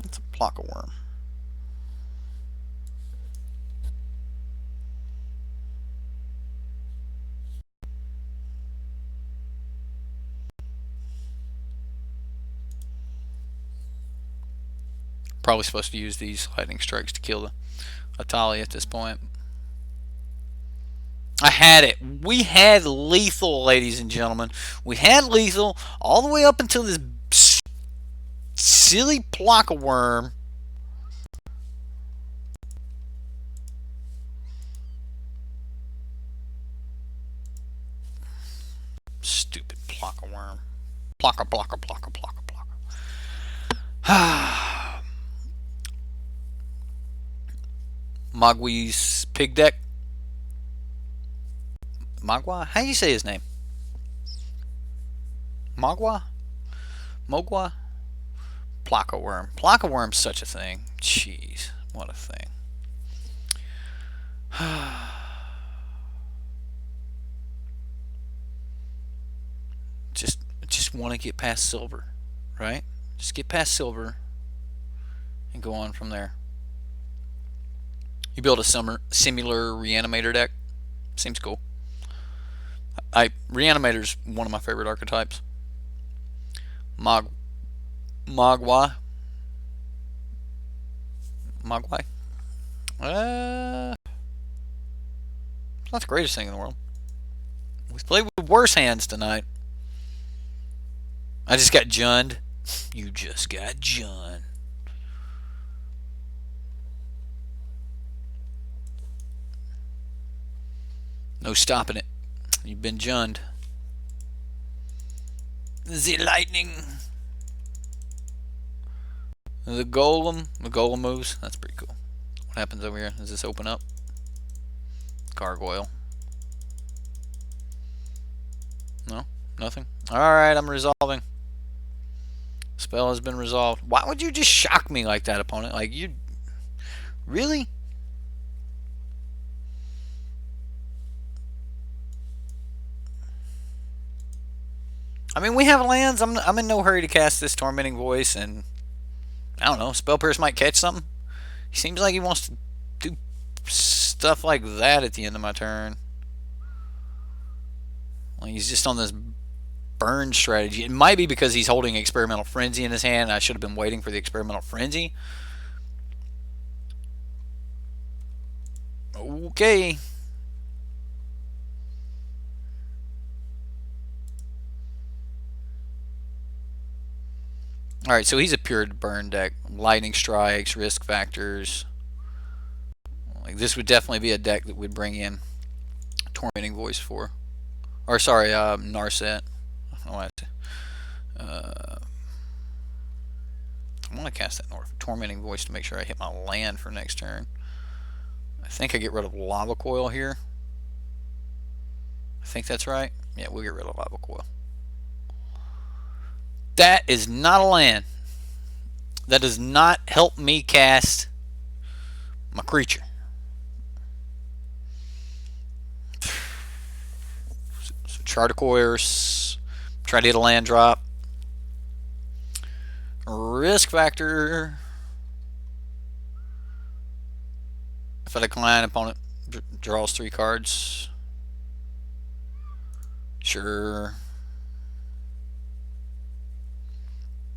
It's a Block of Worm. Probably supposed to use these lightning strikes to kill the Atali at this point. I had it. We had lethal, ladies and gentlemen. We had lethal all the way up until this silly Block of Worm. Stupid Block of Worm. Blocker. Mogwai's pig deck. Mogwai? How do you say his name? Mogwai? Block of Worm. Block of Worm's such a thing. Jeez, what a thing. just want to get past silver, right? Just get past silver and go on from there. You build a similar Reanimator deck. Seems cool. Reanimator's one of my favorite archetypes. Mogwai. It's not the greatest thing in the world. We've played with worse hands tonight. I just got junned. You just got junned. No stopping it. You've been junned. The lightning. The golem. The golem moves. That's pretty cool. What happens over here? Does this open up? Gargoyle. No? Nothing? Alright, I'm resolving. Spell has been resolved. Why would you just shock me like that, opponent? Like, you... Really? I mean, we have lands. I'm in no hurry to cast this Tormenting Voice, and... I don't know. Spell Pierce might catch something. He seems like he wants to do stuff like that at the end of my turn. Like, he's just on this burn strategy. It might be because he's holding Experimental Frenzy in his hand. I should have been waiting for the Experimental Frenzy. Okay. Alright, so he's a pure burn deck. Lightning Strikes, Risk Factors. Like, this would definitely be a deck that would bring in Tormenting Voice for. Or, sorry, Narset. I want to cast that Tormenting Voice to make sure I hit my land for next turn. I think I get rid of Lava Coil here. I think that's right. Yeah, we'll get rid of Lava Coil. That is not a land. That does not help me cast my creature. So Chart of Course. Try to hit a land drop. Risk Factor. If I decline, opponent draws 3 cards. Sure.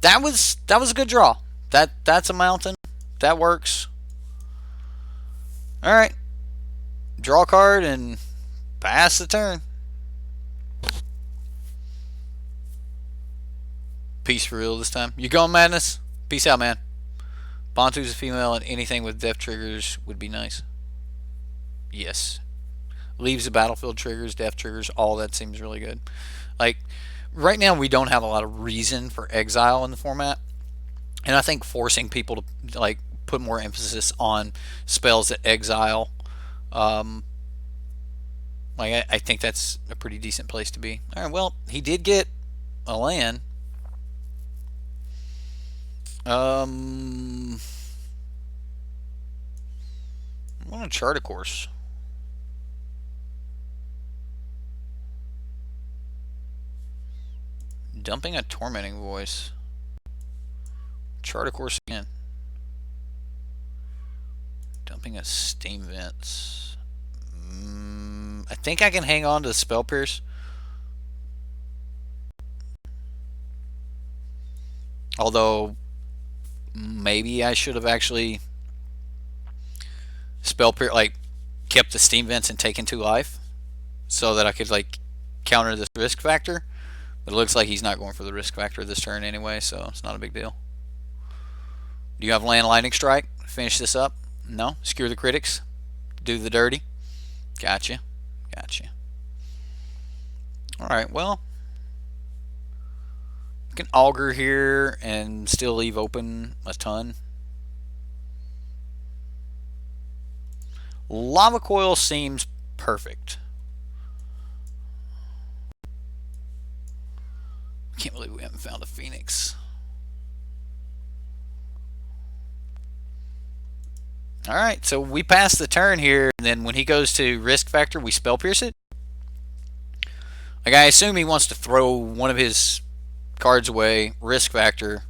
That was a good draw. That's a mountain. That works. All right. Draw a card and pass the turn. Peace for real this time. You going, Madness? Peace out, man. Bantu's a female, and anything with death triggers would be nice. Yes. Leaves the battlefield triggers, death triggers, all that seems really good. Like, right now we don't have a lot of reason for exile in the format. And I think forcing people to, like, put more emphasis on spells that exile. Um, I think that's a pretty decent place to be. All right, well, he did get a land. I want to chart a course. Dumping a tormenting voice. Chart a course again. Dumping a steam vents. I think I can hang on to the spell pierce. Although maybe I should have actually spell pierce, like kept the steam vents and taken 2 life, so that I could like counter this risk factor. But it looks like he's not going for the risk factor this turn anyway, so it's not a big deal. Do you have land lightning strike? Finish this up? No? Skewer the critics? Do the dirty? Gotcha. Gotcha. Alright, well, we can augur here and still leave open a ton. Lava coil seems perfect. Can't believe we haven't found a phoenix. Alright, so we pass the turn here, and then when he goes to risk factor, we spell pierce it. Like, I assume he wants to throw one of his cards away, risk factor,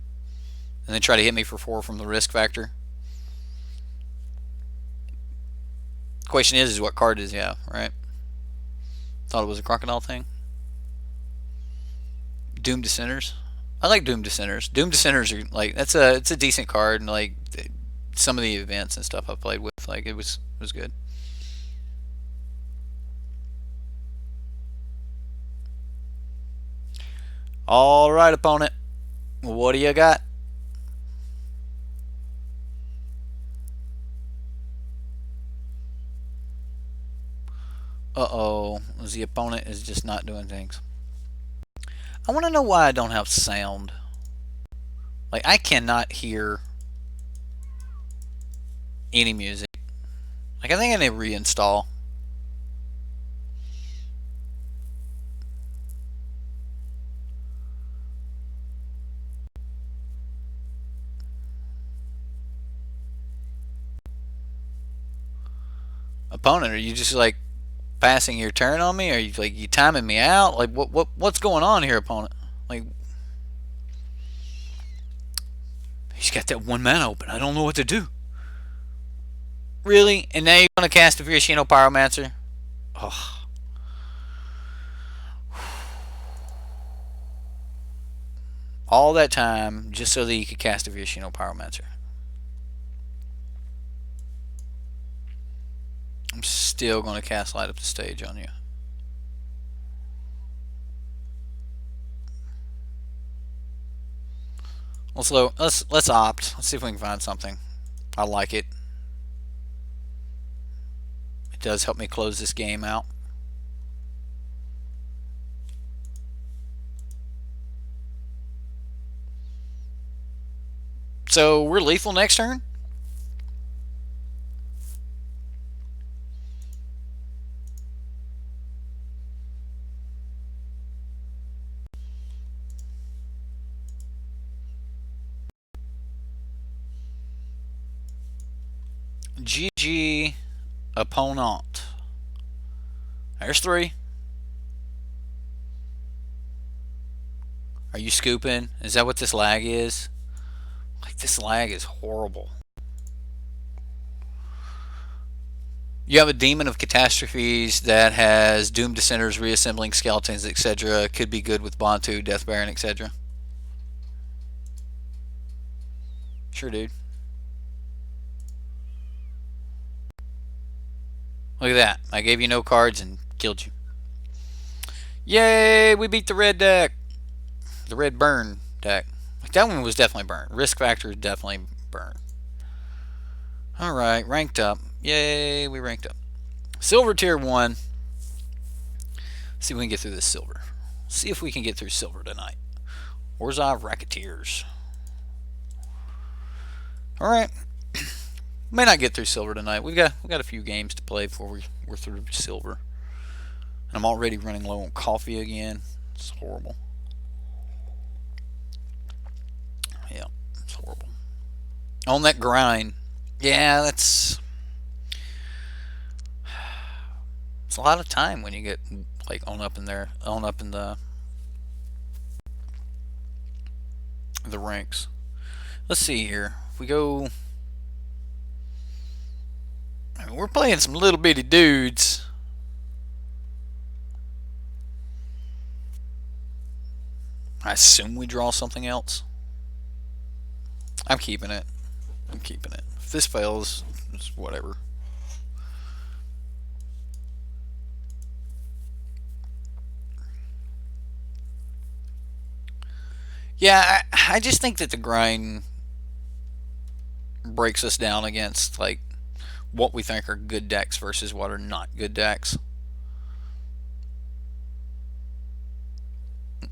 and then try to hit me for 4 from the risk factor. Question is what card does he have, right? Thought it was a crocodile thing. Doom Dissenters. I like Doom Dissenters. Doom Dissenters are like, it's a decent card, and like some of the events and stuff I've played with, like it was good. All right, opponent. What do you got? Uh-oh. The opponent is just not doing things. I want to know why I don't have sound. Like, I cannot hear any music. Like, I think I need to reinstall. Opponent, are you just like passing your turn on me? Are you like you timing me out? Like what's going on here, opponent? Like, he's got that 1 mana open. I don't know what to do. Really? And now you're gonna cast a Virashino Pyromancer? Oh. All that time just so that you could cast a Virashino Pyromancer. I'm still going to cast Light Up the Stage on you. Let's opt. Let's see if we can find something. I like it. It does help me close this game out. So we're lethal next turn? GG, opponent. There's 3. Are you scooping? Is that what this lag is? Like, this lag is horrible. You have a Demon of Catastrophes that has Doom Dissenters, Reassembling Skeletons, etc. Could be good with Bantu, Death Baron, etc. Sure, dude. Look at that. I gave you no cards and killed you. Yay! We beat the red deck. The red burn deck. That one was definitely burn. Risk factor is definitely burn. Alright, ranked up. Yay, we ranked up. Silver tier 1. See if we can get through this silver. See if we can get through silver tonight. Orzhov Racketeers. Alright. May not get through silver tonight. We got a few games to play before we're through silver. And I'm already running low on coffee again. It's horrible. Yeah, it's horrible. On that grind, yeah, it's a lot of time when you get like on up in there, on up in the ranks. Let's see here. If we go, I mean, we're playing some little bitty dudes. I assume we draw something else. I'm keeping it. I'm keeping it. If this fails, it's whatever. Yeah, I just think that the grind breaks us down against like what we think are good decks versus what are not good decks.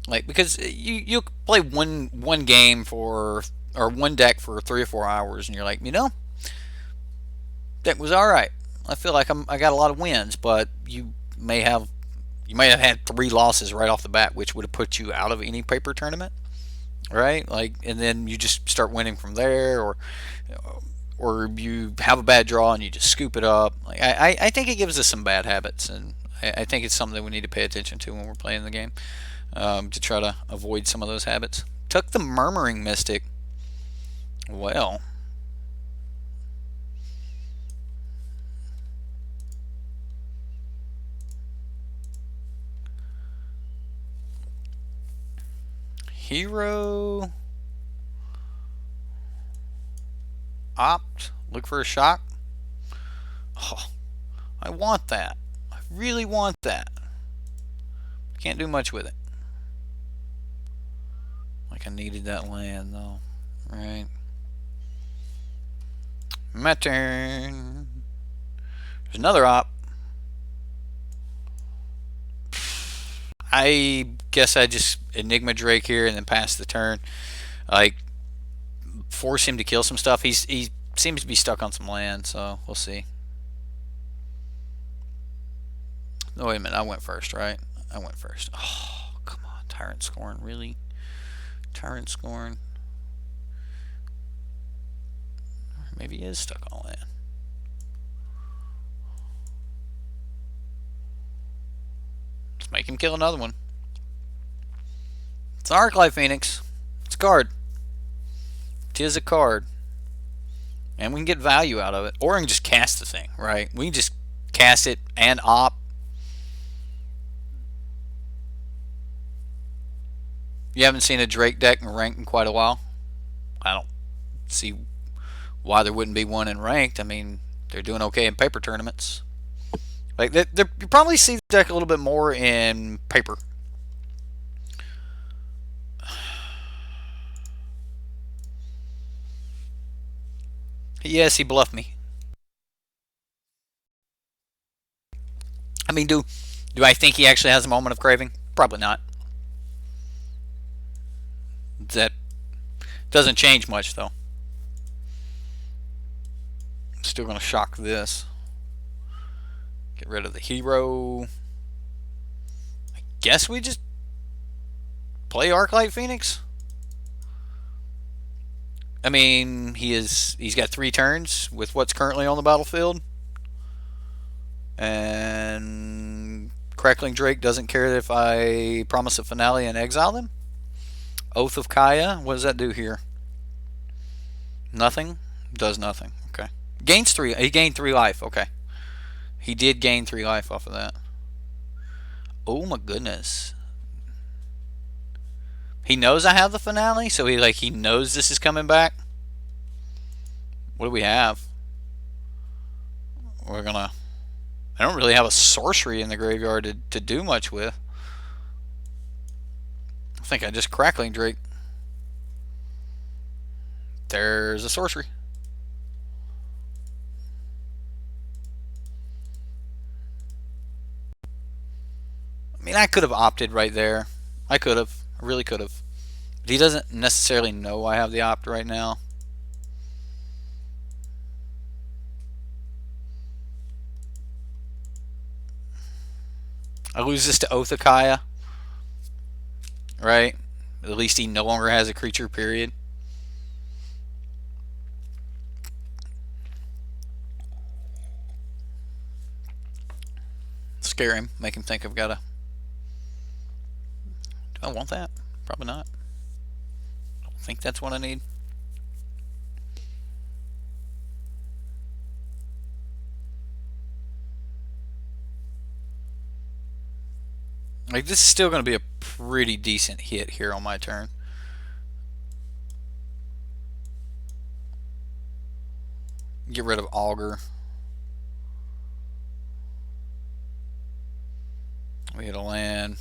Like because you play one game for or one deck for 3 or 4 hours and you're like, deck was all right. I feel like I got a lot of wins, but you might have had 3 losses right off the bat, which would have put you out of any paper tournament, right? Like, and then you just start winning from there, or you have a bad draw and you just scoop it up. Like, I think it gives us some bad habits, and I think it's something that we need to pay attention to when we're playing the game, to try to avoid some of those habits. Took the Murmuring Mystic. Well, hero opt, look for a shock. Oh, I want that. I really want that. Can't do much with it. Like I needed that land though, right? My turn. There's another op. I guess I just Enigma Drake here and then pass the turn. Like force him to kill some stuff. He seems to be stuck on some land, so we'll see. Oh, wait a minute. I went first, right? I went first. Oh, come on. Tyrant Scorn. Really? Tyrant Scorn. Maybe he is stuck on land. Let's make him kill another one. It's an Arclight Phoenix. It's a card. Tis a card. And we can get value out of it. Or we can just cast the thing, right? We can just cast it and op. You haven't seen a Drake deck in ranked in quite a while? I don't see why there wouldn't be one in ranked. I mean, they're doing okay in paper tournaments. Like you probably see the deck a little bit more in paper. Yes, he bluffed me. I mean, do I think he actually has a moment of craving? Probably not. That doesn't change much, though. Still going to shock this. Get rid of the hero. I guess we just play Arclight Phoenix. I mean, he's got 3 turns with what's currently on the battlefield. And Crackling Drake doesn't care if I promise a finale and exile them. Oath of Kaya, what does that do here? Nothing? Does nothing. Okay. Gains 3. He gained 3 life. Okay. He did gain 3 life off of that. Oh my goodness. He knows I have the finale, so he knows this is coming back. What do we have? We're gonna. I don't really have a sorcery in the graveyard to do much with. I think I just Crackling Drake. There's a sorcery. I mean, I could have opted right there. I could have. I really could have. But he doesn't necessarily know I have the opt right now. I lose this to Othakaya, right? At least he no longer has a creature, period. Scare him, make him think I've got a... Do I want that? Probably not. I don't think that's what I need. Like, this is still going to be a pretty decent hit here on my turn. Get rid of Augur. We hit a land.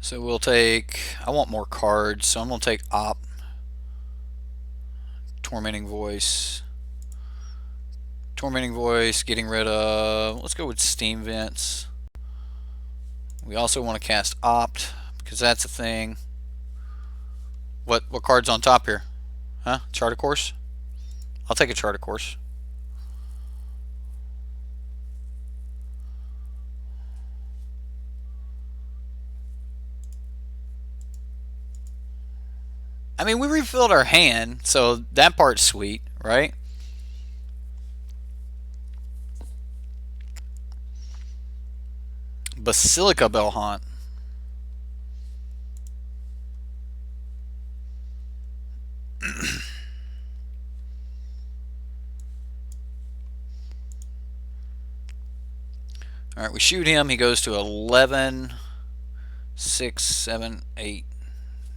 So we'll take... I want more cards, so I'm going to take Op. Tormenting Voice. Tormenting Voice, getting rid of... Let's go with Steam Vents. We also want to cast Opt, because that's a thing. What card's on top here? Huh? Chart of Course? I'll take a Chart of Course. I mean, we refilled our hand, so that part's sweet, right? Basilica Bellhaunt. Alright, we shoot him. He goes to 11, 6, 7, 8,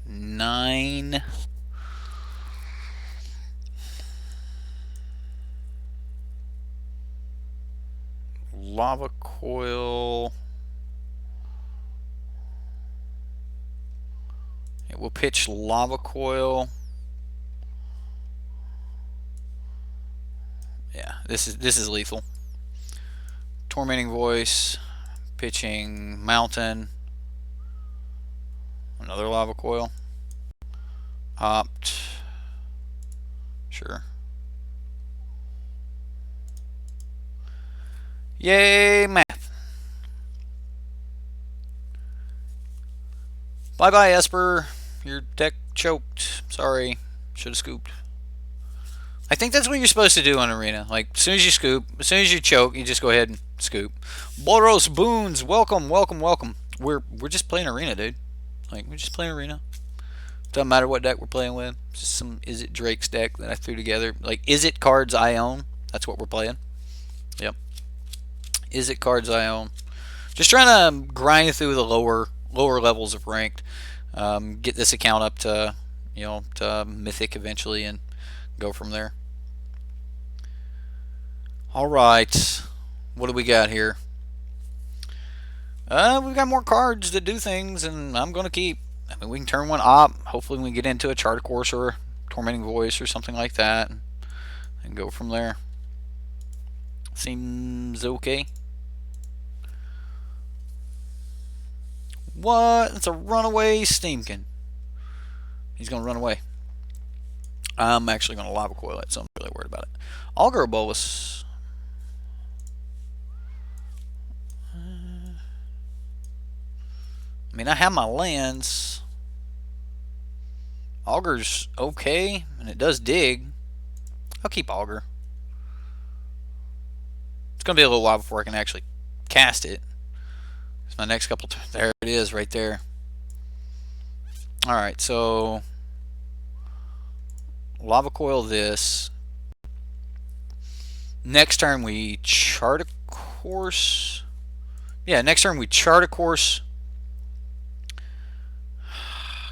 9. Lava Coil. Yeah, we'll pitch Lava Coil. Yeah, this is lethal. Tormenting Voice, pitching Mountain, another Lava Coil, Opt, sure. Yay, math. Bye-bye, Esper. Your deck choked. Sorry. Should have scooped. I think that's what you're supposed to do on Arena. Like, as soon as you scoop, as soon as you choke, you just go ahead and scoop. Boros Boons, welcome, welcome, welcome. We're just playing Arena, dude. Like, we're just playing Arena. Doesn't matter what deck we're playing with. It's just some Is It Drake's deck that I threw together. Like, Is It cards I own. That's what we're playing. Yep. Is It cards I own. Just trying to grind through the lower levels of ranked. Get this account up to, you know, to Mythic eventually and go from there. Alright, what do we got here? We've got more cards that do things, and I'm going to keep. I mean, we can turn one Op. Hopefully we can get into a Chart of Course or a Tormenting Voice or something like that, and go from there. Seems okay. What? It's a runaway Steamkin. He's going to run away. I'm actually going to Lava Coil it, so I'm really worried about it. Augur Bolus. I mean, I have my lands. Augur's okay, and it does dig. I'll keep Augur. It's going to be a little while before I can actually cast it. It's my next couple... There it is, right there. Alright, so... Lava Coil this. Next turn we Chart a Course. Yeah, next turn we Chart a Course.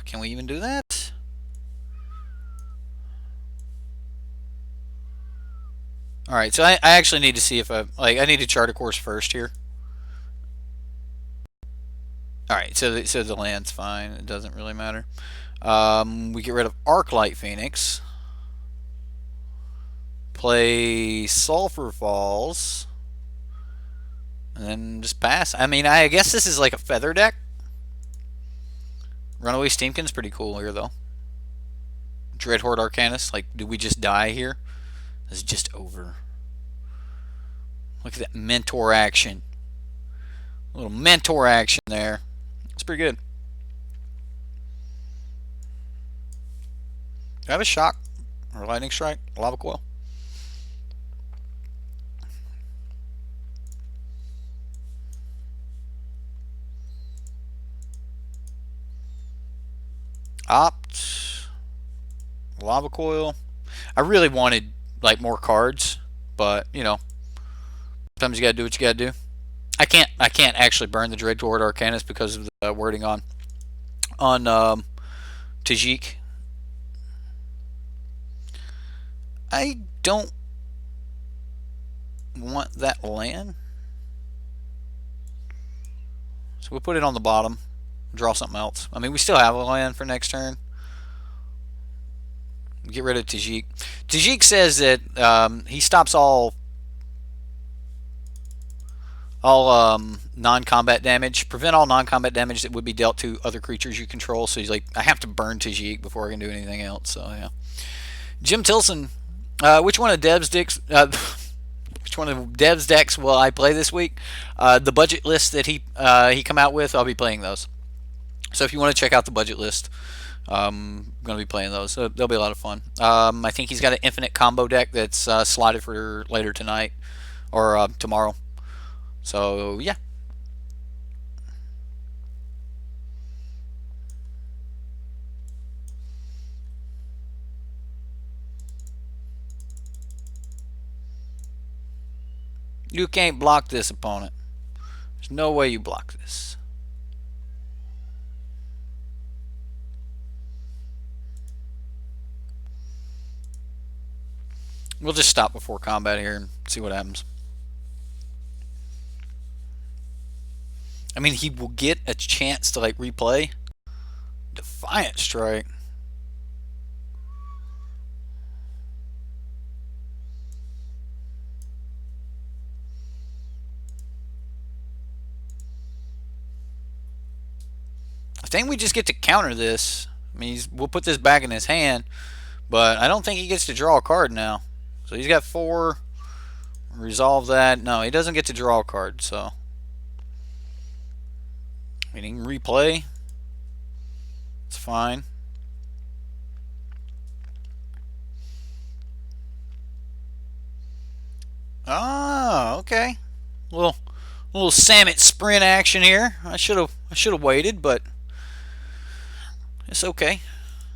Can we even do that? Alright, so I actually need to see if I need to Chart a Course first here. Alright, so the land's fine. It doesn't really matter. We get rid of Arclight Phoenix. Play Sulfur Falls. And then just pass. I mean, I guess this is like a feather deck. Runaway Steamkin's pretty cool here, though. Dreadhorde Arcanist. Like, do we just die here? This is just over. Look at that mentor action. A little mentor action there. It's pretty good. Do I have a shock or lightning strike? Lava coil. Opt. Lava coil. I really wanted like more cards, but you know, sometimes you gotta do what you gotta do. I can't actually burn the Dreadlord Arcanist because of the wording on Tajik. I don't want that land, so we'll put it on the bottom. Draw something else. I mean, we still have a land for next turn. Get rid of Tajik. Tajik says that he stops all non-combat damage. Prevent all non-combat damage that would be dealt to other creatures you control. So he's like, I have to burn Tajik before I can do anything else. So yeah. Jim Tilson, which one of Dev's decks? Which one of Dev's decks will I play this week? The budget list that he come out with, I'll be playing those. So if you want to check out the budget list, I'm going to be playing those. So they'll be a lot of fun. I think he's got an infinite combo deck that's slotted for later tonight or tomorrow. So yeah. You can't block this, opponent. There's no way you block this. We'll just stop before combat here and see what happens. I mean, he will get a chance to like replay Defiant Strike. I think we just get to counter this. I mean, we'll put this back in his hand, but I don't think he gets to draw a card now. So he's got 4. Resolve that. No, he doesn't get to draw a card, so. I mean, he can replay. It's fine. Ah, okay. Little Samet sprint action here. I should have waited, but it's okay.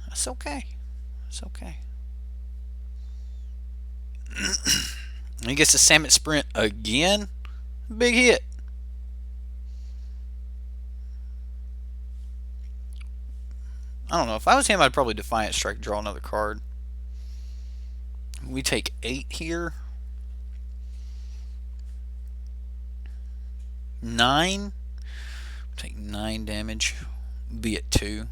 It's okay. It's okay. He gets the Samet sprint again. Big hit. I don't know. If I was him, I'd probably Defiant Strike, draw another card. We take 8 here. 9. Take 9 damage. Be at 2.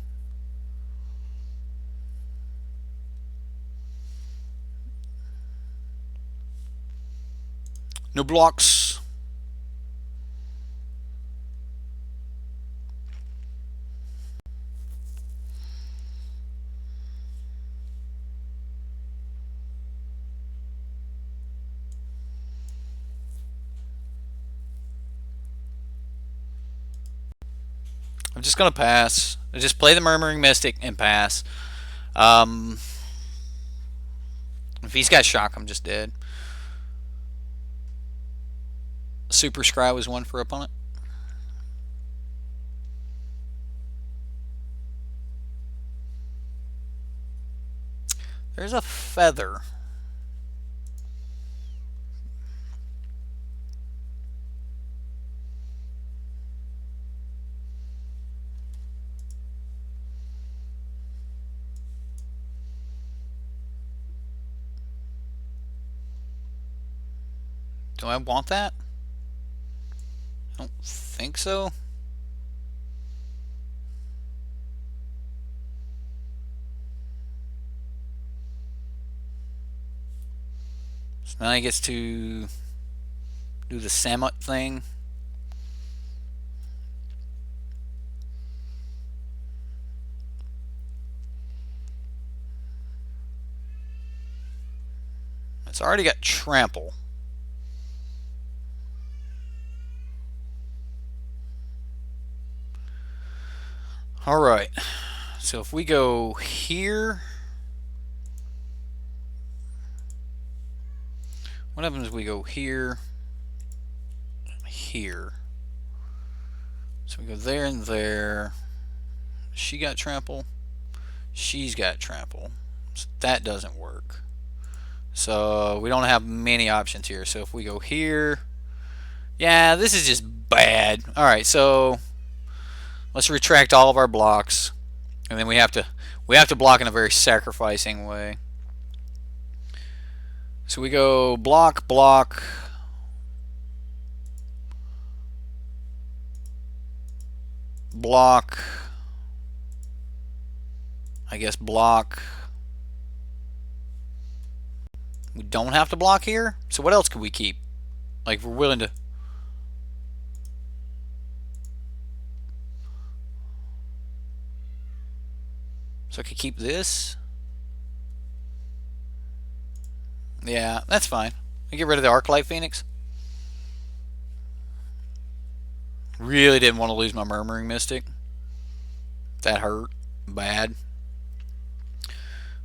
No blocks. I'm just going to pass. I just play the Murmuring Mystic and pass. If he's got shock, I'm just dead. Super Scry was one for opponent. There's a feather. Do I want that? I don't think so. So now he gets to do the Samut thing. It's already got trample. Alright, so if we go here, what happens if we go here, here? So we go there and there. She got trample. She's got trample. So that doesn't work. So we don't have many options here. So if we go here, yeah, this is just bad. Alright, so let's retract all of our blocks. And then we have to block in a very sacrificing way. So we go block, block, block, I guess block. We don't have to block here. So what else could we keep? Like if we're willing to. So I could keep this. Yeah, that's fine. I get rid of the Arclight Phoenix. Really didn't want to lose my Murmuring Mystic. That hurt bad.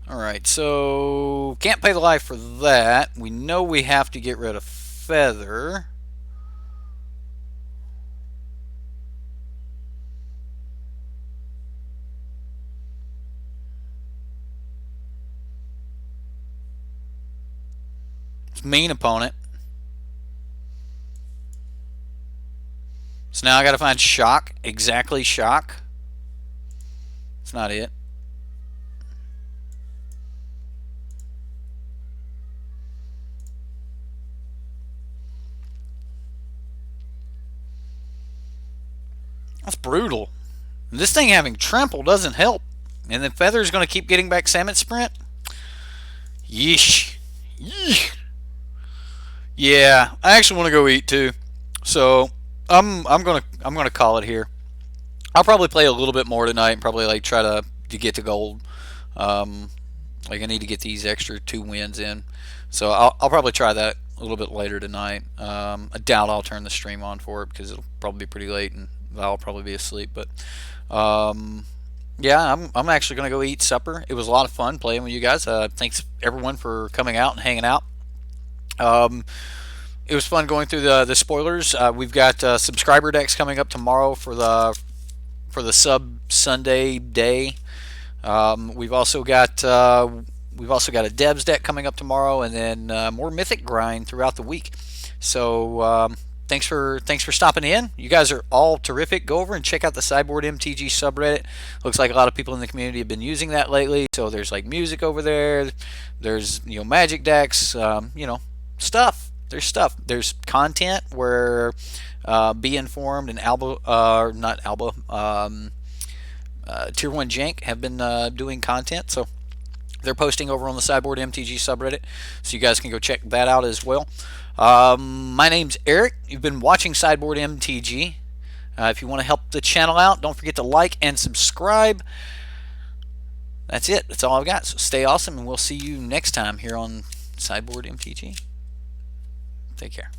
Alright, so can't pay the life for that. We know we have to get rid of Feather. It's mean opponent. So now I gotta find Shock. Exactly Shock. It's not it. That's brutal. This thing having trample doesn't help. And then Feather's going to keep getting back Salmon Sprint. Yeesh. Yeesh. Yeah, I actually want to go eat too. So I'm gonna call it here. I'll probably play a little bit more tonight and probably like try to get to gold. Like I need to get these extra 2 wins in. So I'll probably try that a little bit later tonight. I doubt I'll turn the stream on for it because it'll probably be pretty late and I'll probably be asleep. But yeah, I'm actually gonna go eat supper. It was a lot of fun playing with you guys. Thanks everyone for coming out and hanging out. It was fun going through the spoilers. We've got subscriber decks coming up tomorrow for the sub Sunday day. We've also got a Debs deck coming up tomorrow, and then more Mythic grind throughout the week. So thanks for stopping in. You guys are all terrific. Go over and check out the Sideboard MTG subreddit. Looks like a lot of people in the community have been using that lately. So there's like music over there. There's Magic decks. Stuff. There's stuff. There's content where Be Informed and Tier 1 Jank have been doing content. So they're posting over on the Sideboard MTG subreddit. So you guys can go check that out as well. My name's Eric. You've been watching Sideboard MTG. If you want to help the channel out, don't forget to like and subscribe. That's it. That's all I've got. So stay awesome, and we'll see you next time here on Sideboard MTG. Take care.